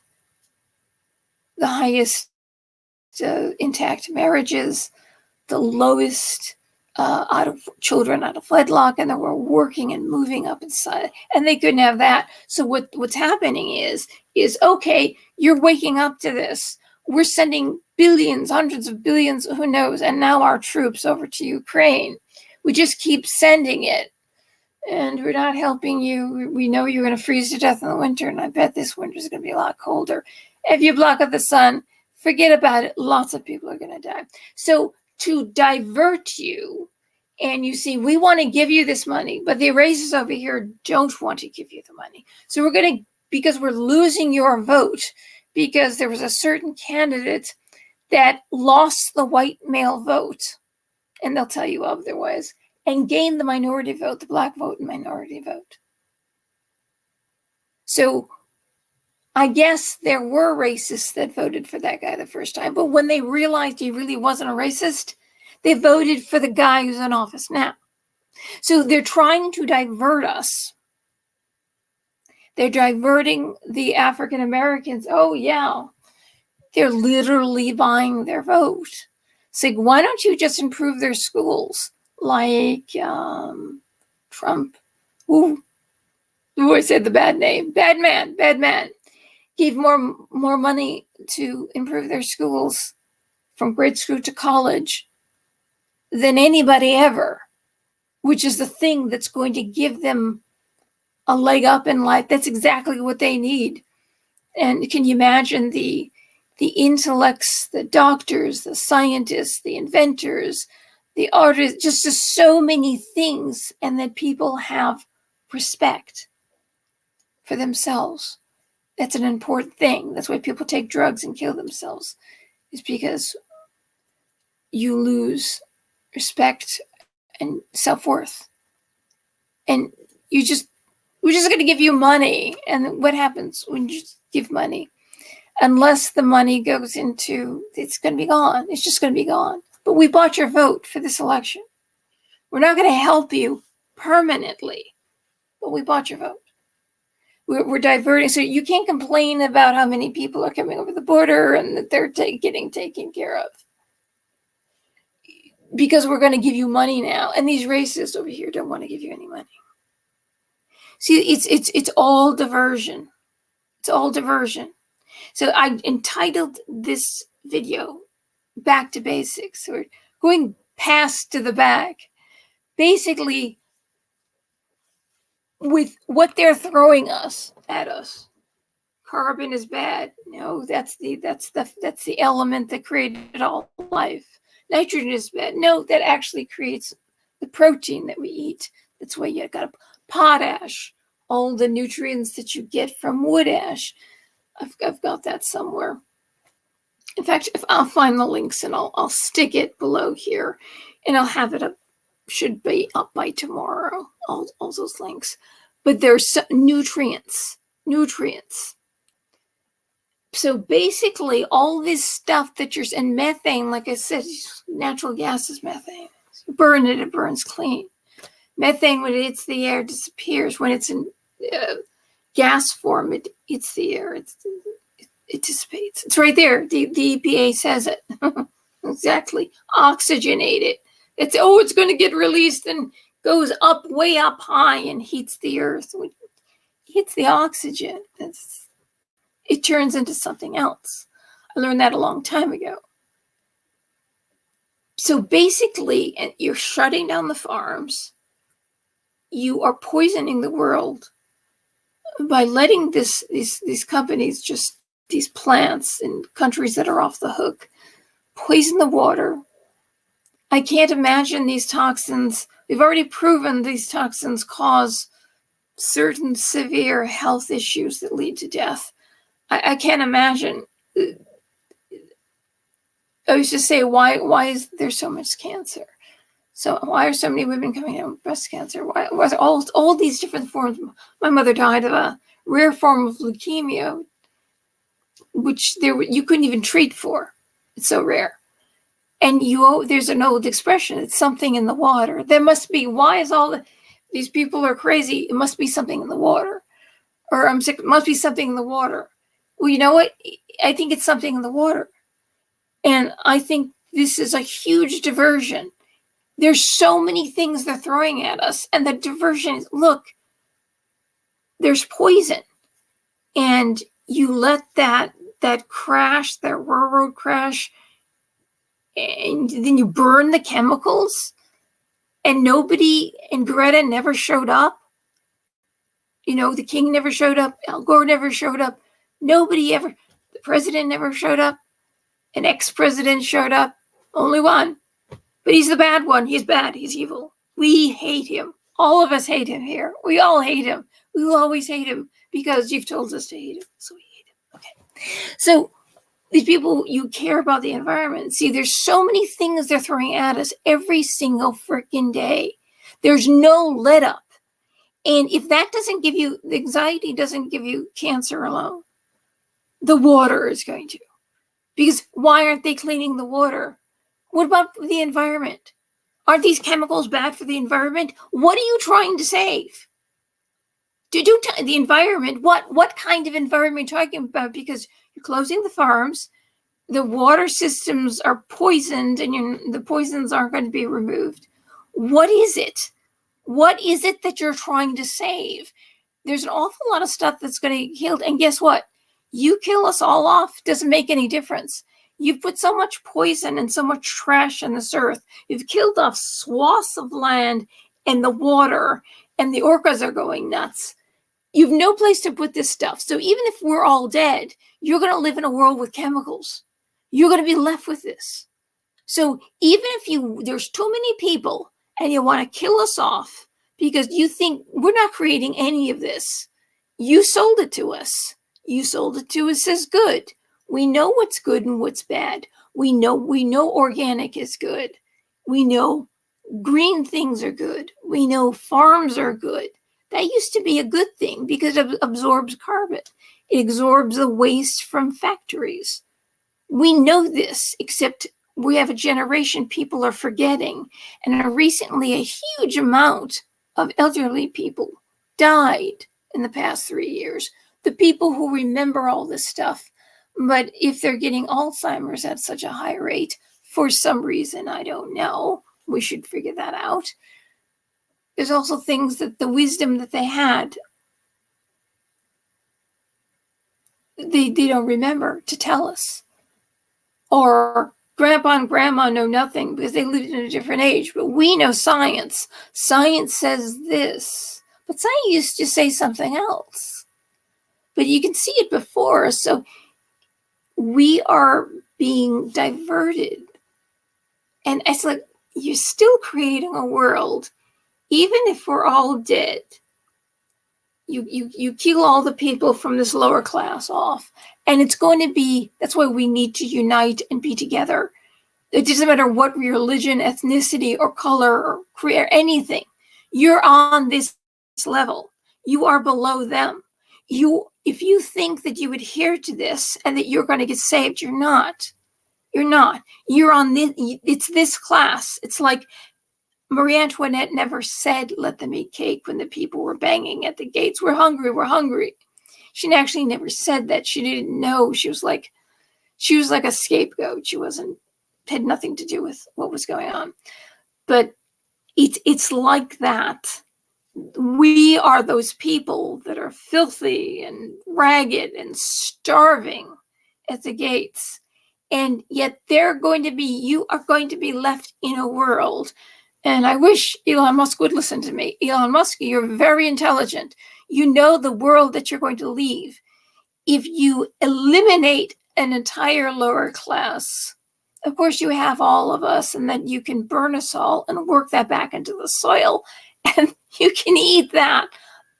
A: intact marriages, the lowest children out of wedlock, and they were working and moving up inside, and they couldn't have that. So what's happening is okay, you're waking up to this. We're sending billions, hundreds of billions, who knows, and now our troops over to Ukraine. We just keep sending it, and we're not helping you. We know you're going to freeze to death in the winter, and I bet this winter is going to be a lot colder. If you block out the sun, forget about it. Lots of people are going to die. So to divert you, and you see, we want to give you this money, but the racists over here don't want to give you the money. So we're going to, because we're losing your vote, because there was a certain candidate that lost the white male vote, and they'll tell you otherwise, and gain the minority vote, the black vote and minority vote. So I guess there were racists that voted for that guy the first time, but when they realized he really wasn't a racist, they voted for the guy who's in office now. So they're trying to divert us. They're diverting the African Americans. Oh, yeah. They're literally buying their vote. It's like, why don't you just improve their schools? Like Trump. Ooh, I said the bad name. Bad man. Gave more money to improve their schools from grade school to college than anybody ever, which is the thing that's going to give them a leg up in life. That's exactly what they need. And can you imagine the intellects, the doctors, the scientists, the inventors, the artists, just so many things, and that people have respect for themselves. That's an important thing. That's why people take drugs and kill themselves, is because you lose respect and self-worth. And we're just going to give you money. And what happens when you give money? Unless the money goes into, it's going to be gone. It's just going to be gone. But we bought your vote for this election. We're not going to help you permanently, but we bought your vote. We're diverting. So you can't complain about how many people are coming over the border and that they're getting taken care of, because we're going to give you money now. And these racists over here don't want to give you any money. See, it's all diversion. It's all diversion. So I entitled this video Back to Basics, or going past to the back. Basically, with what they're throwing at us. Carbon is bad. No, that's the element that created all life. Nitrogen is bad. No, that actually creates the protein that we eat. That's why you got potash, all the nutrients that you get from wood ash. I've got that somewhere. In fact, if I'll find the links and I'll stick it below here, and I'll have it up. Should be up by tomorrow. All those links, but there's nutrients. So basically, all this stuff that and methane, like I said, natural gas is methane. You burn it, it burns clean. Methane, when it hits the air, disappears. When it's in gas form, it hits the air. It dissipates. It's right there. The EPA says it. Exactly. Oxygenate it. It's going to get released and goes up, way up high, and heats the earth. When it hits the oxygen, it turns into something else. I learned that a long time ago. So basically, you're shutting down the farms. You are poisoning the world by letting these companies, just these plants in countries that are off the hook, poison the water. I can't imagine these toxins. We've already proven these toxins cause certain severe health issues that lead to death. I can't imagine. I used to say, why is there so much cancer? So why are so many women coming down with breast cancer? Why was all these different forms? My mother died of a rare form of leukemia, which you couldn't even treat for. It's so rare. And there's an old expression, it's something in the water. There must be, why is these people are crazy? It must be something in the water. Or I'm sick, it must be something in the water. Well, you know what? I think it's something in the water. And I think this is a huge diversion. There's so many things they're throwing at us. And the diversion is, look, there's poison. And you let that crash, that railroad crash, and then you burn the chemicals, and Greta never showed up. The king never showed up. Al Gore never showed up. The president never showed up. An ex-president showed up. Only one. But he's the bad one. He's bad. He's evil. We hate him. All of us hate him here. We all hate him. We will always hate him because you've told us to hate him. So we hate him. Okay. So these people, you care about the environment. See, there's so many things they're throwing at us every single freaking day. There's no let up. And if that doesn't give you, the anxiety doesn't give you cancer alone, the water is going to. Because why aren't they cleaning the water? What about the environment? Aren't these chemicals bad for the environment? What are you trying to save? The environment, what kind of environment are you talking about? Because you're closing the farms, the water systems are poisoned, and the poisons aren't going to be removed. What is it? What is it that you're trying to save? There's an awful lot of stuff that's going to get killed. And guess what? You kill us all off, doesn't make any difference. You've put so much poison and so much trash on this earth. You've killed off swaths of land and the water, and the orcas are going nuts. You've no place to put this stuff. So even if we're all dead, you're going to live in a world with chemicals. You're going to be left with this. So even if there's too many people and you want to kill us off because you think we're not creating any of this, you sold it to us. You sold it to us as good. We know what's good and what's bad. We know organic is good. We know green things are good. We know farms are good. That used to be a good thing because it absorbs carbon. It absorbs the waste from factories. We know this, except we have a generation people are forgetting. And recently, a huge amount of elderly people died in the past 3 years. The people who remember all this stuff. But if they're getting Alzheimer's at such a high rate, for some reason, I don't know, we should figure that out. There's also things that the wisdom that they had, they don't remember to tell us. Or grandpa and grandma know nothing because they lived in a different age. But we know science. Science says this. But science used to say something else. But you can see it before us. So we are being diverted. And it's like you're still creating a world. Even if we're all dead, you kill all the people from this lower class off. And it's going to be, that's why we need to unite and be together. It doesn't matter what religion, ethnicity, or color, or career, anything. You're on this level. You are below them. If you think that you adhere to this and that you're going to get saved, you're not. You're not. You're on this, it's this class. It's like Marie Antoinette never said, let them eat cake when the people were banging at the gates. We're hungry, we're hungry. She actually never said that. She didn't know. She was like a scapegoat. She had nothing to do with what was going on. But it's like that. We are those people that are filthy and ragged and starving at the gates. And yet you are going to be left in a world. And I wish Elon Musk would listen to me. Elon Musk, you're very intelligent. You know the world that you're going to leave. If you eliminate an entire lower class, of course you have all of us, and then you can burn us all and work that back into the soil, and you can eat that.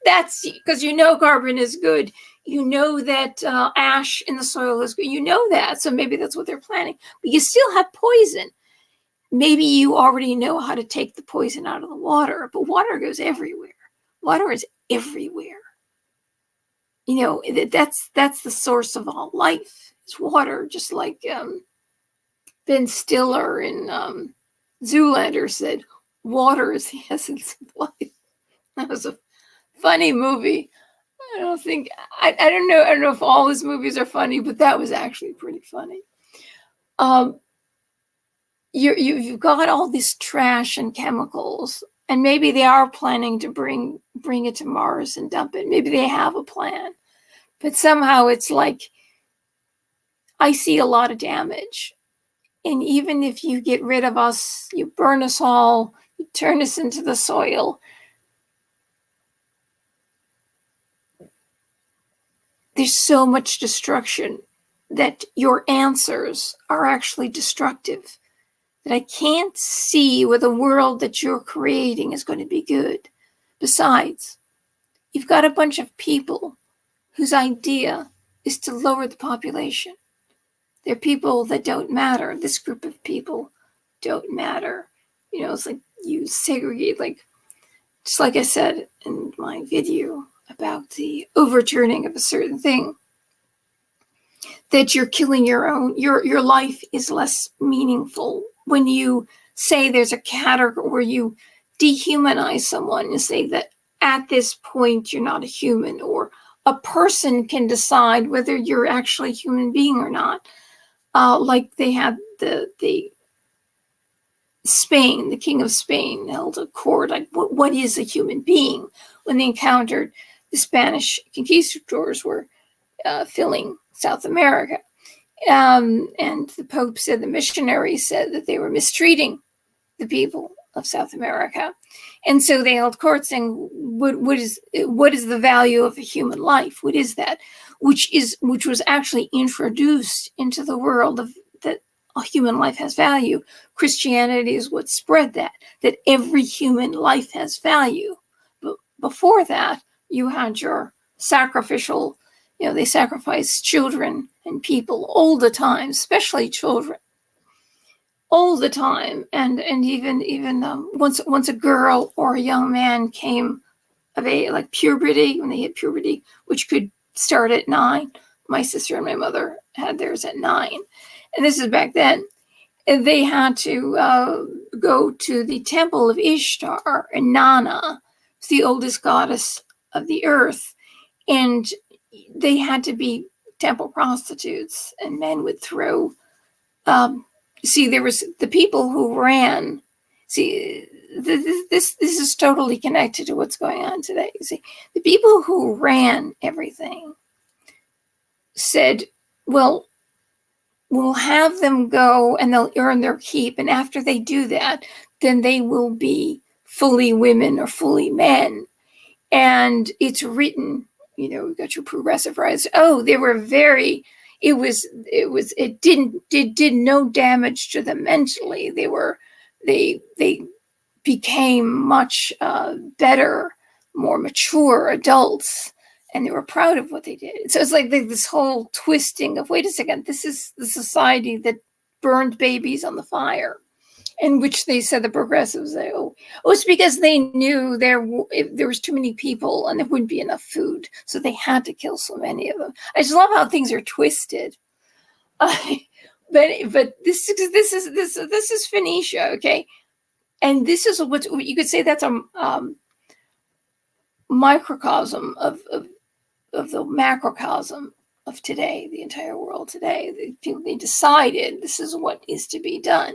A: That's because you know carbon is good. You know that ash in the soil is good. You know that. So maybe that's what they're planning. But you still have poison. Maybe you already know how to take the poison out of the water, but water goes everywhere. Water is everywhere. You know, that's the source of all life. It's water, just like Ben Stiller in Zoolander said, water is the essence of life. That was a funny movie. I don't know if all his movies are funny, but that was actually pretty funny. You've got all this trash and chemicals, and maybe they are planning to bring it to Mars and dump it. Maybe they have a plan, but somehow it's like I see a lot of damage. And even if you get rid of us, you burn us all, you turn us into the soil, there's so much destruction that your answers are actually destructive. That I can't see where the world that you're creating is going to be good. Besides, you've got a bunch of people whose idea is to lower the population. They're people that don't matter. This group of people don't matter. You know, it's like you segregate, like just like I said in my video about the overturning of a certain thing, that you're killing your life is less meaningful when you say there's a category where you dehumanize someone and say that at this point you're not a human, or a person can decide whether you're actually a human being or not. Like they had the Spain, the king of Spain held a court, like what is a human being, when they encountered the Spanish conquistadors were filling South America. And the Pope said, the missionaries said that they were mistreating the people of South America. And so they held court saying, what is the value of a human life? What is that? Which was actually introduced into the world of that a human life has value. Christianity is what spread that every human life has value. But before that, you had your sacrificial, they sacrificed children and people all the time, especially children, all the time. And even once a girl or a young man came of age, like puberty, when they hit puberty, which could start at 9. My sister and my mother had theirs at 9. And this is back then. And they had to go to the temple of Ishtar, and Nana, the oldest goddess of the earth. And they had to be temple prostitutes, and men would throw. There was the people who ran. This is totally connected to what's going on today. See, the people who ran everything said, well, we'll have them go and they'll earn their keep. And after they do that, then they will be fully women or fully men. And it's written, we've got your progressive rights. Oh, they were it did no damage to them mentally. They became much better, more mature adults, and they were proud of what they did. So it's like this whole twisting of, wait a second, this is the society that burned babies on the fire, in which they said, the progressives say, it's because they knew there was too many people and there wouldn't be enough food, so they had to kill so many of them. I just love how things are twisted. But this is Phoenicia, okay, and this is what you could say that's a microcosm of the macrocosm of today, the entire world today. They decided this is what is to be done,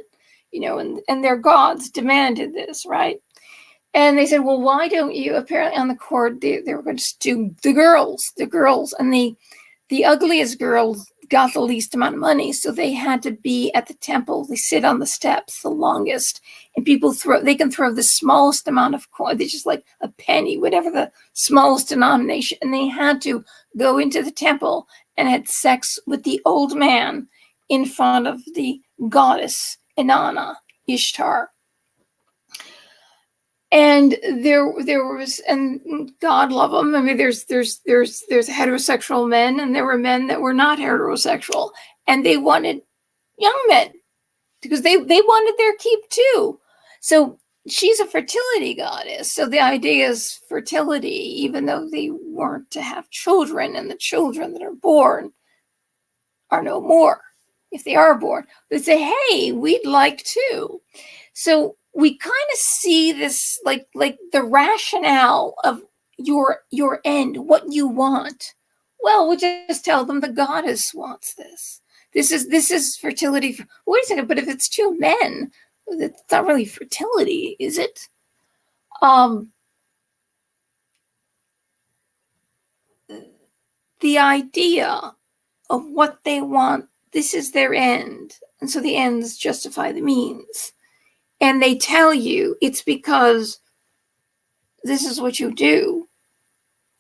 A: and their gods demanded this, right? And they said, well, why don't you? Apparently on the court, they were going to do the girls, and the ugliest girls got the least amount of money, so they had to be at the temple. They sit on the steps the longest, and people they can throw the smallest amount of coin. They just like a penny, whatever the smallest denomination, and they had to go into the temple and had sex with the old man in front of the goddess Inanna, Ishtar. And there was, and God love them. I mean, there's heterosexual men, and there were men that were not heterosexual, and they wanted young men because they wanted their keep too. So she's a fertility goddess. So the idea is fertility, even though they weren't to have children, and the children that are born are no more. If they are born, they say, hey, we'd like to. So we kind of see this like the rationale of your end, what you want. Well, we'll just tell them the goddess wants this. This is fertility. Wait a second, but if it's 2 men, it's not really fertility, is it? The idea of what they want, this is their end. And so the ends justify the means. And they tell you it's because this is what you do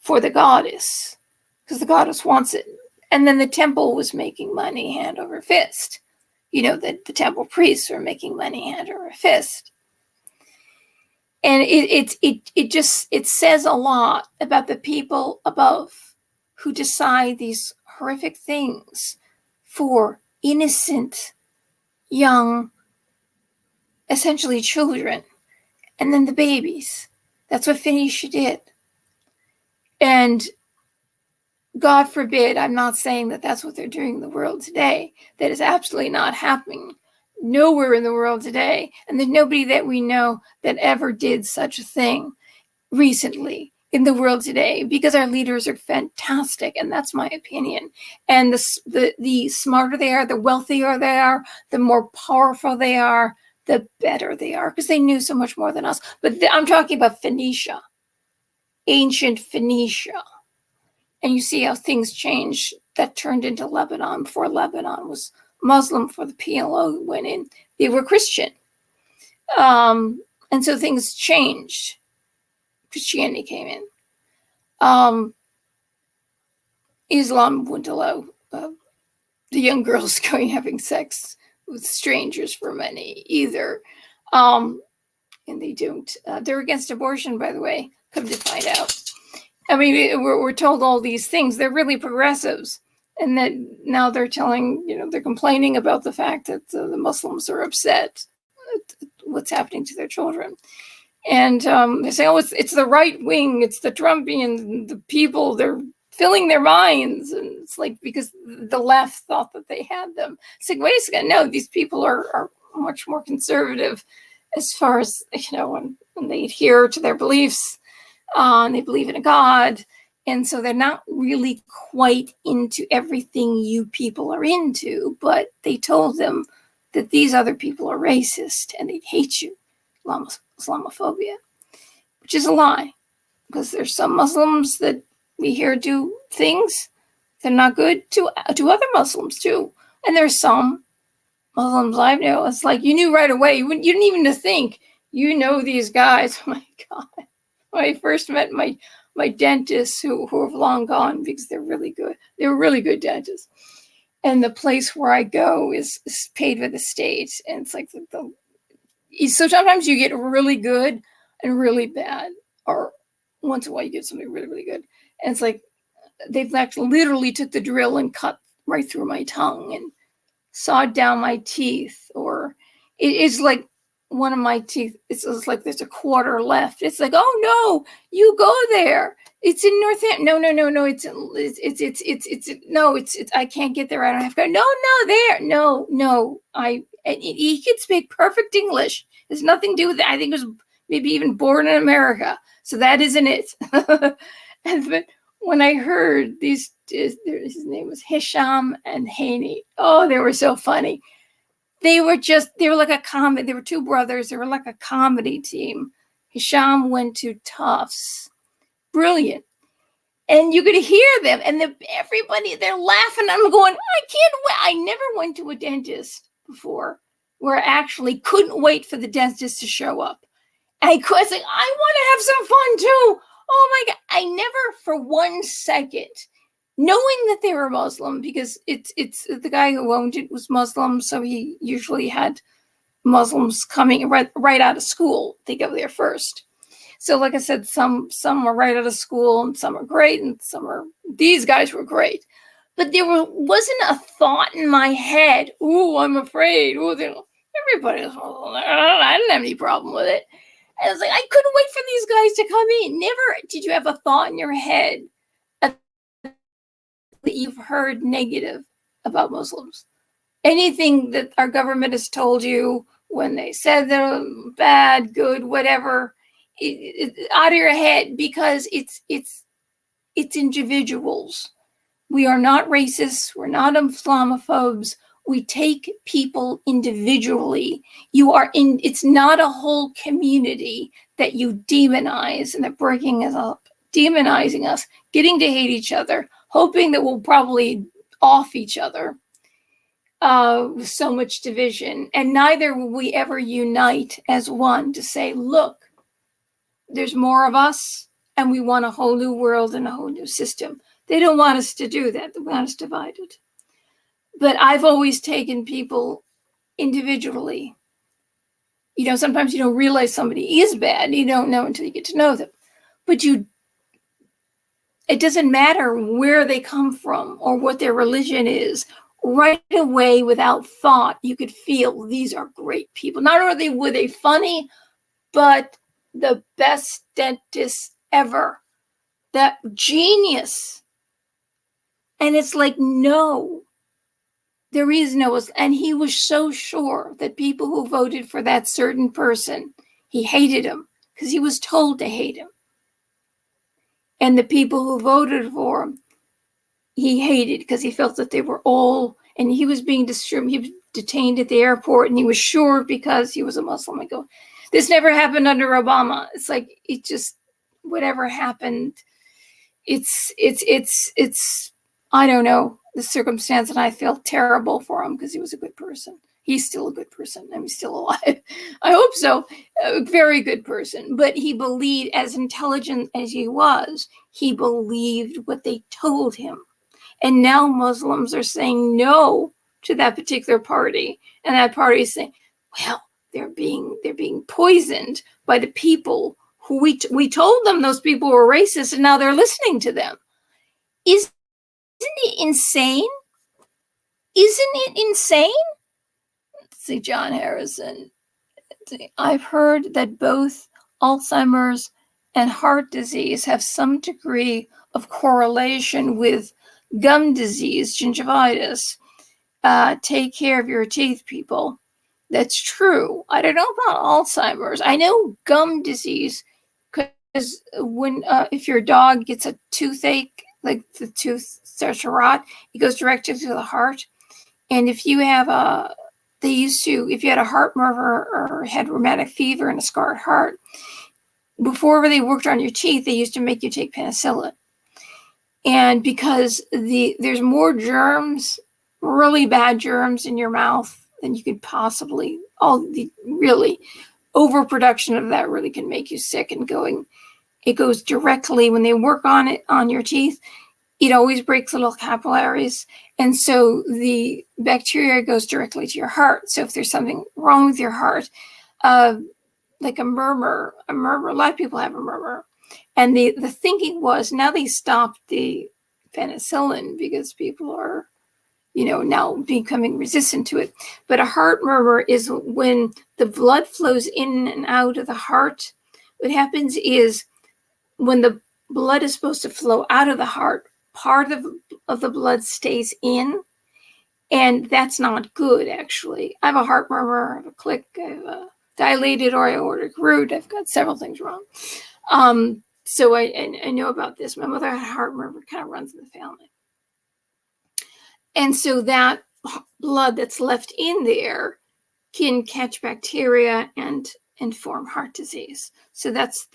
A: for the goddess, because the goddess wants it. And then the temple was making money hand over fist. The temple priests were making money hand over fist. And it says a lot about the people above who decide these horrific things for innocent, young, essentially children, and then the babies. That's what Phoenicia did. And God forbid, I'm not saying that that's what they're doing in the world today. That is absolutely not happening nowhere in the world today. And there's nobody that we know that ever did such a thing recently in the world today, because our leaders are fantastic, and that's my opinion. And the smarter they are, the wealthier they are, the more powerful they are, the better they are, because they knew so much more than us. But I'm talking about Phoenicia, ancient Phoenicia. And you see how things changed. That turned into Lebanon. Before Lebanon was Muslim, for the PLO went in, they were Christian. And so things changed. Christianity came in. Islam wouldn't allow the young girls going having sex with strangers for money either. And they don't. They're against abortion, by the way, come to find out. I mean, we're told all these things. They're really progressives. And that now they're telling, they're complaining about the fact that the Muslims are upset at what's happening to their children. And they say, oh, it's the right wing, it's the Trumpian, the people, they're filling their minds. And it's like, because the left thought that they had them. It's like, wait a second, no, these people are much more conservative as far as, when they adhere to their beliefs. And they believe in a God. And so they're not really quite into everything you people are into, but they told them that these other people are racist and they'd hate you. Islamophobia, which is a lie, because there's some Muslims that we hear do things that are not good to other Muslims too. And there's some Muslims I know, it's like you knew right away. You didn't even think, these guys. Oh my God. When I first met my dentists who have long gone, because they're really good. They were really good dentists. And the place where I go is paid by the state. And it's like so sometimes you get really good and really bad, or once in a while you get something really, really good. And it's like they've actually literally took the drill and cut right through my tongue and sawed down my teeth. Or it is like one of my teeth, it's like there's a quarter left. It's like, oh no, you go there. It's in Northampton. No. It's I can't get there. I don't have to go. No, there. No. He can speak perfect English. There's nothing to do with it. I think it was maybe even born in America. So that isn't it. But when I heard his name was Hisham and Haney. Oh, they were so funny. They were like a comedy. They were two brothers. They were like a comedy team. Hisham went to Tufts. Brilliant. And you could hear them, and everybody, they're laughing. I'm going, I can't wait. I never went to a dentist before where I actually couldn't wait for the dentist to show up. And I was like, I want to have some fun too. Oh my God. I never for 1 second, knowing that they were Muslim, because it's the guy who owned it was Muslim. So he usually had Muslims coming right out of school. They go there first. So like I said, some are right out of school and some are great and these guys were great. But there wasn't a thought in my head, oh, I'm afraid. Oh, everybody's, I didn't have any problem with it. And I was like, I couldn't wait for these guys to come in. Never did you have a thought in your head that you've heard negative about Muslims. Anything that our government has told you when they said they're bad, good, whatever, out of your head, because it's individuals. We are not racists. We're not Islamophobes. We take people individually. It's not a whole community that you demonize and they're breaking us up, demonizing us, getting to hate each other, hoping that we'll probably off each other with so much division. And neither will we ever unite as one to say, look, there's more of us and we want a whole new world and a whole new system. They don't want us to do that. They want us divided. But I've always taken people individually. Sometimes you don't realize somebody is bad. You don't know until you get to know them. But it doesn't matter where they come from or what their religion is. Right away, without thought, you could feel these are great people. Not only were they funny, but the best dentist ever. That genius. And it's like, no, there is no, and he was so sure that people who voted for that certain person, he hated him because he was told to hate him. And the people who voted for him, he hated because he felt that they were all, and he was being he was detained at the airport, and he was sure because he was a Muslim. I go, this never happened under Obama. It's like, it just, whatever happened, it's I don't know the circumstance, and I feel terrible for him because he was a good person. He's still a good person. I mean, he's still alive. I hope so. A very good person. But he believed, as intelligent as he was, he believed what they told him. And now Muslims are saying no to that particular party. And that party is saying, well, they're being poisoned by the people who we told them those people were racist, and now they're listening to them. Isn't it insane? Isn't it insane? Let's see, John Harrison. I've heard that both Alzheimer's and heart disease have some degree of correlation with gum disease, gingivitis. Take care of your teeth, people. That's true. I don't know about Alzheimer's. I know gum disease, because when if your dog gets a toothache, like the tooth starts to rot, it goes directly to the heart. And if you have if you had a heart murmur or had rheumatic fever and a scarred heart, before they worked on your teeth, they used to make you take penicillin. And because there's more germs, really bad germs in your mouth than you could possibly, really overproduction of that really can make you sick. And it goes directly, when they work on it on your teeth, it always breaks little capillaries. And so the bacteria goes directly to your heart. So if there's something wrong with your heart, like a murmur, a lot of people have a murmur. And the thinking was, now they stopped the penicillin because people are, now becoming resistant to it. But a heart murmur is when the blood flows in and out of the heart. What happens is, when the blood is supposed to flow out of the heart, part of the blood stays in, and that's not good, actually. I have a heart murmur, I have a click, I have a dilated or aortic root. I've got several things wrong. So I know about this. My mother had a heart murmur, kind of runs in the family. And so that blood that's left in there can catch bacteria and form heart disease. So that's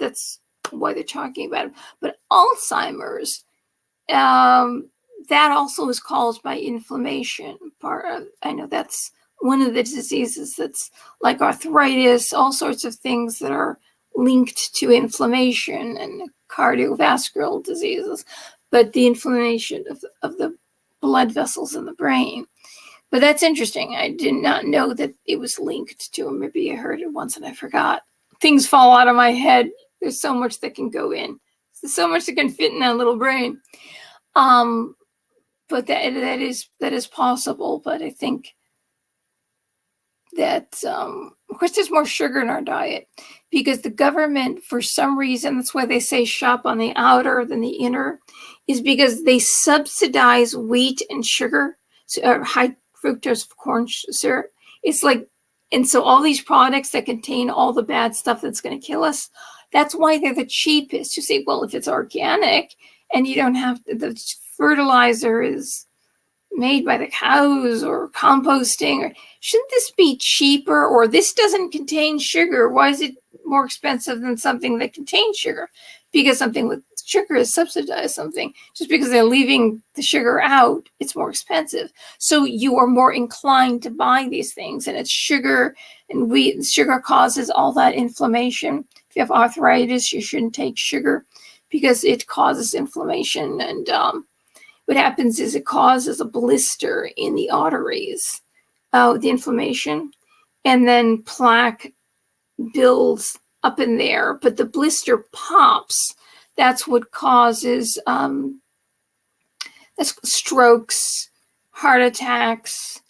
A: why they're talking about it. But Alzheimer's, that also is caused by inflammation. I know that's one of the diseases that's like arthritis, all sorts of things that are linked to inflammation and cardiovascular diseases, but the inflammation of the blood vessels in the brain. But that's interesting. I did not know that it was linked to, maybe I heard it once and I forgot. Things fall out of my head. There's so much that can go in. There's so much that can fit in that little brain. But that is possible. But I think that, of course, there's more sugar in our diet because the government, for some reason, that's why they say shop on the outer than the inner, is because they subsidize wheat and sugar, so, high fructose corn syrup. It's like, and so all these products that contain all the bad stuff that's going to kill us, that's why they're the cheapest. You say, well, if it's organic and you don't have the fertilizer is made by the cows or composting, or shouldn't this be cheaper? Or this doesn't contain sugar. Why is it more expensive than something that contains sugar? Because something with sugar is subsidized something. Just because they're leaving the sugar out, it's more expensive. So you are more inclined to buy these things, and it's sugar and wheat. Sugar causes all that inflammation. If you have arthritis, you shouldn't take sugar because it causes inflammation. And what happens is it causes a blister in the arteries, the inflammation, and then plaque builds up in there, but the blister pops. That's what causes that's strokes, heart attacks,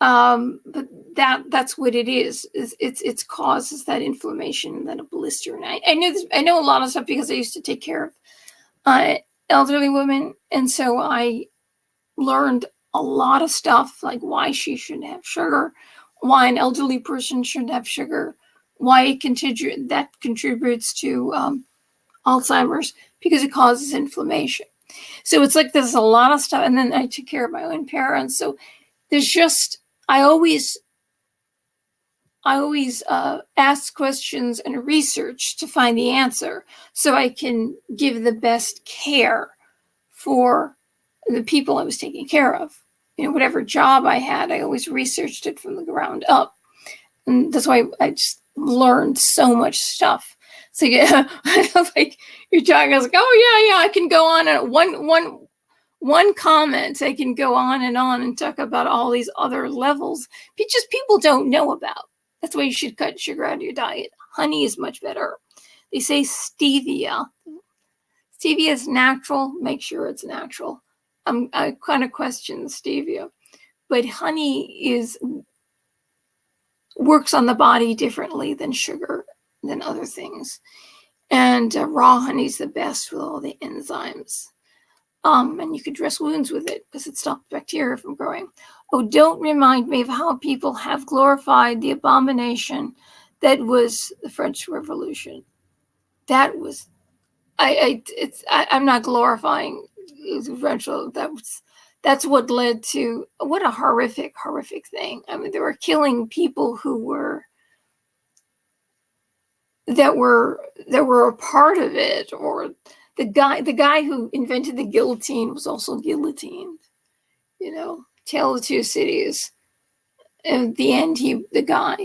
A: But that's what it is. It's causes that inflammation and then a blister. And I knew this. I know a lot of stuff because I used to take care of elderly women, and so I learned a lot of stuff, like why she shouldn't have sugar, why an elderly person shouldn't have sugar, why it contributes to Alzheimer's, because it causes inflammation. So it's like there's a lot of stuff. And then I took care of my own parents. So there's just, I always ask questions and research to find the answer so I can give the best care for the people I was taking care of. You know, whatever job I had, I always researched it from the ground up. And that's why I just learned so much stuff. So yeah, like you're talking, I was like, oh yeah, I can go on and one comment, I can go on and talk about all these other levels just people don't know about. That's why you should cut sugar out of your diet. Honey is much better. They say stevia. Stevia is natural. Make sure it's natural. I kind of question stevia, but honey works on the body differently than sugar, than other things. And raw honey is the best with all the enzymes. And you could dress wounds with it because it stops bacteria from growing. Oh, don't remind me of how people have glorified the abomination that was the French Revolution. That was, I'm not glorifying the French. That's what led to, what a horrific thing. I mean, they were killing people that were a part of it, or the guy who invented the guillotine was also guillotined. You know, Tale of Two Cities. At the end, the guy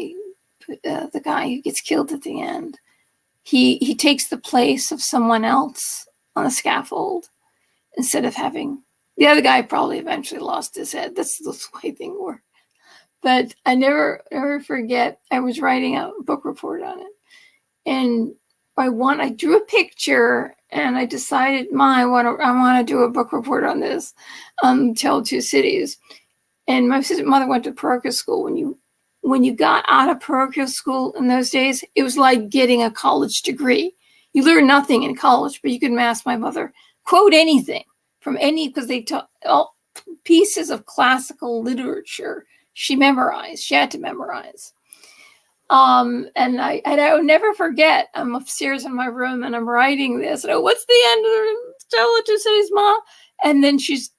A: who gets killed at the end, he takes the place of someone else on the scaffold instead of having the other guy. Probably eventually lost his head. That's the way things work. But I never forget. I was writing a book report on it, and I drew a picture, and I decided, I want to do a book report on this, Tale of Two Cities. And my mother went to parochial school. When you got out of parochial school in those days, it was like getting a college degree. You learned nothing in college, but you could ask my mother, quote anything from because they taught all pieces of classical literature. She memorized. She had to memorize. And I will never forget. I'm upstairs in my room and I'm writing this. And what's the end of the Tale of Two Cities, Ma? And then she's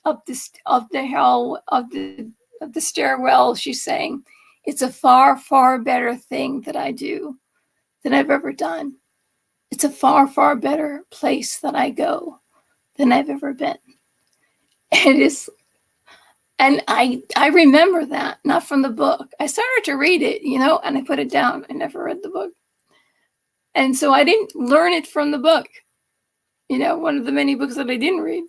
A: up the hill of the stairwell. She's saying, "It's a far, far better thing that I do than I've ever done. It's a far, far better place that I go than I've ever been." It is. And I remember that, not from the book. I started to read it, and I put it down. I never read the book. And so I didn't learn it from the book, one of the many books that I didn't read.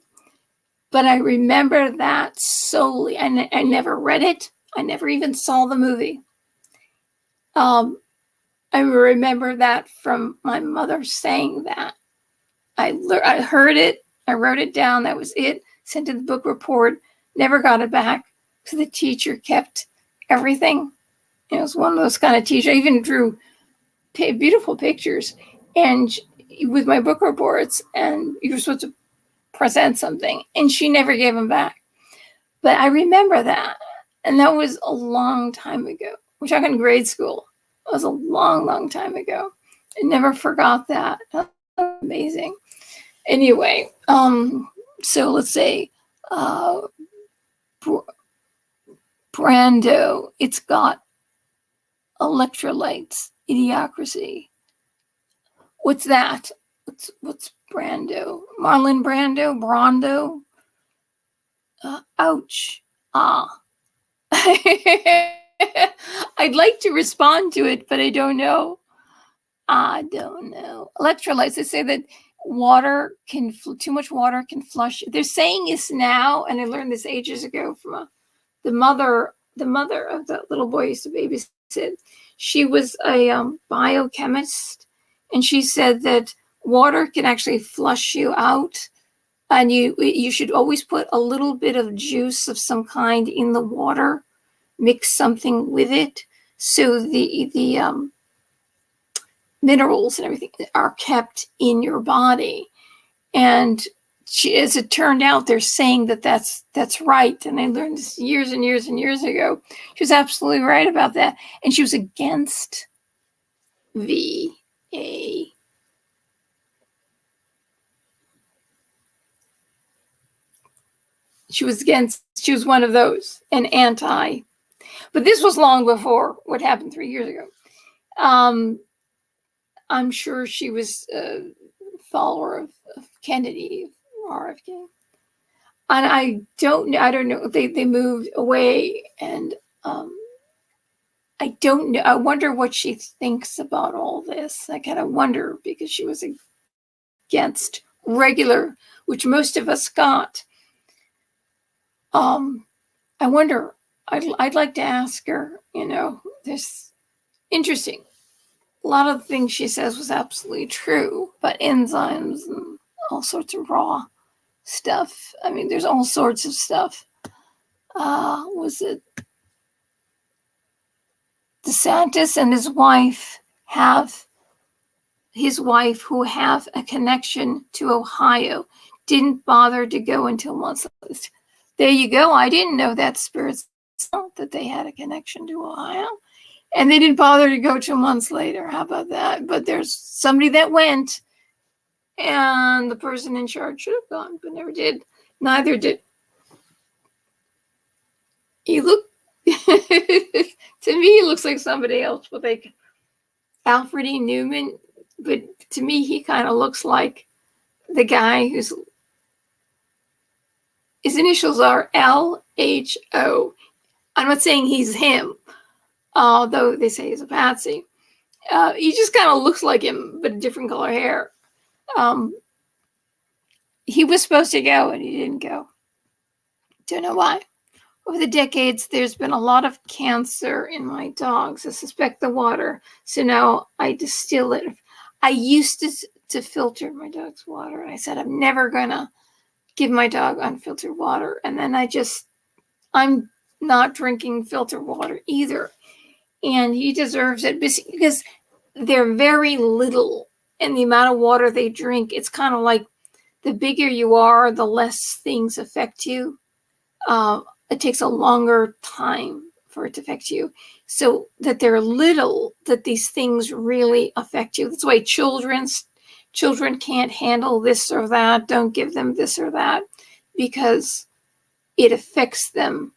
A: But I remember that solely. I never read it. I never even saw the movie. I remember that from my mother saying that. I heard it. I wrote it down. That was it. Sent to the book report. Never got it back. So the teacher kept everything. It was one of those kind of teachers. I even drew beautiful pictures and with my book reports, and you were supposed to present something, and she never gave them back. But I remember that. And that was a long time ago. We're talking grade school. It was a long, long time ago. I never forgot that. That was amazing. Anyway, so let's say Brando, it's got electrolytes, idiocracy. What's that? What's Brando? Marlon Brando? Ouch. I'd like to respond to it, but I don't know. Electrolytes, they say that too much water can flush. They're saying this now, and I learned this ages ago from the mother of the little boy I used to babysit. She was a biochemist, and she said that water can actually flush you out, and you should always put a little bit of juice of some kind in the water mix something with it, so the minerals and everything are kept in your body. And as it turned out, they're saying that that's right. And I learned this years and years and years ago. She was absolutely right about that. And she was against VA. She was one of those, an anti. But this was long before what happened 3 years ago. I'm sure she was a follower of Kennedy, RFK. And I don't know. They moved away, and I don't know. I wonder what she thinks about all this. I kind of wonder, because she was against regular, which most of us got. I wonder. I'd like to ask her. This interesting. A lot of the things she says was absolutely true, but enzymes and all sorts of raw stuff. I mean, there's all sorts of stuff. Was it DeSantis and his wife who have a connection to Ohio, didn't bother to go until months later. There you go. I didn't know that, spirits, that they had a connection to Ohio. And they didn't bother to go 2 months later. How about that? But there's somebody that went, and the person in charge should have gone, but never did. Neither did. He looked, to me, he looks like somebody else, but like Alfred E. Newman. But to me, he kind of looks like the guy his initials are LHO. I'm not saying he's him, although they say he's a patsy. He just kind of looks like him, but a different color hair. He was supposed to go, and he didn't go. Don't know why. Over the decades, there's been a lot of cancer in my dogs. I suspect the water, so now I distill it. I used to filter my dog's water, and I said I'm never gonna give my dog unfiltered water. And then I'm not drinking filtered water either. And he deserves it because they're very little, and the amount of water they drink, it's kind of like the bigger you are, the less things affect you. It takes a longer time for it to affect you. So that they're little, that these things really affect you. That's why children can't handle this or that. Don't give them this or that, because it affects them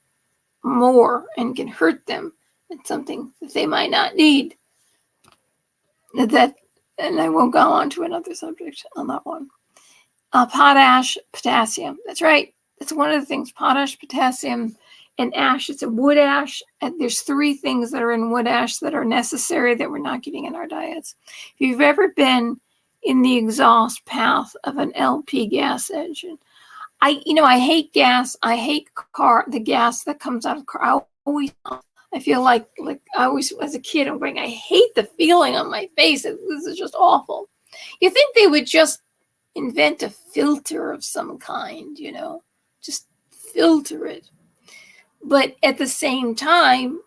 A: more and can hurt them than something that they might not need. And I won't go on to another subject on that one. Potash, potassium. That's right. That's one of the things. Potash, potassium, and ash. It's a wood ash. And there's 3 things that are in wood ash that are necessary that we're not getting in our diets. If you've ever been in the exhaust path of an LP gas engine, I hate gas. I hate the gas that comes out of car. I feel like I always, as a kid, I'm going, I hate the feeling on my face. This is just awful. You think they would just invent a filter of some kind, just filter it. But at the same time,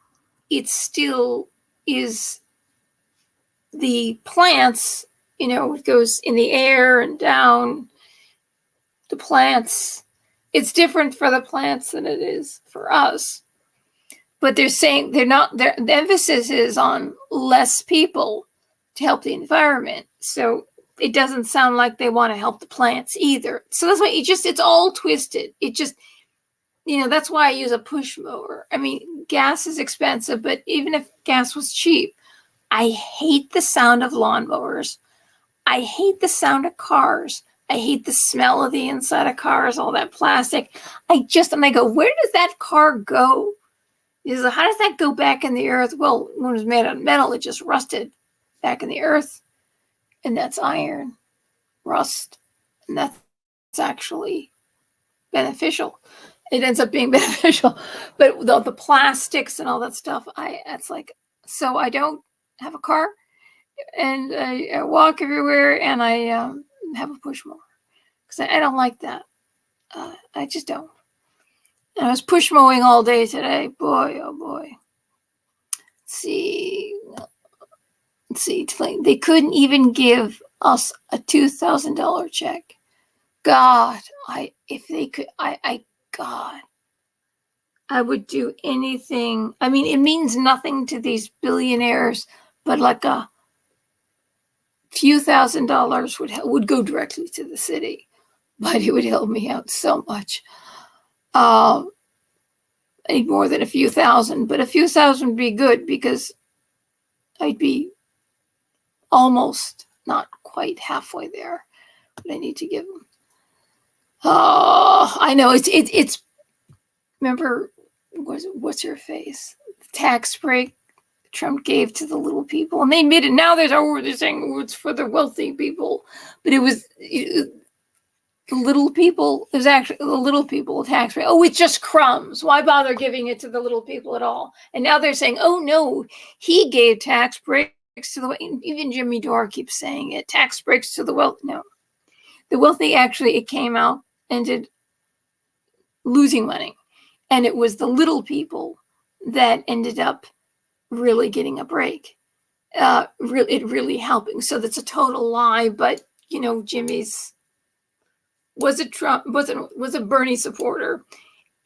A: it still is the plants, it goes in the air and down. The plants, it's different for the plants than it is for us. But they're saying the emphasis is on less people to help the environment. So it doesn't sound like they want to help the plants either. So that's why it's all twisted. It just, that's why I use a push mower. I mean, gas is expensive, but even if gas was cheap, I hate the sound of lawnmowers. I hate the sound of cars. I hate the smell of the inside of cars, all that plastic. And I go, where does that car go? How does that go back in the earth? Well, when it was made out of metal, it just rusted back in the earth. And that's iron, rust. And that's actually beneficial. It ends up being beneficial. But the plastics and all that stuff, so I don't have a car. And I walk everywhere, and I have a push mower. Because I don't like that. I just don't. And I was push mowing all day today. Boy, oh boy. Let's see. They couldn't even give us a $2,000 check. God, if they could, God, I would do anything. I mean, it means nothing to these billionaires, but like a few $1,000s would go directly to the city, but it would help me out so much. I need more than a few thousand, but a few thousand would be good because I'd be almost, not quite halfway there. But I need to give them. Oh, I know it's. Remember, what's her face? The tax break Trump gave to the little people, and they admitted now they're saying it's for the wealthy people, but it was the little people. It was actually the little people tax break. Oh, it's just crumbs. Why bother giving it to the little people at all? And now they're saying, oh no, he gave tax breaks to the, even Jimmy Dore keeps saying it, tax breaks to the wealthy. No, the wealthy actually, it came out and did losing money. And it was the little people that ended up really getting a break. It really helping. So that's a total lie. But you know, Jimmy's was a Bernie supporter,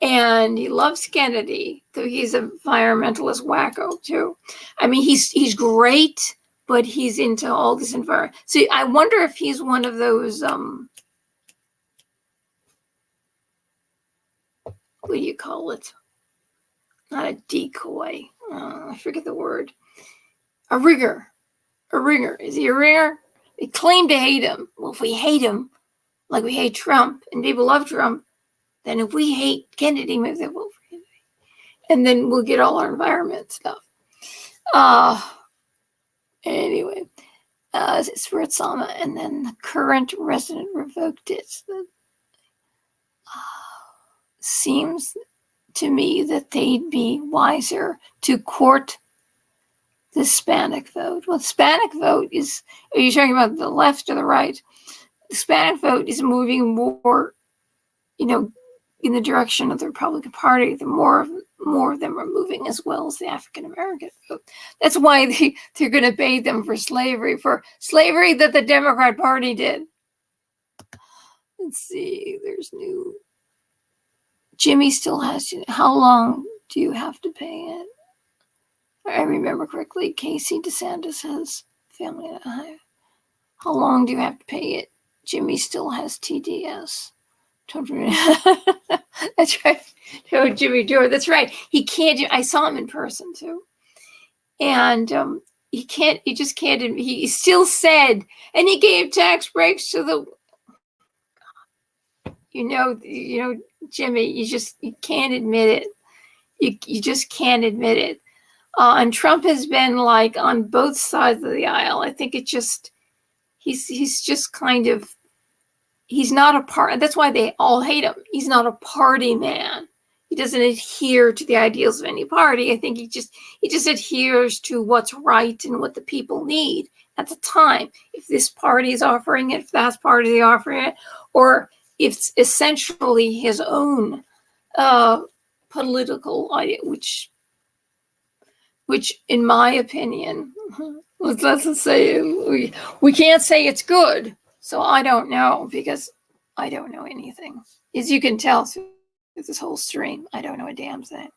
A: and he loves Kennedy. So he's a environmentalist wacko too. I mean, he's great, but he's into all this environment. So I wonder if he's one of those. What do you call it? Not a decoy. I forget the word. A ringer. Is he a ringer? They claim to hate him. Well, if we hate him, like we hate Trump, and people love Trump, then if we hate Kennedy, maybe they will for Kennedy. And then we'll get all our environment stuff. Anyway, it's for Sama, and then the current resident revoked it. Seems to me that they'd be wiser to court the Hispanic vote. Well, the Hispanic vote is, are you talking about the left or the right? The Hispanic vote is moving more, you know, in the direction of the Republican Party. The more of them are moving, as well as the African American vote. That's why they're going to pay them for slavery that the Democrat Party did. Let's see, there's new. Jimmy still has, how long do you have to pay it? I remember correctly, Casey DeSantis has family in Ohio. How long do you have to pay it? Jimmy still has TDS. That's right. Oh, Jimmy Dore. That's right. He can't. I saw him in person too, and he can't. He just can't. He still said, and he gave tax breaks to the. You know, Jimmy. You can't admit it. You just can't admit it. And Trump has been like on both sides of the aisle. I think it just he's just kind of. He's not a part. That's why they all hate him. He's not a party man. He doesn't adhere to the ideals of any party. I think he just adheres to what's right and what the people need at the time. If this party is offering it, if that party is offering it, or if it's essentially his own political idea, which in my opinion, let's say we can't say it's good. So I don't know, because I don't know anything. As you can tell through this whole stream, I don't know a damn thing.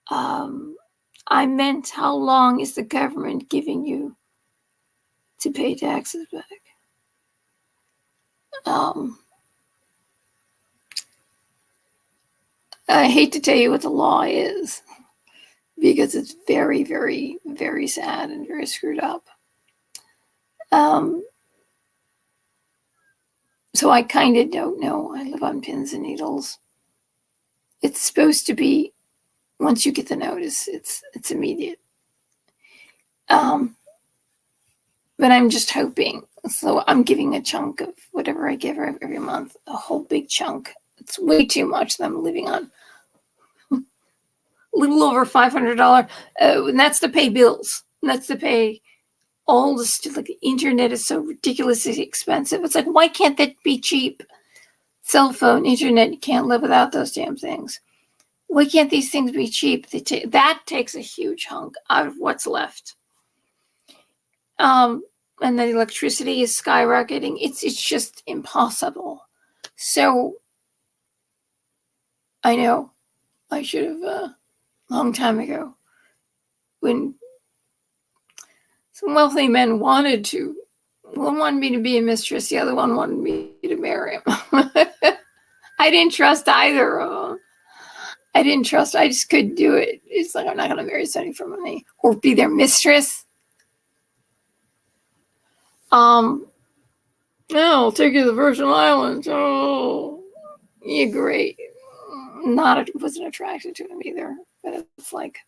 A: I meant, how long is the government giving you to pay taxes back? I hate to tell you what the law is, because it's very, very, very sad and very screwed up. So I kind of don't know. I live on pins and needles. It's supposed to be, once you get the notice, it's immediate. But I'm just hoping. So I'm giving a chunk of whatever I give her every month, a whole big chunk. It's way too much that I'm living on. A little over $500. And that's to pay bills. And that's to pay all the stuff. Like the internet is so ridiculously expensive. It's like, why can't that be cheap? Cell phone, internet, you can't live without those damn things. Why can't these things be cheap? That takes a huge hunk out of what's left. And the electricity is skyrocketing. It's just impossible. So I know I should have a long time ago, when some wealthy men wanted to. One wanted me to be a mistress, the other one wanted me to marry him. I didn't trust either of them. I just couldn't do it. It's like, I'm not going to marry somebody for money or be their mistress. No, I'll take you to the Virgin Islands. Oh, you're great. Wasn't attracted to him either. But it's like,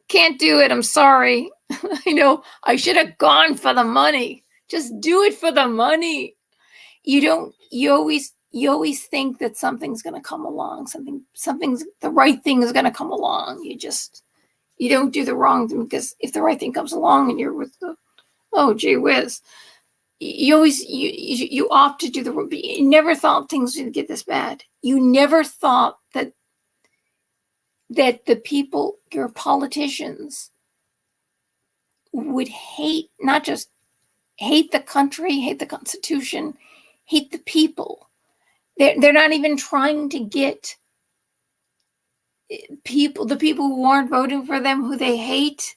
A: can't do it. I'm sorry. I know I should have gone for the money. Just do it for the money. You always think that something's going to come along. The right thing is going to come along. You don't do the wrong thing, because if the right thing comes along and you're with the, oh, gee whiz, you opt to do you never thought things would get this bad. You never thought that the people, your politicians, would not just hate the country, hate the Constitution, hate the people. They're not even trying to get the people who aren't voting for them, who they hate.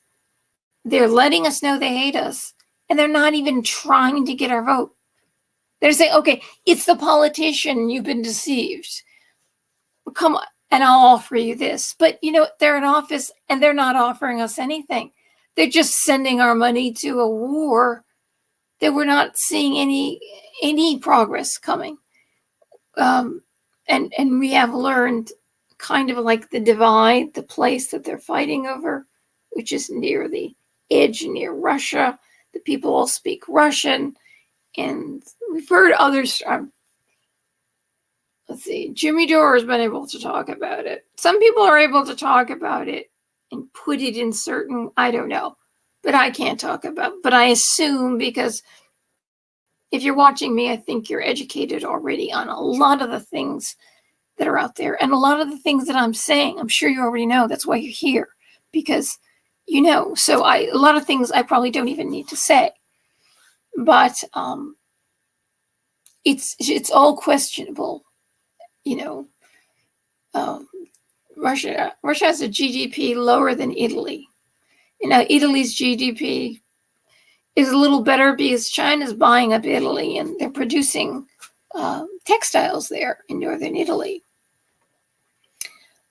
A: They're letting us know they hate us, and they're not even trying to get our vote. They're saying, okay, it's the politician, you've been deceived. Come on, and I'll offer you this. But, they're in office, and they're not offering us anything. They're just sending our money to a war that we're not seeing any progress coming. And we have learned kind of like the divide, the place that they're fighting over, which is near the edge, near Russia. The people all speak Russian, and we've heard others. Let's see, Jimmy Dore has been able to talk about it. Some people are able to talk about it and put it in certain, I don't know, but I can't talk about it. But I assume, because if you're watching me, I think you're educated already on a lot of the things that are out there, and a lot of the things that I'm saying, I'm sure you already know. That's why you're here, because So a lot of things I probably don't even need to say, but it's all questionable. Russia has a GDP lower than Italy. Italy's GDP is a little better because China's buying up Italy, and they're producing textiles there in northern Italy.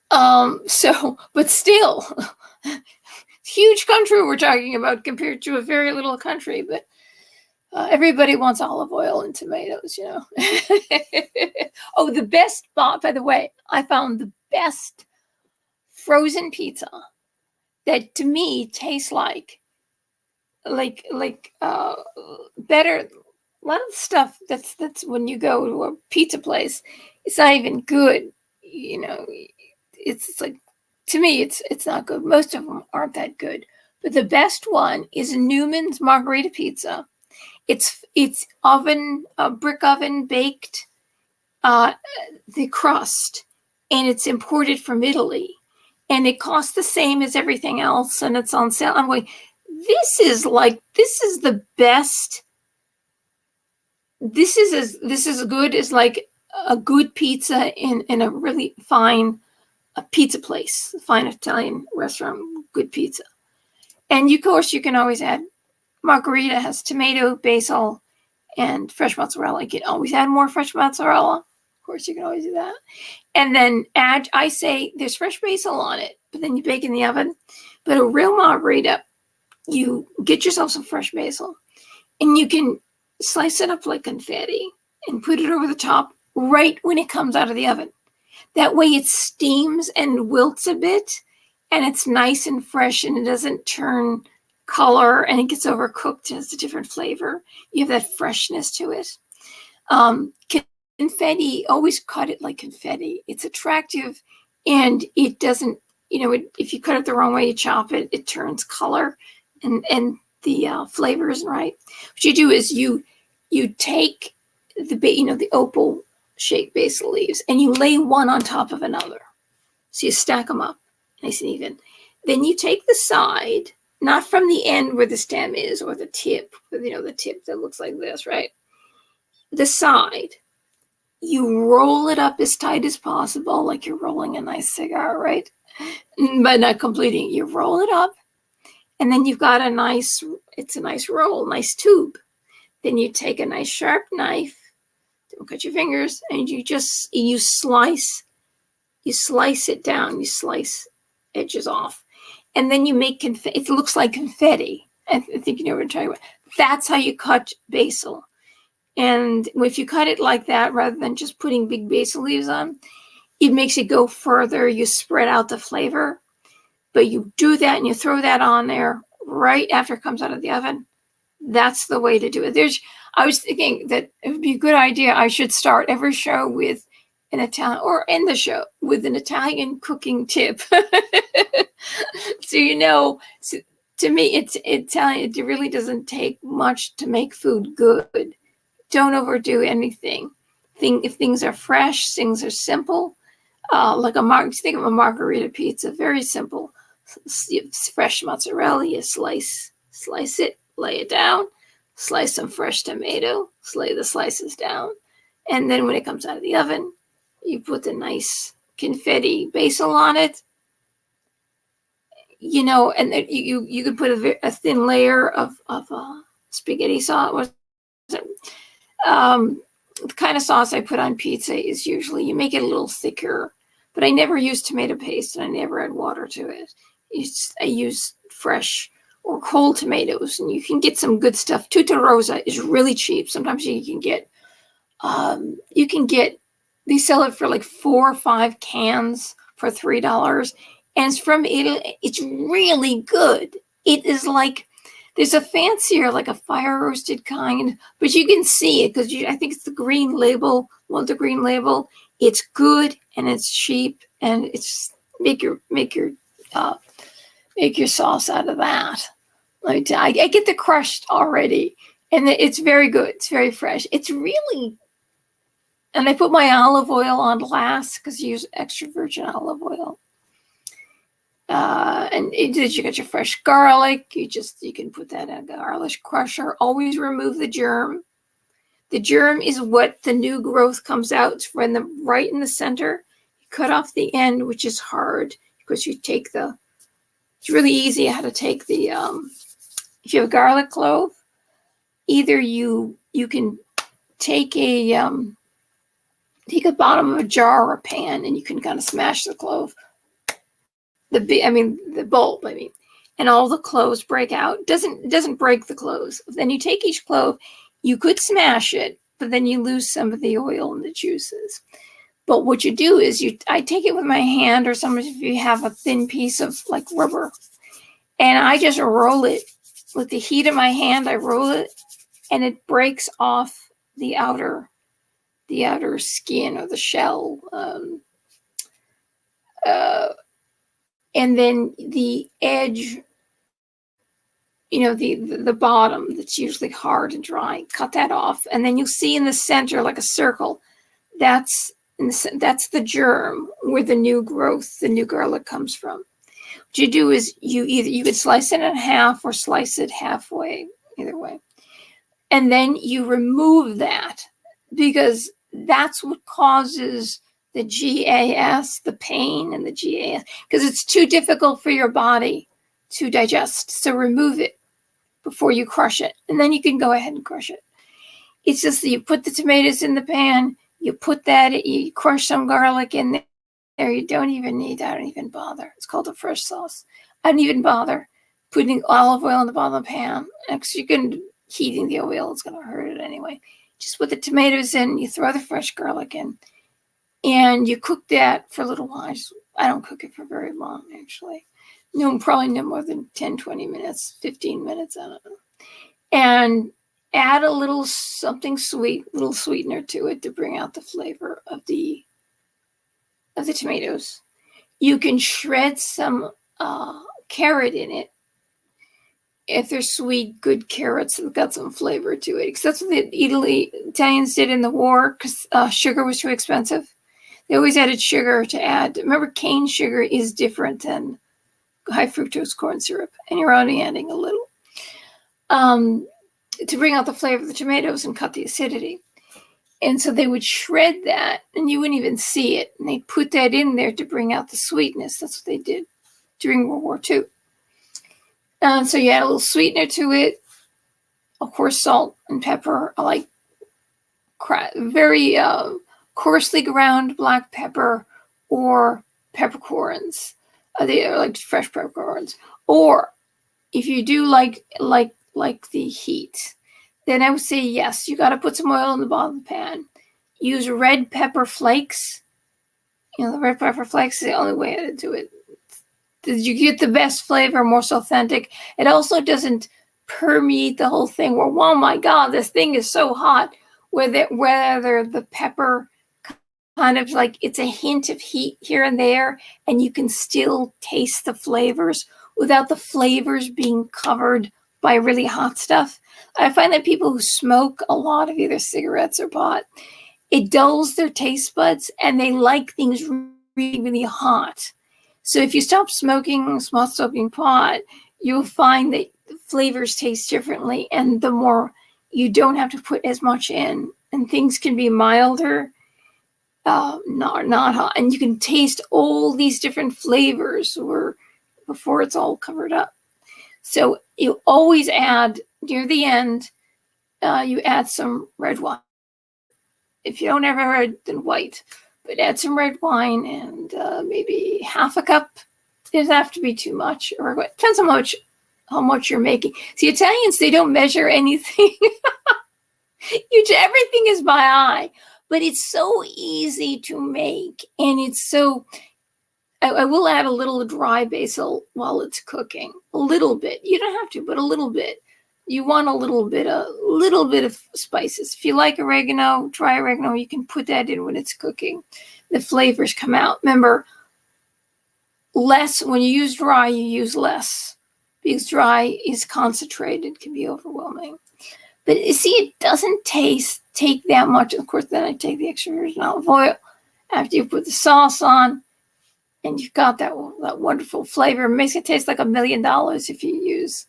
A: But still, huge country we're talking about compared to a very little country. But everybody wants olive oil and tomatoes, Oh, the best, by the way, I found the best frozen pizza that to me tastes like better. A lot of stuff that's when you go to a pizza place, it's not even good. It's like, to me, it's not good. Most of them aren't that good. But the best one is Newman's Margarita Pizza. It's brick oven baked, the crust, and it's imported from Italy, and it costs the same as everything else, and it's on sale. I'm going, this is the best. This is as good as like a good pizza in a really fine pizza place, fine Italian restaurant, good pizza. And of course, you can always add. Margarita has tomato, basil, and fresh mozzarella. You can always add more fresh mozzarella. Of course, you can always do that. And then I say there's fresh basil on it, but then you bake in the oven. But a real margarita, you get yourself some fresh basil, and you can slice it up like confetti and put it over the top right when it comes out of the oven. That way it steams and wilts a bit, and it's nice and fresh, and it doesn't turn color, and it gets overcooked. It has a different flavor. You have that freshness to it. Confetti, always cut it like confetti. It's attractive, and it doesn't, if you cut it the wrong way, you chop it, it turns color, and the flavor isn't right. What you do is you take the opal shaped basil leaves, and you lay one on top of another. So you stack them up nice and even. Then you take the side, not from the end where the stem is or the tip, the tip that looks like this, right? The side, you roll it up as tight as possible, like you're rolling a nice cigar, right? But not completing. You roll it up, and then you've got it's a nice roll, nice tube. Then you take a nice sharp knife, don't cut your fingers, and you slice it down, you slice edges off. And then you make confetti. It looks like confetti. I think you know what I'm talking about. That's how you cut basil. And if you cut it like that, rather than just putting big basil leaves on, it makes it go further. You spread out the flavor. But you do that and you throw that on there right after it comes out of the oven. That's the way to do it. I was thinking that it would be a good idea. I should start every show with an Italian, or end the show with an Italian cooking tip. So, to me, it's Italian. It really doesn't take much to make food good. Don't overdo anything. If things are fresh, things are simple. Think of a margarita pizza, very simple. Fresh mozzarella, you slice it, lay it down, slice some fresh tomato, lay the slices down, and then when it comes out of the oven, you put the nice confetti basil on it, and then you could put a thin layer of spaghetti sauce. The kind of sauce I put on pizza is usually you make it a little thicker, but I never use tomato paste and I never add water to it. I use fresh or cold tomatoes, and you can get some good stuff. Tutta Rosa is really cheap. Sometimes you can get they sell it for like 4 or 5 cans for $3, and it's from Italy. It's really good. It is like, there's a fancier, like a fire roasted kind, but you can see it because I think it's the green label. Well, the green label. It's good and it's cheap, and it's make your sauce out of that. Let me tell you, I get the crushed already, and it's very good. It's very fresh. It's really, and I put my olive oil on last because you use extra virgin olive oil. And you got your fresh garlic. You can put that in a garlic crusher. Always remove the germ. The germ is what the new growth comes out. It's right in the center. You cut off the end, which is hard because it's really easy how to take the, if you have a garlic clove, either you can take a bottom of a jar or a pan, and you can kind of smash the clove. The bulb, and all the cloves break out. It doesn't break the cloves. Then you take each clove, you could smash it, but then you lose some of the oil and the juices. But what you do is I take it with my hand, or sometimes if you have a thin piece of like rubber, and I just roll it with the heat of my hand. I roll it, and it breaks off the outer skin or the shell. And then the edge, the bottom that's usually hard and dry, cut that off. And then you'll see in the center, like a circle, that's the germ where the new growth, the new garlic comes from. What you do is you could slice it in half or slice it halfway, either way. And then you remove that, because that's what causes the GAS, the pain, and the GAS, because it's too difficult for your body to digest. So remove it before you crush it, and then you can go ahead and crush it. It's just that you put the tomatoes in the pan, you crush some garlic in there. I don't even bother. It's called a fresh sauce. I don't even bother putting olive oil in the bottom of the pan, because heating the oil is going to hurt it anyway. Just put the tomatoes in, you throw the fresh garlic in, and you cook that for a little while. I don't cook it for very long, actually. Probably no more than 10, 20 minutes, 15 minutes, I don't know. And add a little something sweet, little sweetener to it to bring out the flavor of the tomatoes. You can shred some carrot in it. If they're sweet, good carrots have got some flavor to it. Because that's what the Italians did in the war, because sugar was too expensive. They always added sugar to add. Remember, cane sugar is different than high fructose corn syrup, and you're only adding a little to bring out the flavor of the tomatoes and cut the acidity. And so they would shred that, and you wouldn't even see it. And they'd put that in there to bring out the sweetness. That's what they did during World War II. So you add a little sweetener to it. Of course, salt and pepper. I like very coarsely ground black pepper or peppercorns. They are like fresh peppercorns. Or if you do like the heat, then I would say yes, you got to put some oil in the bottom of the pan. Use red pepper flakes. The red pepper flakes is the only way to do it. You get the best flavor, most authentic. It also doesn't permeate the whole thing where, oh my God, this thing is so hot. Whether the pepper kind of like it's a hint of heat here and there, and you can still taste the flavors without the flavors being covered by really hot stuff. I find that people who smoke a lot of either cigarettes or pot, it dulls their taste buds and they like things really, really hot. So if you stop smoking pot, you'll find that the flavors taste differently, and the more you don't have to put as much in, and things can be milder, not hot, and you can taste all these different flavors before it's all covered up. So you always add, near the end, you add some red wine. If you don't have red, then white. But add some red wine and maybe half a cup. It doesn't have to be too much. Or it depends on how much you're making. See, Italians, they don't measure anything. Everything is by eye. But it's so easy to make. And it's so... I will add a little dry basil while it's cooking. A little bit. You don't have to, but a little bit. You want a little bit of spices. If you like oregano, dry oregano, you can put that in when it's cooking. The flavors come out. Remember, when you use dry, you use less. Because dry is concentrated, can be overwhelming. But you see, it doesn't take that much. Of course, then I take the extra virgin olive oil after you put the sauce on. And you've got that wonderful flavor. It makes it taste like $1 million if you use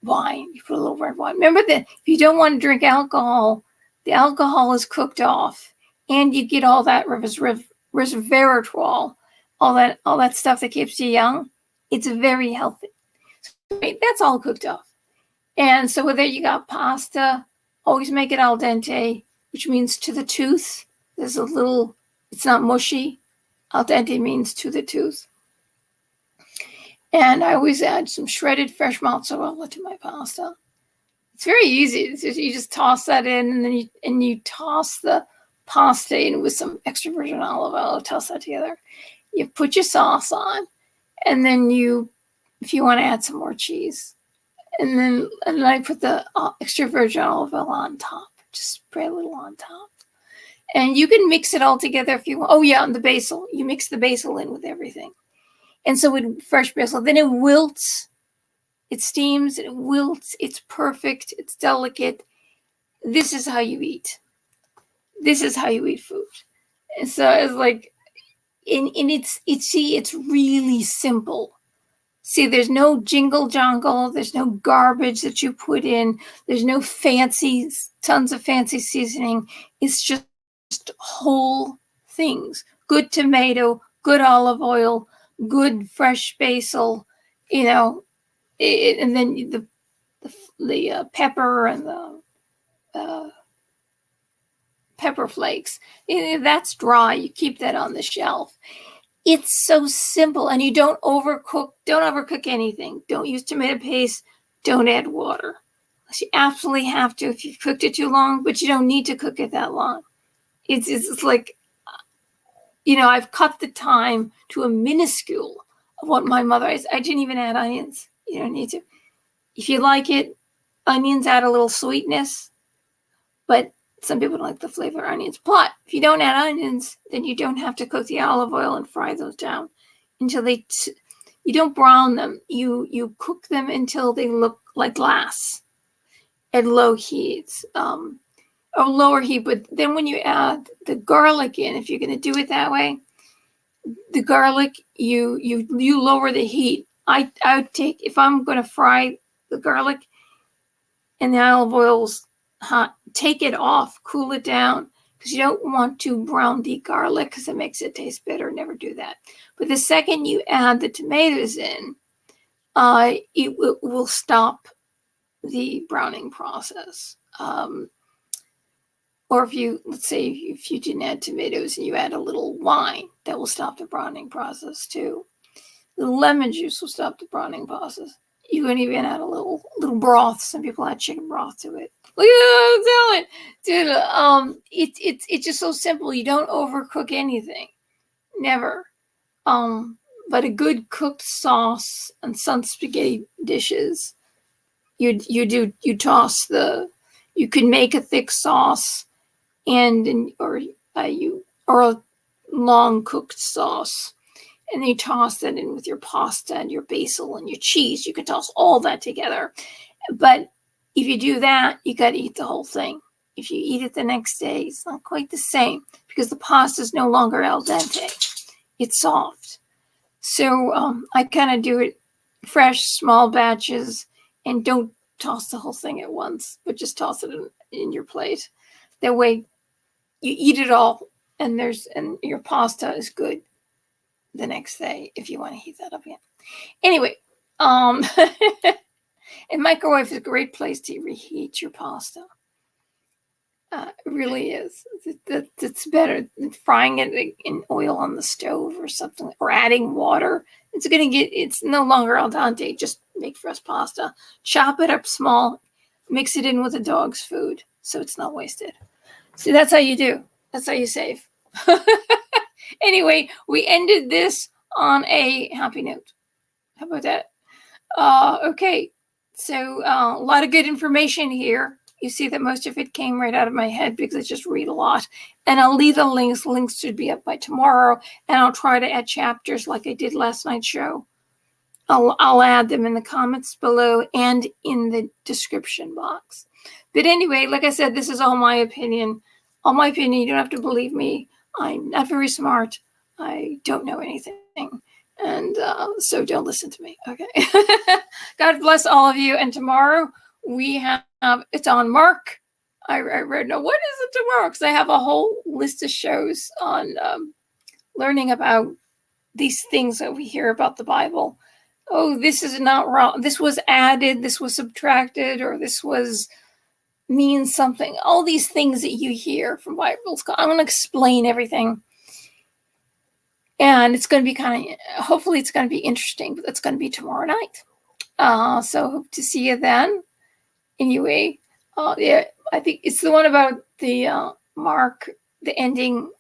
A: wine. You put a little red wine. Remember that if you don't want to drink alcohol, the alcohol is cooked off, and you get all that resveratrol, all that stuff that keeps you young. It's very healthy. So, that's all cooked off. And so with it, you got pasta. Always make it al dente, which means to the tooth. It's not mushy. Al dente means to the tooth. And I always add some shredded fresh mozzarella to my pasta. It's very easy. You just toss that in, and then you toss the pasta in with some extra virgin olive oil. Toss that together. You put your sauce on, and then if you want to add some more cheese, and then I put the extra virgin olive oil on top. Just spray a little on top. And you can mix it all together if you want. Oh, yeah, and the basil. You mix the basil in with everything. And so with fresh basil, then it wilts. It steams, it wilts. It's perfect. It's delicate. This is how you eat. This is how you eat food. And so it's like, it's really simple. See, there's no jingle jangle. There's no garbage that you put in. There's no tons of fancy seasoning. It's just whole things. Good tomato, good olive oil, good fresh basil, and then the pepper and the pepper flakes. That's dry. You keep that on the shelf. It's so simple, and you don't overcook. Don't overcook anything. Don't use tomato paste. Don't add water. Unless you absolutely have to if you've cooked it too long, but you don't need to cook it that long. It's like, I've cut the time to a minuscule of what my mother is. I didn't even add onions. You don't need to. If you like it, onions add a little sweetness, but some people don't like the flavor of onions. But if you don't add onions, then you don't have to cook the olive oil and fry those down until you don't brown them. You cook them until they look like glass at low heat. or lower heat. But then when you add the garlic in, if you're going to do it that way, the garlic, you lower the heat. I would take, if I'm going to fry the garlic and the olive oil's hot, take it off, cool it down, because you don't want to brown the garlic because it makes it taste bitter. Never do that. But the second you add the tomatoes in, it will stop the browning process. Or if you, let's say, if you didn't add tomatoes and you add a little wine, that will stop the browning process too. The lemon juice will stop the browning process. You can even add a little broth. Some people add chicken broth to it. Look at that, dude. It's just so simple. You don't overcook anything, never. But a good cooked sauce and some spaghetti dishes, you can make a thick sauce or a long cooked sauce, and then you toss that in with your pasta and your basil and your cheese. You can toss all that together. But if you do that, you got to eat the whole thing. If you eat it the next day, it's not quite the same because the pasta is no longer al dente. It's soft. So I kind of do it fresh, small batches, and don't toss the whole thing at once, but just toss it in your plate. That way you eat it all, and your pasta is good the next day if you want to heat that up again. Anyway, and microwave is a great place to reheat your pasta. It really is. It's better than frying it in oil on the stove or something, or adding water. It's no longer al dente. Just make fresh pasta. Chop it up small. Mix it in with the dog's food so it's not wasted. See, that's how you do. That's how you save. Anyway, we ended this on a happy note. How about that? Okay. So a lot of good information here. You see that most of it came right out of my head because I just read a lot. And I'll leave the links. Links should be up by tomorrow. And I'll try to add chapters like I did last night's show. I'll add them in the comments below and in the description box. But anyway, like I said, this is all my opinion. All my opinion. You don't have to believe me. I'm not very smart. I don't know anything. And so don't listen to me. Okay. God bless all of you. And tomorrow we have, it's on Mark. I read, no, what is it tomorrow? Because I have a whole list of shows on learning about these things that we hear about the Bible. Oh, this is not wrong. This was added, this was subtracted, or this means something. All these things that you hear from Bibles. I'm going to explain everything. And it's going to be hopefully it's going to be interesting, but that's going to be tomorrow night. So hope to see you then. Anyway, yeah, I think it's the one about the Mark, the ending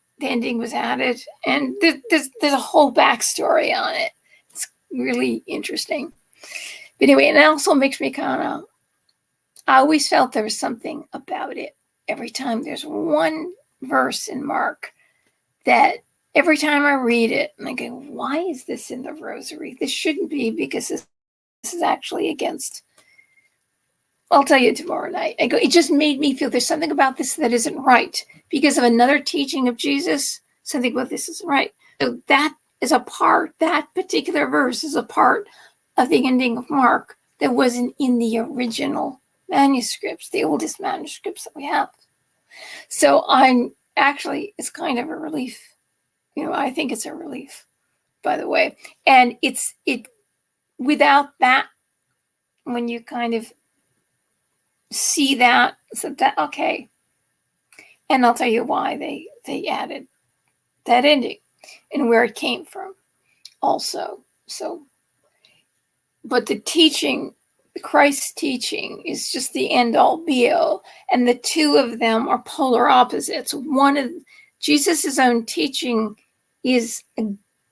A: was added, and there's a whole backstory on it. It's really interesting. But anyway, and it also makes me I always felt there was something about it. Every time there's one verse in Mark that every time I read it, and I go, why is this in the rosary? This shouldn't be, because this is actually against. I'll tell you tomorrow night. I go, it just made me feel there's something about this that isn't right because of another teaching of Jesus. Something about this isn't right. So that particular verse is a part of the ending of Mark that wasn't in the original manuscripts, the oldest manuscripts that we have. So it's kind of a relief. I think it's a relief, by the way. And without that, when you kind of see that, okay. And I'll tell you why they added that ending and where it came from also. So, but the teaching, Christ's teaching, is just the end all be all. And the two of them are polar opposites. One of Jesus' own teaching is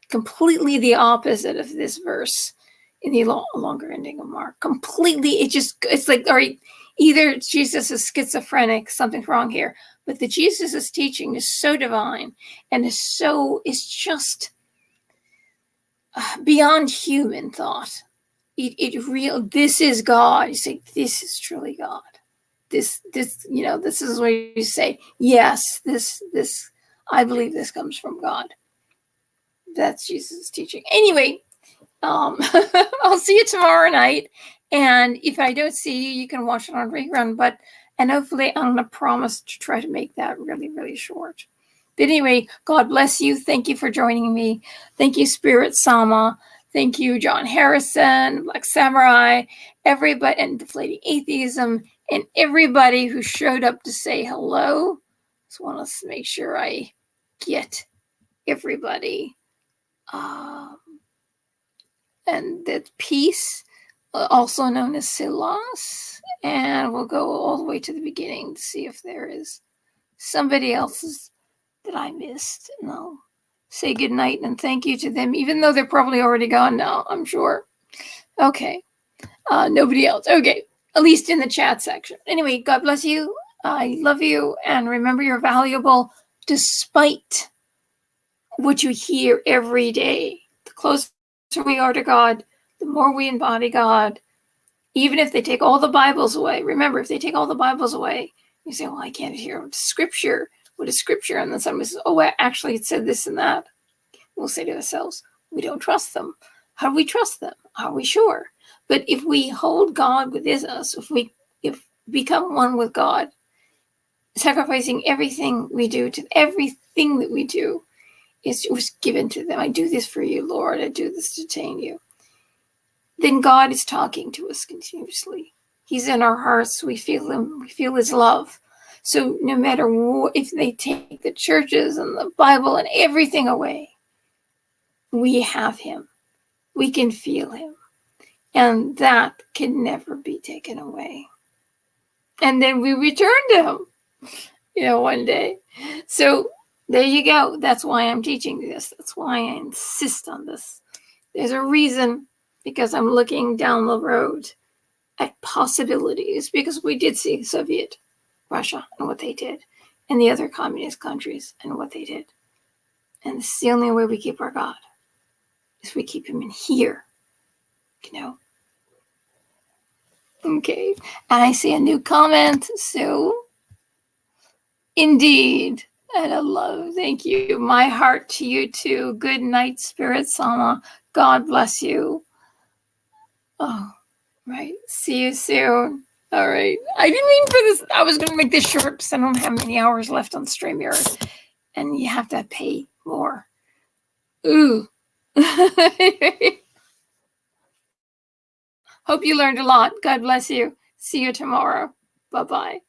A: completely the opposite of this verse in the longer ending of Mark. Completely, it's like, all right, either Jesus is schizophrenic, something's wrong here, but the Jesus' teaching is so divine and it's just beyond human thought. This is God. You say, this is truly God. this, this is where you say, yes, this, I believe this comes from God. That's Jesus' teaching. Anyway, I'll see you tomorrow night. And if I don't see you, you can watch it on rerun. And hopefully I'm going to promise to try to make that really, really short. But anyway, God bless you. Thank you for joining me. Thank you, Spirit Sama. Thank you, John Harrison, Black Samurai, everybody, and Deflating Atheism, and everybody who showed up to say hello. Just want to make sure I get everybody. And that peace, also known as Silas. And we'll go all the way to the beginning to see if there is somebody else's that I missed. And I'll say good night and thank you to them, even though they're probably already gone now, I'm sure. Okay. Nobody else. Okay. At least in the chat section. Anyway, God bless you. I love you. And remember, you're valuable despite what you hear every day. The closer we are to God, the more we embody God. Even if they take all the Bibles away. Remember, if they take all the Bibles away, you say, well, I can't hear Scripture. What is Scripture? And then somebody says, oh, well, actually, it said this and that. We'll say to ourselves, we don't trust them. How do we trust them? Are we sure? But if we hold God within us, if we become one with God, sacrificing everything we do to everything that we do is given to them. I do this for you, Lord. I do this to attain you. Then God is talking to us continuously. He's in our hearts. We feel him. We feel his love. So no matter what, if they take the churches and the Bible and everything away, we have him. We can feel him. And that can never be taken away. And then we return to him, one day. So there you go. That's why I'm teaching this. That's why I insist on this. There's a reason, because I'm looking down the road at possibilities, because we did see Soviet Russia and what they did, and the other communist countries and what they did. And this is the only way we keep our God, is we keep him in here, Okay, and I see a new comment, so indeed, and I love, thank you. My heart to you too. Good night, Spirit Sama. God bless you. Oh, right. See you soon. All right. I didn't mean for this. I was going to make this short because I don't have many hours left on StreamYard. And you have to pay more. Ooh. Hope you learned a lot. God bless you. See you tomorrow. Bye-bye.